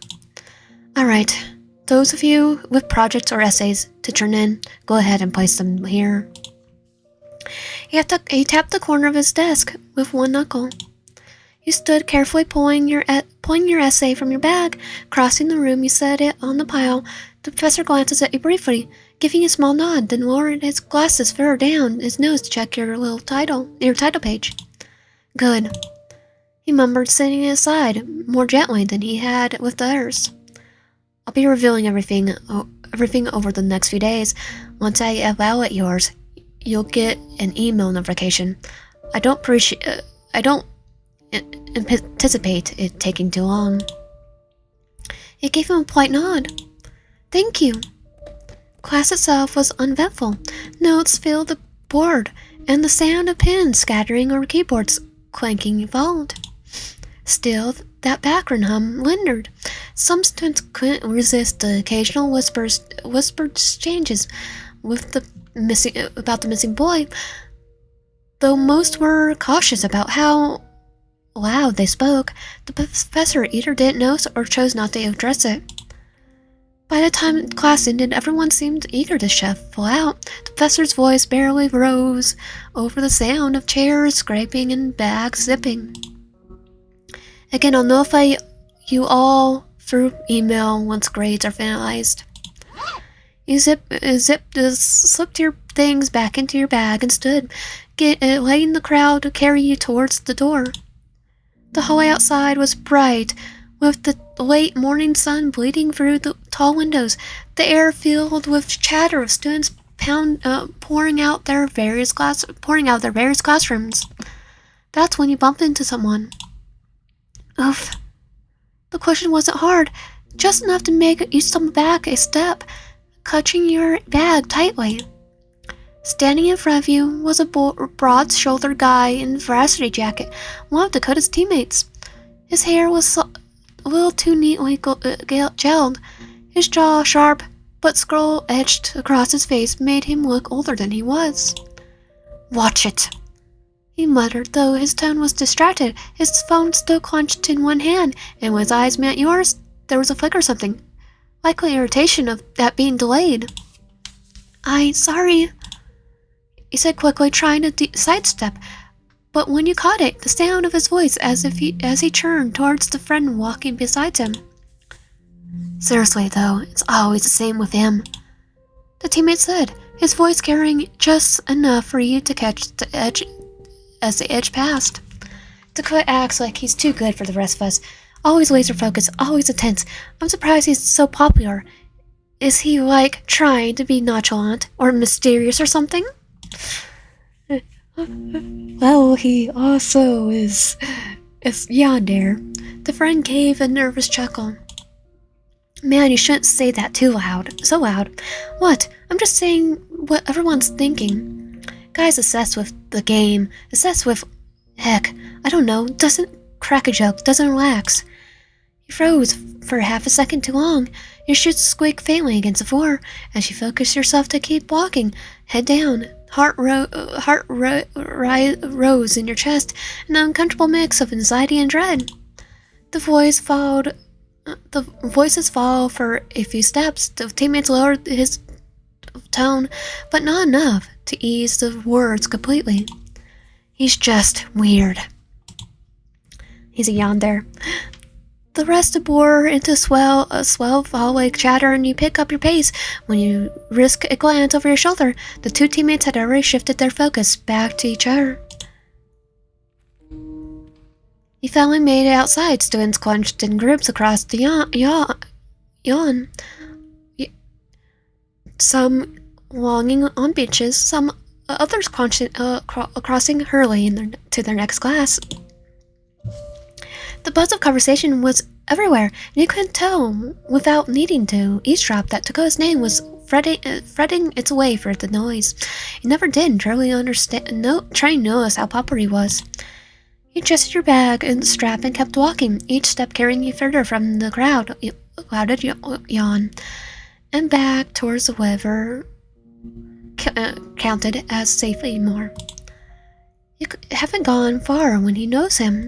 A: Alright, those of you with projects or essays to turn in, go ahead and place them here. He tapped the corner of his desk with one knuckle. You stood carefully pulling your essay from your bag. Crossing the room, you set it on the pile. The professor glances at you briefly, giving a small nod, then lowered his glasses further down his nose to check your title page. Good. He mumbled, setting it aside more gently than he had with the others. I'll be revealing everything over the next few days. Once I evaluate yours, you'll get an email notification. I don't anticipate it taking too long. It gave him a polite nod. Thank you. Class itself was uneventful. Notes filled the board, and the sound of pens scattering or keyboards clanking followed. Still, that background hum lingered. Some students couldn't resist the occasional whispered exchanges about the missing boy, though most were cautious about how loud they spoke. The professor either didn't notice or chose not to address it. By the time class ended, everyone seemed eager to shuffle out. The professor's voice barely rose over the sound of chairs scraping and bags zipping. Again, I'll notify you all through email once grades are finalized. You slipped your things back into your bag and stood, letting the crowd carry you towards the door. The hallway outside was bright, with the late morning sun bleeding through the tall windows, the air filled with chatter of students pouring out their various classrooms. That's when you bump into someone. Oof. The cushion wasn't hard, just enough to make you stumble back a step, clutching your bag tightly. Standing in front of you was a broad-shouldered guy in a varsity jacket, one of Dakota's teammates. His hair was a little too neatly gelled. His jaw, sharp but scroll-etched across his face, made him look older than he was. Watch it, he muttered, though his tone was distracted. His phone still clenched in one hand, and when his eyes met yours, there was a flicker of something, likely irritation at being delayed. Sorry, he said quickly, trying to sidestep, but when you caught it, the sound of his voice as he turned towards the friend walking beside him. Seriously, though, it's always the same with him, the teammate said, his voice carrying just enough for you to catch the edge as the edge passed. Dakota acts like he's too good for the rest of us. Always laser focused, always intense. I'm surprised he's so popular. Is he, like, trying to be nonchalant or mysterious or something? Well, he also is Yandere. The friend gave a nervous chuckle. Man, you shouldn't say that too loud. So loud. What? I'm just saying what everyone's thinking. Guy's obsessed with the game. Obsessed with... Heck, I don't know. Doesn't crack a joke. Doesn't relax. You froze for half a second too long. Your shoes squeaked faintly against the floor as you focused yourself to keep walking. Head down. Heart rose in your chest, an uncomfortable mix of anxiety and dread. The voices followed for a few steps. The teammates lowered his tone, but not enough to ease the words completely. He's just weird. He's a yandere. The rest bore into a swell hallway chatter, and you pick up your pace. When you risk a glance over your shoulder, the two teammates had already shifted their focus back to each other. You finally made it outside, students clenched in groups across the yawn. Some longing on benches, some others crossing hurriedly to their next class. The buzz of conversation was everywhere, and you couldn't tell without needing to eavesdrop that Tako's name was fretting its way through the noise. You never did truly try to notice how popular he was. You adjusted your bag and strap and kept walking, each step carrying you further from the crowded yawn, and back towards the whoever counted as safely more. You haven't gone far when he knows him.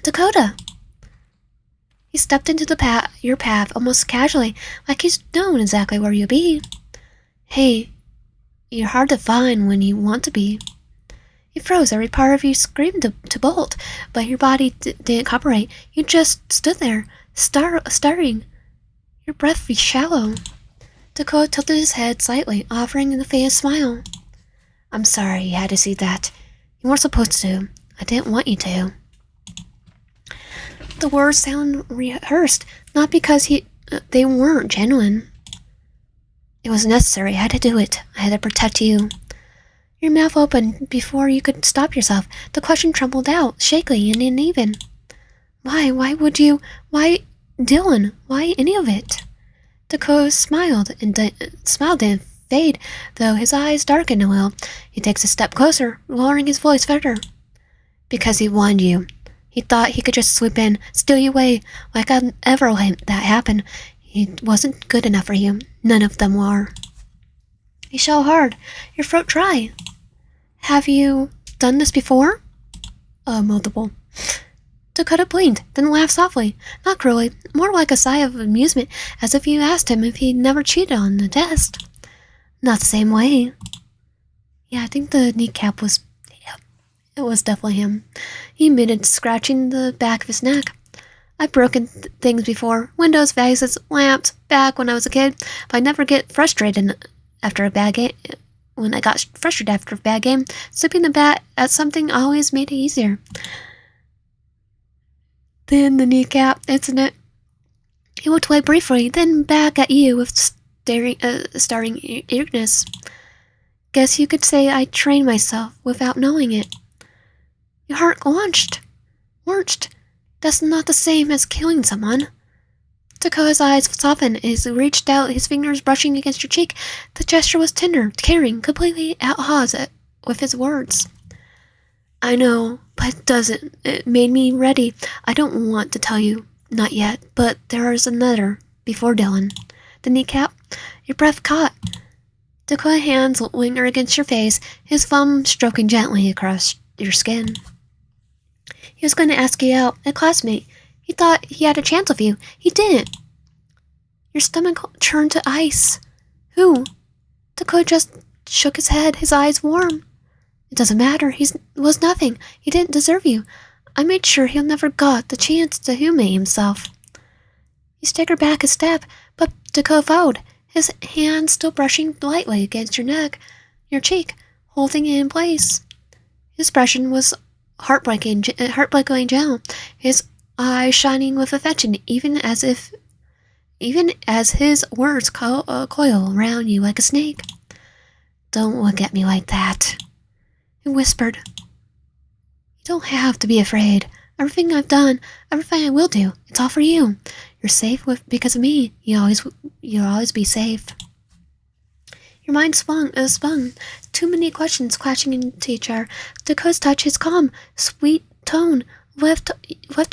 A: Dakota! He stepped into your path almost casually, like he's known exactly where you'll be. Hey, you're hard to find when you want to be. You froze. Every part of you screamed to bolt, but your body didn't cooperate. You just stood there, staring. Your breath was shallow. Dakota tilted his head slightly, offering the faintest smile. I'm sorry you had to see that. You weren't supposed to. I didn't want you to. The words sounded rehearsed, not because they weren't genuine. It was necessary. I had to do it. I had to protect you. Your mouth opened before you could stop yourself. The question trembled out, shakily and uneven. Why? Why would you? Why, Dylan? Why any of it? Dakota smiled didn't fade, though his eyes darkened a little. He takes a step closer, lowering his voice further. Because he wanted you. He thought he could just swoop in, steal you away, like I'd ever let that happen. He wasn't good enough for you. None of them were. You show hard, your throat dry. Have you done this before? Multiple. Dakota blinked, then laughed softly, not cruelly, more like a sigh of amusement, as if you asked him if he'd never cheated on the test. Not the same way. Yeah, I think the kneecap was... It was definitely him. He admitted, scratching the back of his neck. I've broken things before. Windows, vases, lamps, back when I was a kid. But I never get frustrated after a bad game. When I got frustrated after a bad game, slipping the bat at something always made it easier. Then the kneecap incident. He looked away briefly, then back at you with starring eagerness. Guess you could say I trained myself without knowing it. Your heart launched. That's not the same as killing someone. Dakota's eyes softened as he reached out, his fingers brushing against your cheek. The gesture was tender, caring, completely at odds with his words. I know, but it doesn't. It made me ready. I don't want to tell you, not yet, but there is another before Dylan. The kneecap, your breath caught. Dakota's hands lingered against your face, his thumb stroking gently across your skin. He was going to ask you out, a classmate. He thought he had a chance with you. He didn't. Your stomach turned to ice. Who? Dakota just shook his head, his eyes warm. It doesn't matter. He was nothing. He didn't deserve you. I made sure he'll never got the chance to humiliate himself. He staggered back a step, but Dakota followed, his hand still brushing lightly against your cheek, holding it in place. His expression was heartbreakingly gentle, his eyes shining with affection, even as his words coil around you like a snake. "Don't look at me like that," he whispered. "You don't have to be afraid. Everything I've done, everything I will do, it's all for you. You're safe because of me. You'll always be safe." Your mind spun. Too many questions clashing into each other. Dakota's touch, his calm, sweet tone, left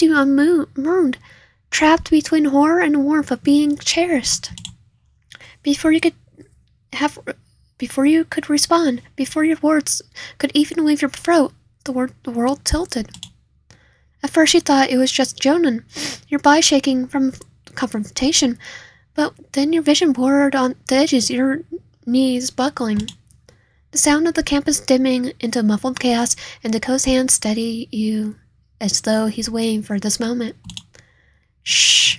A: you unmoved, trapped between horror and warmth of being cherished. Before you could respond, before your words could even leave your throat, the world tilted. At first you thought it was just Jonan, your body shaking from confrontation, but then your vision blurred on the edges, your knees buckling. The sound of the campus dimming into muffled chaos, and Dakota's hand steady you as though he's waiting for this moment. "Shh."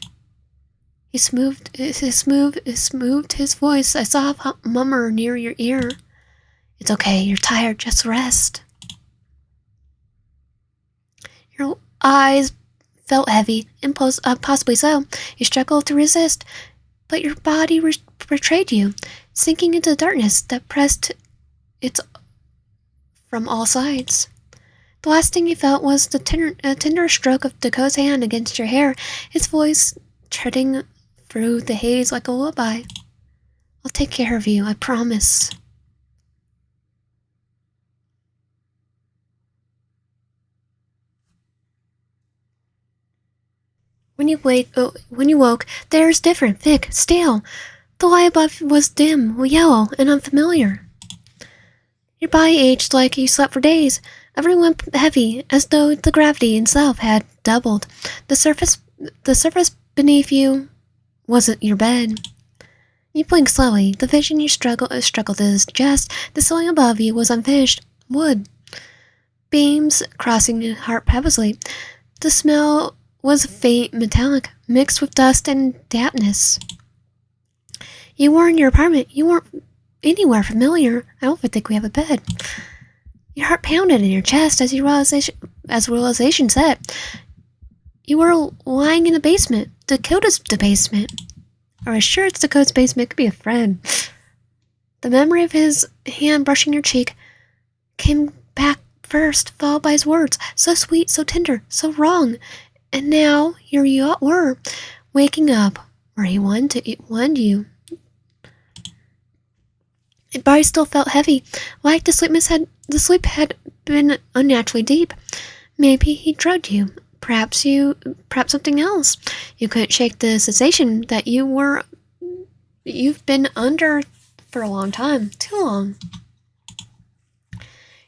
A: He smoothed his voice, a soft murmur near your ear. "It's okay, you're tired, just rest." Your eyes felt heavy, possibly so. You struggled to resist, but your body betrayed you, sinking into the darkness that pressed it from all sides. The last thing you felt was the tender stroke of Dakota's hand against your hair, his voice treading through the haze like a lullaby. "I'll take care of you, I promise." When you woke, the air was different, thick, stale. The light above was dim, yellow, and unfamiliar. Your body aged like you slept for days. Everything went heavy, as though the gravity itself had doubled. The surface beneath you wasn't your bed. You blinked slowly. The vision you struggled to digest. The ceiling above you was unfinished wood, beams crossing your heart purposely. The smell was faint metallic, mixed with dust and dampness. You were in your apartment. You weren't anywhere familiar. I don't think we have a bed. Your heart pounded in your chest as realization set. You were lying in the basement. Dakota's basement. Or as sure it's Dakota's basement, it could be a friend. The memory of his hand brushing your cheek came back first, followed by his words. So sweet, so tender, so wrong. And now here you were, waking up where he wanted you. Your body still felt heavy, like the sleep had been unnaturally deep. Maybe he drugged you. Perhaps something else. You couldn't shake the sensation that you've been under for a long time, too long.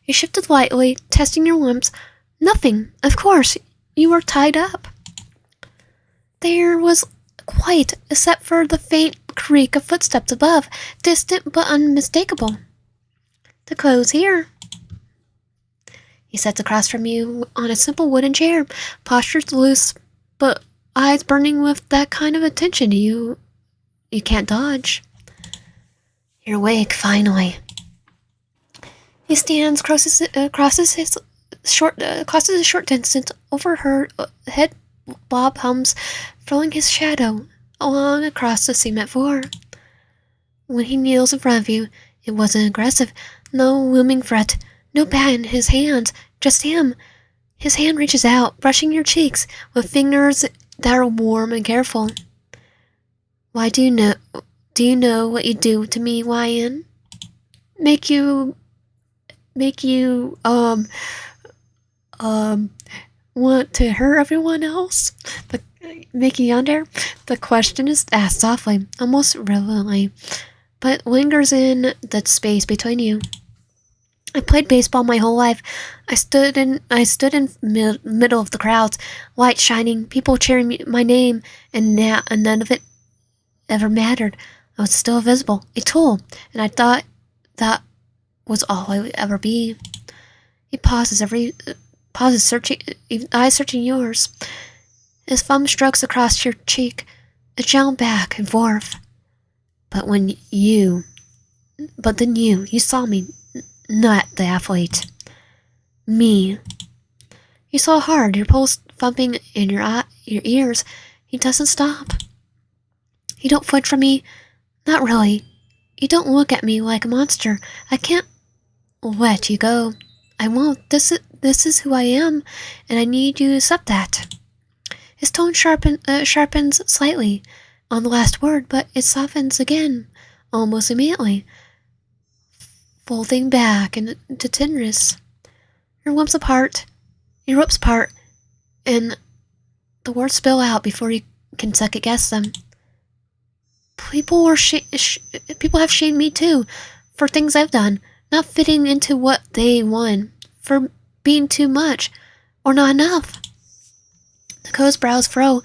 A: You shifted lightly, testing your limbs. Nothing, of course. You were tied up. There was quiet, except for the faint creak of footsteps above, distant but unmistakable. "Dakota's here." He sits across from you on a simple wooden chair, postures loose, but eyes burning with that kind of attention you can't dodge. "You're awake, finally." He stands, crosses his short distance over her head. Bob hums, throwing his shadow along across the cement floor. When he kneels in front of you, it wasn't aggressive, no looming threat, no bat in his hands, just him. His hand reaches out, brushing your cheeks with fingers that are warm and careful. "Why do you know what you do to me, Lion? Make you, want to hurt everyone else? Make you Yandere?" The question is asked softly, almost relevantly, but lingers in the space between you. "I played baseball my whole life. I stood in middle of the crowds, lights shining, people cheering my name, and none of it ever mattered. I was still visible, a tool, and I thought that was all I would ever be." He pauses, searching, eyes searching yours. His thumb strokes across your cheek, a gentle back and forth. But you saw me, not the athlete. Me. You saw hard, your pulse thumping in your ears. He doesn't stop. You don't flinch from me. Not really. You don't look at me like a monster. I can't let you go. I won't. This is who I am, and I need you to accept that. His tone sharpens slightly on the last word, but it softens again, almost immediately, folding back into tenderness. Your lips part, and the words spill out before you can second guess them. People have shamed me too, for things I've done, not fitting into what they want, for being too much, or not enough. Dakota's brows froze,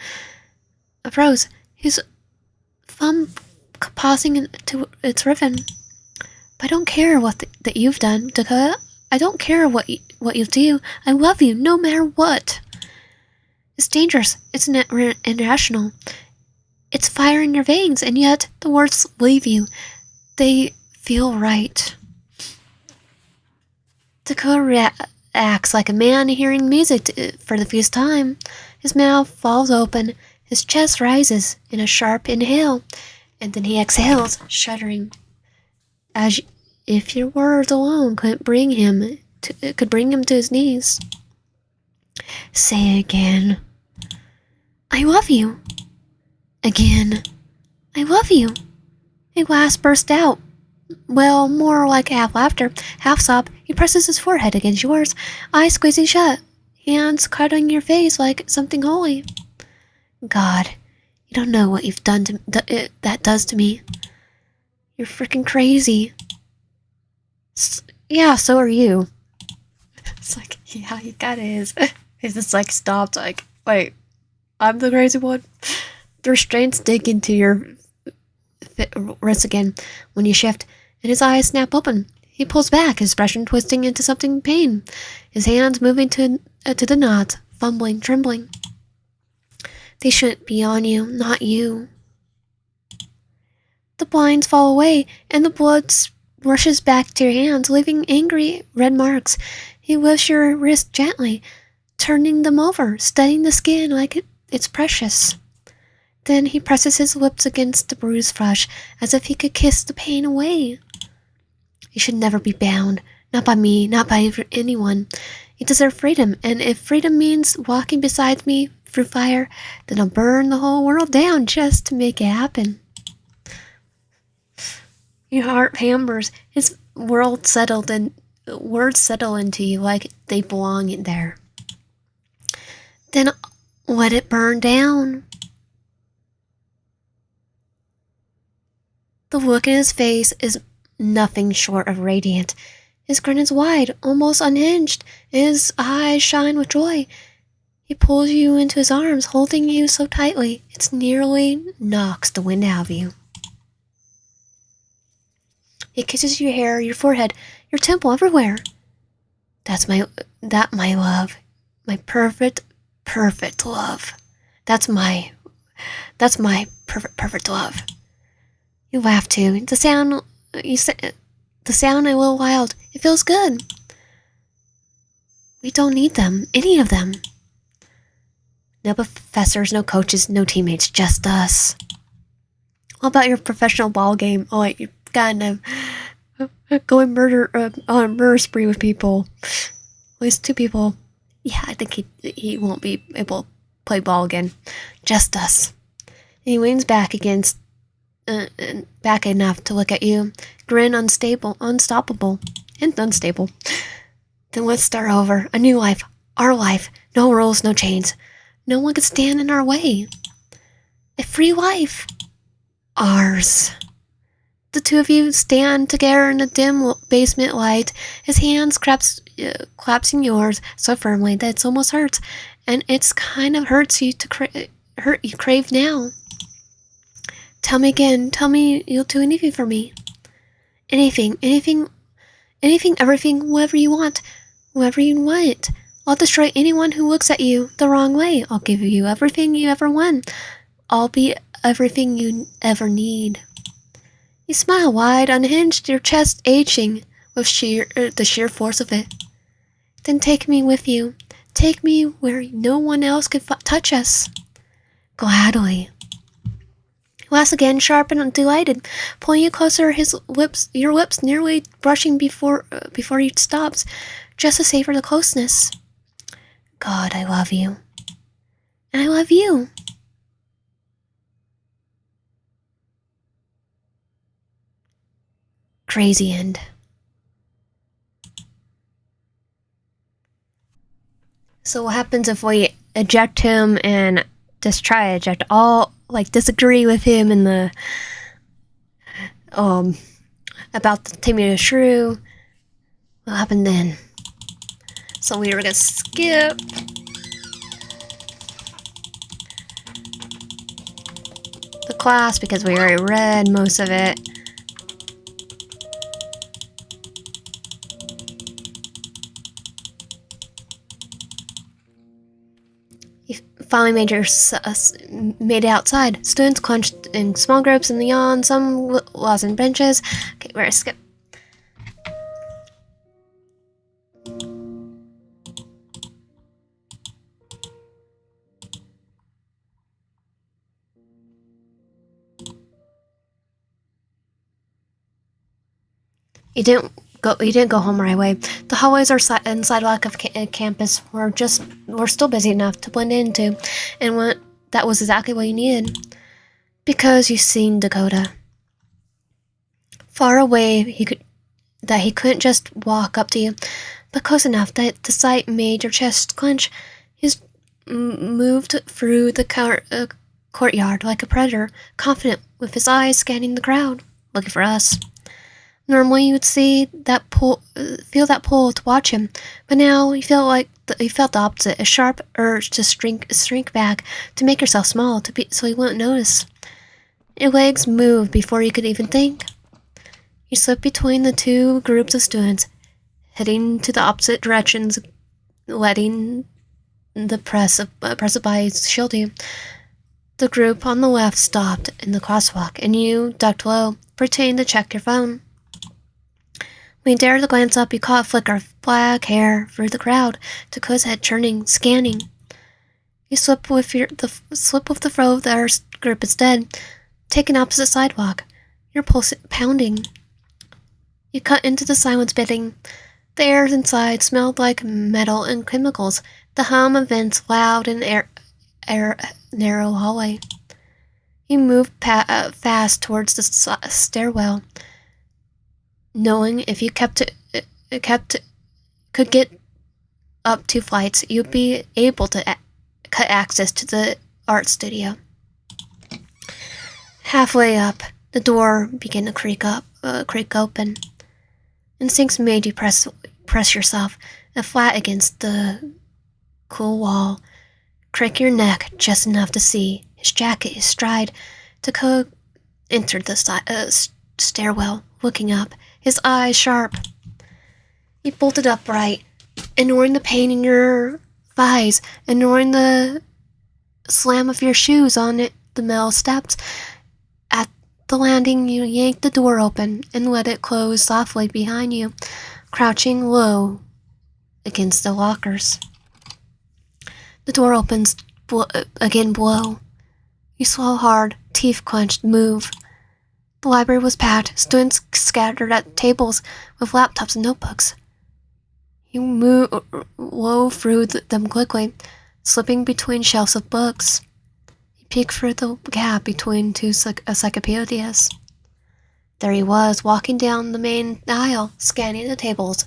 A: his thumb pausing into its ribbon. But I don't care that you've done, Dakota. I don't care what you do. I love you, no matter what. It's dangerous. It's irrational. It's fire in your veins, and yet the words leave you. They feel right. Dakota acts like a man hearing music for the first time. His mouth falls open, his chest rises in a sharp inhale, and then he exhales, shuddering, as if your words alone could bring him to his knees. Say again. I love you. Again. I love you. A last burst out. Well, more like half laughter, half sob. He presses his forehead against yours, eyes squeezing shut, hands cuddling your face like something holy. God, you don't know what you've done that does to me. You're freaking crazy. Yeah, so are you. It's like, yeah, he kinda is. He's just like stopped, like, wait, I'm the crazy one? The restraints dig into your wrist again when you shift, and his eyes snap open. He pulls back, his expression twisting into something pain, his hands moving to the knots, fumbling, trembling. They shouldn't be on you, not you. The blinds fall away, and the blood rushes back to your hands, leaving angry red marks. He lifts your wrist gently, turning them over, studying the skin like it's precious. Then he presses his lips against the bruised flesh, as if he could kiss the pain away. You should never be bound, not by me, not by anyone. You deserve freedom, and if freedom means walking beside me through fire, then I'll burn the whole world down just to make it happen. Your heart hammers. His words settle into you like they belong in there. Then let it burn down. The look in his face is nothing short of radiant. His grin is wide, almost unhinged. His eyes shine with joy. He pulls you into his arms, holding you so tightly, it nearly knocks the wind out of you. He kisses your hair, your forehead, your temple, everywhere. That's my love. My perfect love. That's my perfect love. You laugh too. The sound a little wild. It feels good. We don't need them, any of them. No professors, no coaches, no teammates, just us. What about your professional ball game? Oh, wait, you're kind of going on a murder spree with people. At least 2 people. Yeah, I think he won't be able to play ball again. Just us. And he leans back back enough to look at you. Grin unstable, unstoppable, and unstable. Then let's start over. A new life. Our life. No rules, no chains. No one can stand in our way. A free life. Ours. The 2 of you stand together in the dim basement light, his hands collapsing yours so firmly that it almost hurts, and it's kind of hurts you to crave now. Tell me again. Tell me you'll do anything for me. Anything, everything, whoever you want it. I'll destroy anyone who looks at you the wrong way. I'll give you everything you ever want. I'll be everything you ever need. You smile wide, unhinged, your chest aching with the sheer force of it. Then take me with you. Take me where no one else could touch us. Gladly. He laughs again, sharp and delighted, pulling you closer, your lips nearly brushing before he stops, just to savor the closeness. God, I love you. And I love you. Crazy end. So what happens if we eject him and just try to eject all, like, disagree with him in the, about the Timmy the Shrew? What happened then? So we were gonna skip the class because we already read most of it. You finally made it outside. Students clenched in small groups in the yawn, some was in benches. Okay, we're gonna skip. You didn't go home right away. The hallways and sidewalk of campus were still busy enough to blend into, and that was exactly what you needed, because you seen Dakota far away. He couldn't just walk up to you, but close enough that the sight made your chest clench. He moved through the courtyard like a predator, confident, with his eyes scanning the crowd, looking for us. Normally, you would feel that pull to watch him, but now you felt the opposite, a sharp urge to shrink back, to make yourself small, so he wouldn't notice. Your legs moved before you could even think. You slipped between the two groups of students, heading to the opposite directions, letting the passerby shield you. The group on the left stopped in the crosswalk, and you ducked low, pretending to check your phone. When you dared to glance up, you caught a flicker of black hair through the crowd, Dakota's head turning, scanning. You slip with the flow of our group instead, taking opposite sidewalk, your pulse pounding. You cut into the silence bidding. The air inside smelled like metal and chemicals, the hum of vents loud in narrow hallway. You moved fast towards the stairwell, knowing if you could get up 2 flights, you'd be able to cut access to the art studio. Halfway up, the door began to creak open. Instincts made you press yourself flat against the cool wall, crack your neck just enough to see his jacket, his stride. Dakota entered the stairwell, looking up, his eyes sharp. He bolted upright, ignoring the pain in your thighs, ignoring the slam of your shoes on the metal steps. At the landing, you yanked the door open and let it close softly behind you, crouching low against the lockers. The door opens again below. You swallow hard, teeth clenched, move. The library was packed, students scattered at tables with laptops and notebooks. You wove through them quickly, slipping between shelves of books. You peeked through the gap between two encyclopedias. There he was, walking down the main aisle, scanning the tables,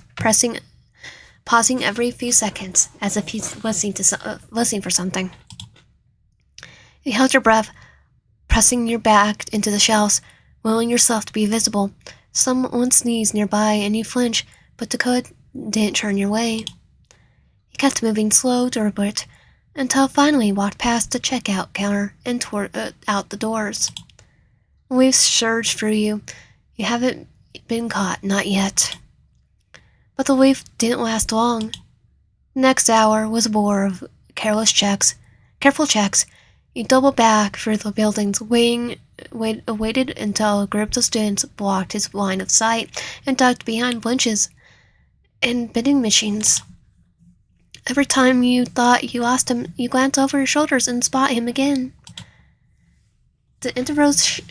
A: pausing every few seconds, as if he's listening for something. You held your breath, pressing your back into the shelves, willing yourself to be visible. Someone sneezed nearby, and you flinched, but Dakota didn't turn your way. He kept moving slow, deliberate, until finally walked past the checkout counter and toward out the doors. Waves surged through you. You haven't been caught, not yet. But the wave didn't last long. The next hour was a bore of careful checks. You doubled back through the buildings, weighing waited until groups of students blocked his line of sight and ducked behind benches and vending machines. Every time you thought you lost him, you glance over your shoulders and spot him again. The intervals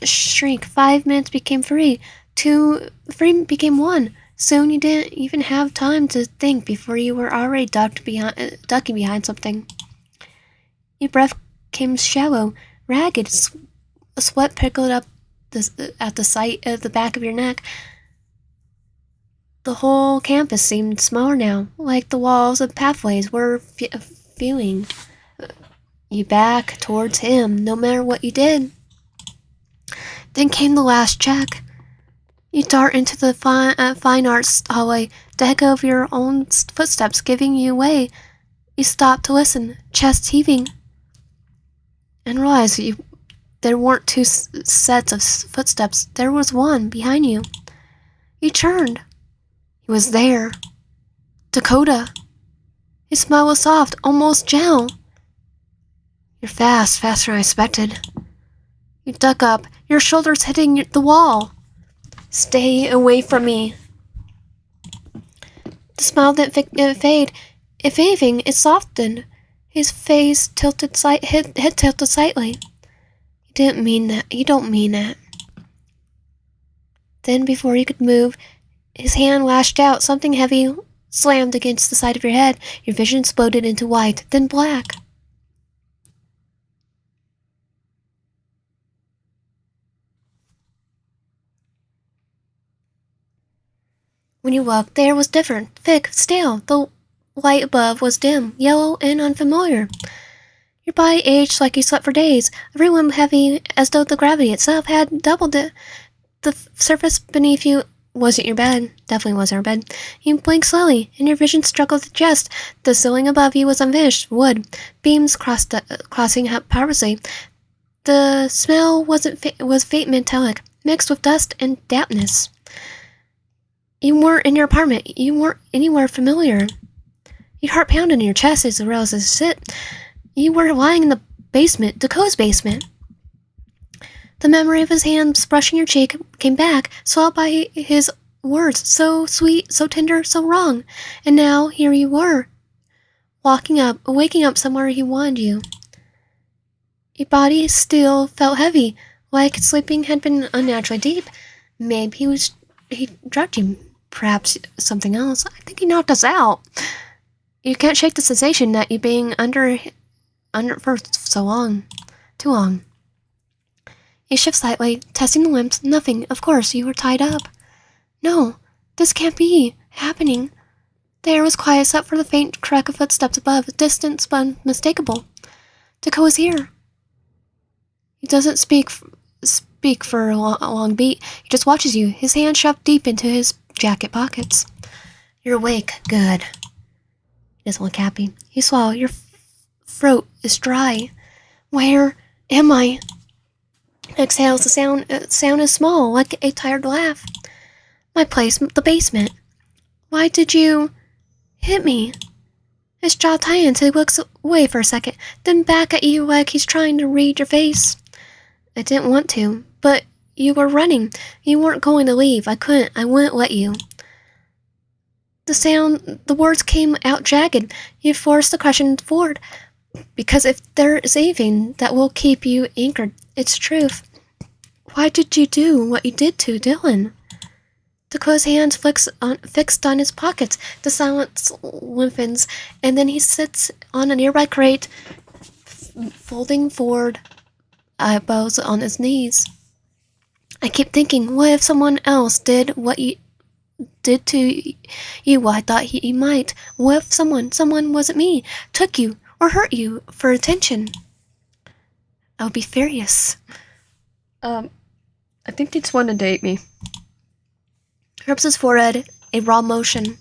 A: shrink. 5 minutes became 3. 2, 3 became 1. Soon you didn't even have time to think before you were already ducking behind something. Your breath came shallow, ragged. Sweat prickled up at the back of your neck. The whole campus seemed smaller now, like the walls of pathways were feeling you back towards him, no matter what you did. Then came the last check. You dart into the fine arts hallway, the echo of your own footsteps giving you away. You stop to listen, chest heaving, and realize there weren't two sets of footsteps. There was one behind you. You turned. He was there. Dakota. His smile was soft, almost gentle. You're faster than I expected. You duck up, your shoulders hitting the wall. Stay away from me. The smile didn't fade. If anything, it softened. His face tilted head tilted slightly. You didn't mean that. You don't mean that. Then, before you could move, his hand lashed out. Something heavy slammed against the side of your head. Your vision exploded into white, then black. When you woke, the air was different, thick, stale. The light above was dim, yellow, and unfamiliar. Your body aged like you slept for days, every limb heavy as though the gravity itself had doubled it. The surface beneath you wasn't your bed. Definitely wasn't your bed. You blinked slowly, and your vision struggled to adjust. The ceiling above you was unfinished wood, beams crossing purposely. The smell was faint metallic, mixed with dust and dampness. You weren't in your apartment. You weren't anywhere familiar. Your heart pounded in your chest as you realized as you sit. You were lying in the basement, Dakota's basement. The memory of his hands brushing your cheek came back, swallowed by his words, so sweet, so tender, so wrong. And now, here you were, waking up somewhere he wanted you. Your body still felt heavy, like sleeping had been unnaturally deep. Maybe he drugged you. Perhaps something else. I think he knocked us out. You can't shake the sensation that you being under for so long. Too long. You shift slightly, testing the limbs. Nothing. Of course, you were tied up. No, this can't be happening. The air was quiet except for the faint crack of footsteps above, distant but unmistakable. Dakota's here. He doesn't speak for a long beat. He just watches you, his hand shoved deep into his jacket pockets. You're awake. Good. He doesn't look happy. You swallow. Your throat is dry. Where am I? Exhales. The sound is small, like a tired laugh. My place, the basement. Why did you hit me? His jaw tightens. He looks away for a second, then back at you like he's trying to read your face. I didn't want to, but you were running. You weren't going to leave. I wouldn't let you. The words came out jagged. You forced the question forward. Because if there is anything that will keep you anchored, it's truth. Why did you do what you did to Dylan? Dakota's hands fixed on his pockets. The silence lengthens, and then he sits on a nearby crate, folding forward, elbows on his knees. I keep thinking, what if someone else did what you did to you? What I thought he might. What if someone wasn't me, took you or hurt you for attention? I would be furious. I think they just want to date me. Rubs his forehead, a raw motion.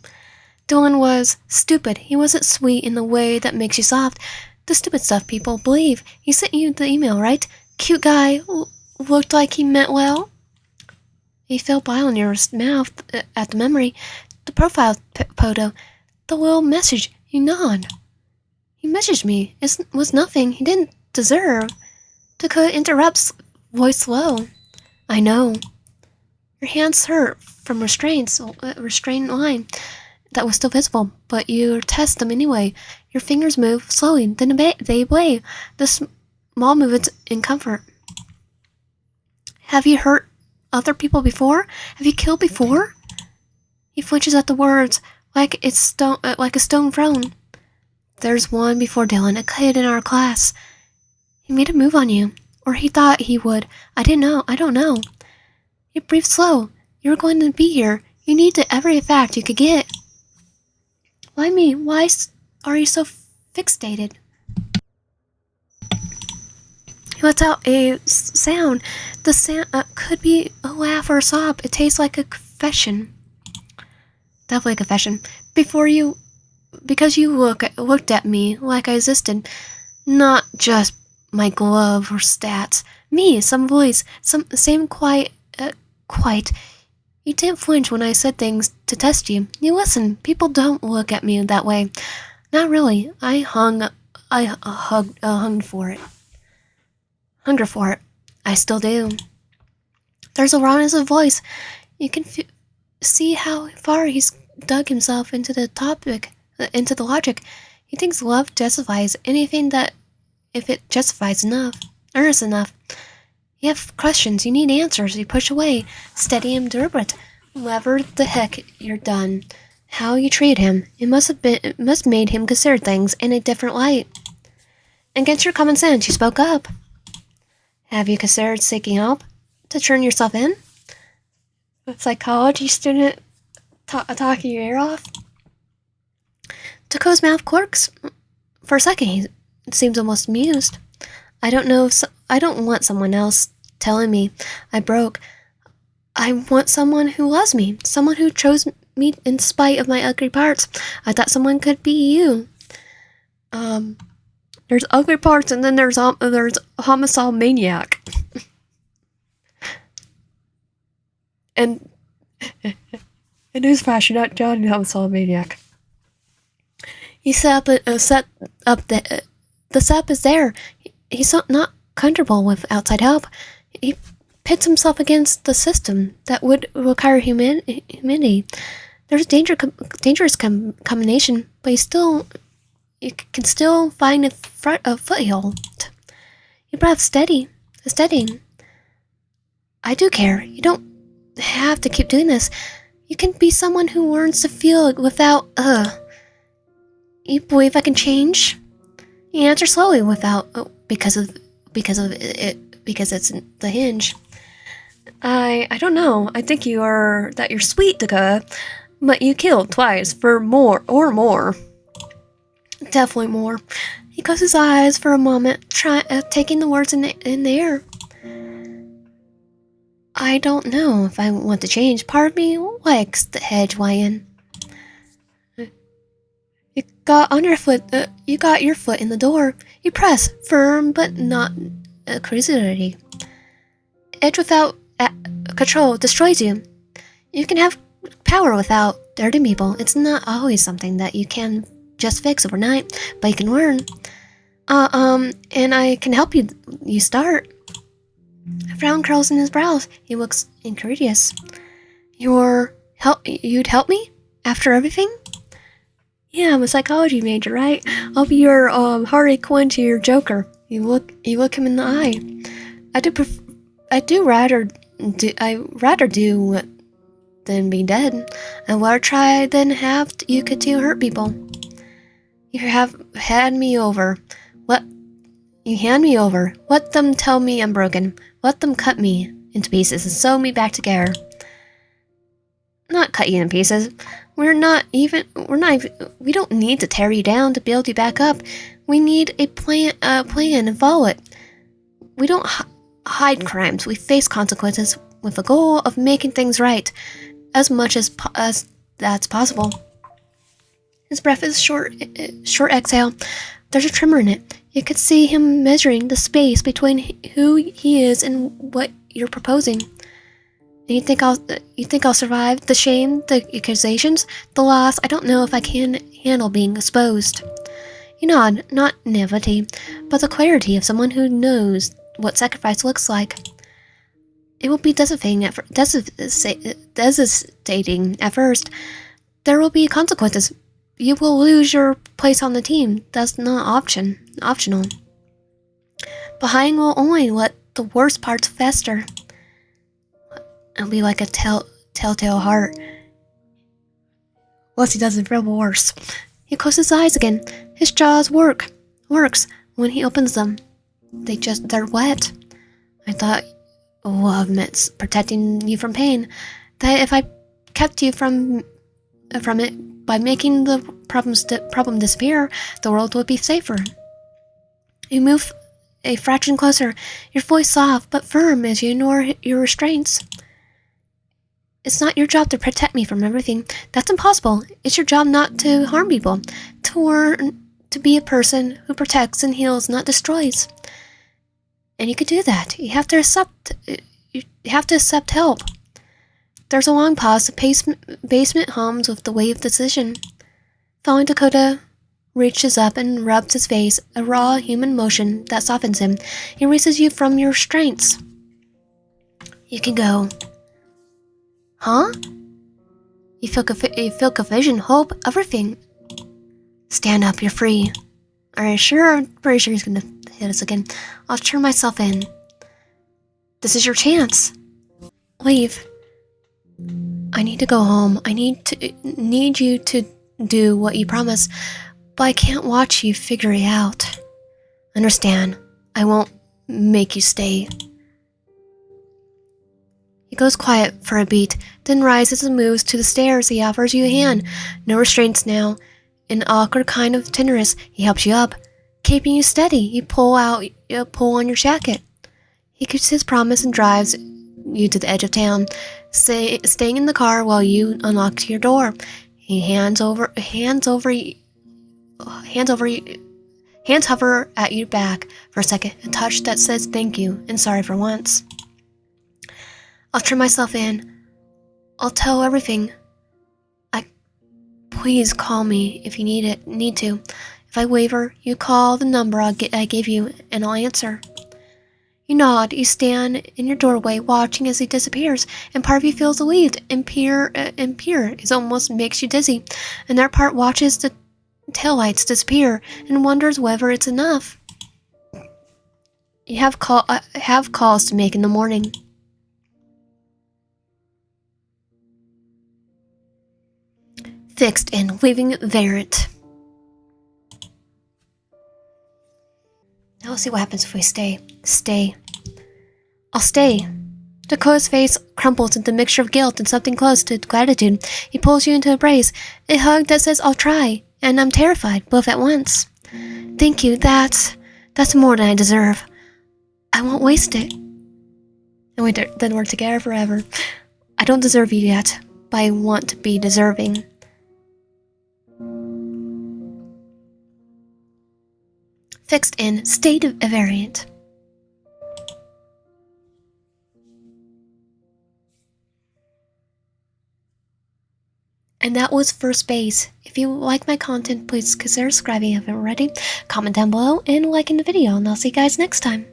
A: Dylan was stupid. He wasn't sweet in the way that makes you soft. The stupid stuff people believe. He sent you the email, right? Cute guy. Looked like he meant well. He felt bile in your mouth at the memory. The profile photo. The little message. You nod. He messaged me. It was nothing he didn't deserve. Dakota interrupts, Voice low. I know. Your hands hurt from restraint line that was still visible, but you test them anyway. Your fingers move slowly, then they obey. The small movements in comfort. Have you hurt other people before? Have you killed before? He flinches at the words, like a stone thrown. There's one before Dylan, a kid in our class. He made a move on you, or he thought he would. I don't know. You breathe slow. You're going to be here. You need every fact you could get. Why me? Why are you so fixated? He lets out a sound. The sound could be a laugh or a sob. It tastes like a confession. Definitely a confession. Because you looked at me like I existed. Not just my glove or stats. Me, some voice, same quiet. You didn't flinch when I said things to test you. You listen. People don't look at me that way. Not really. I hunged for it. Hunger for it. I still do. There's a rawness of voice. You can see how far he's dug himself into the logic. He thinks love justifies anything that if it justifies enough, earnest enough. You have questions, you need answers, you push away, steady and deliberate. Whatever the heck you're done, how you treat him, it must made him consider things in a different light. Against your common sense, you spoke up. Have you considered seeking help to turn yourself in? A psychology student talking your ear off? Dakota's mouth quirks. For a second, he seems almost amused. I don't want someone else telling me I broke. I want someone who loves me, someone who chose me in spite of my ugly parts. I thought someone could be you. There's ugly parts, and then there's homicide maniac. And newsflash, you're not Johnny homicide maniac. He set up the setup is there. He's not comfortable with outside help. He pits himself against the system that would require humanity. There's a dangerous combination, but you can still find a foothold. Your breath steadying. I do care. You don't have to keep doing this. You can be someone who learns to feel it without, You believe I can change? He answers slowly without, because it's the hinge. I don't know. I think you're sweet, Dakota, but you killed twice for more. Definitely more. He closes his eyes for a moment, taking the words in the air. I don't know if I want to change. Part of me likes the hedge lion. You got your foot in the door. You press, firm but not curiosity. Edge without control destroys you. You can have power without hurting people. It's not always something that you can just fix overnight, but you can learn. And I can help you start. A frown curls in his brows. He looks incurious. You'd help me? After everything? Yeah, I'm a psychology major, right? I'll be your Harley Quinn to your Joker. You look him in the eye. I'd rather do than be dead. I'd rather try than have you continue to hurt people. You have had me over. You hand me over. Let them tell me I'm broken. Let them cut me into pieces and sew me back together. Not cut you in pieces. We don't need to tear you down to build you back up. We need a plan and follow it. We don't hide crimes. We face consequences with the goal of making things right as much as that's possible. His breath is short exhale. There's a tremor in it. You could see him measuring the space between who he is and what you're proposing. And you think I'll survive the shame, the accusations, the loss? I don't know if I can handle being exposed. You nod, not naivety, but the clarity of someone who knows what sacrifice looks like. It will be devastating at first. There will be consequences. You will lose your place on the team. That's not optional. Behind will only let the worst parts fester. It'll be like a telltale heart. Once he does it feel worse. He closes his eyes again. His jaws works when he opens them. They're wet. I thought love meant protecting you from pain. That if I kept you from it by making the problem disappear, the world would be safer. You move a fraction closer, your voice soft but firm as you ignore your restraints. It's not your job to protect me from everything. That's impossible. It's your job not to harm people. To learn to be a person who protects and heals, not destroys. And you can do that. You have to accept help. There's a long pause. The basement hums with the wave decision. Falling Dakota reaches up and rubs his face, a raw human motion that softens him. He releases you from your restraints. You can go. Huh? You feel confusion, hope, everything. Stand up, you're free. Are you sure? I'm pretty sure he's gonna hit us again. I'll turn myself in. This is your chance. Leave. I need to go home. I need you to do what you promised, but I can't watch you figure it out. Understand? I won't make you stay. He goes quiet for a beat, then rises and moves to the stairs. He offers you a hand. No restraints now. An awkward kind of tenderness. He helps you up, keeping you steady. You pull on your jacket. He keeps his promise and drives you to the edge of town, staying in the car while you unlock your door. He hands hover at your back for a second, a touch that says thank you and sorry for once. I'll turn myself in. I'll tell everything. Please call me if you need to. If I waver, you call the number I gave you, and I'll answer. You nod. You stand in your doorway, watching as he disappears, and part of you feels relieved and pure. It almost makes you dizzy. Another part watches the taillights disappear and wonders whether it's enough. You have calls to make in the morning. Fixed in, leaving variant. Now let's see what happens if we stay. Stay. I'll stay. Dakota's face crumples into a mixture of guilt and something close to gratitude. He pulls you into a embrace, a hug that says, I'll try, and I'm terrified, both at once. Thank you, that's more than I deserve. I won't waste it. And then we're together forever. I don't deserve you yet, but I want to be deserving. Fixed in, state of variant. And that was First Base. If you like my content, please consider subscribing if you haven't already. Comment down below and liking the video, and I'll see you guys next time.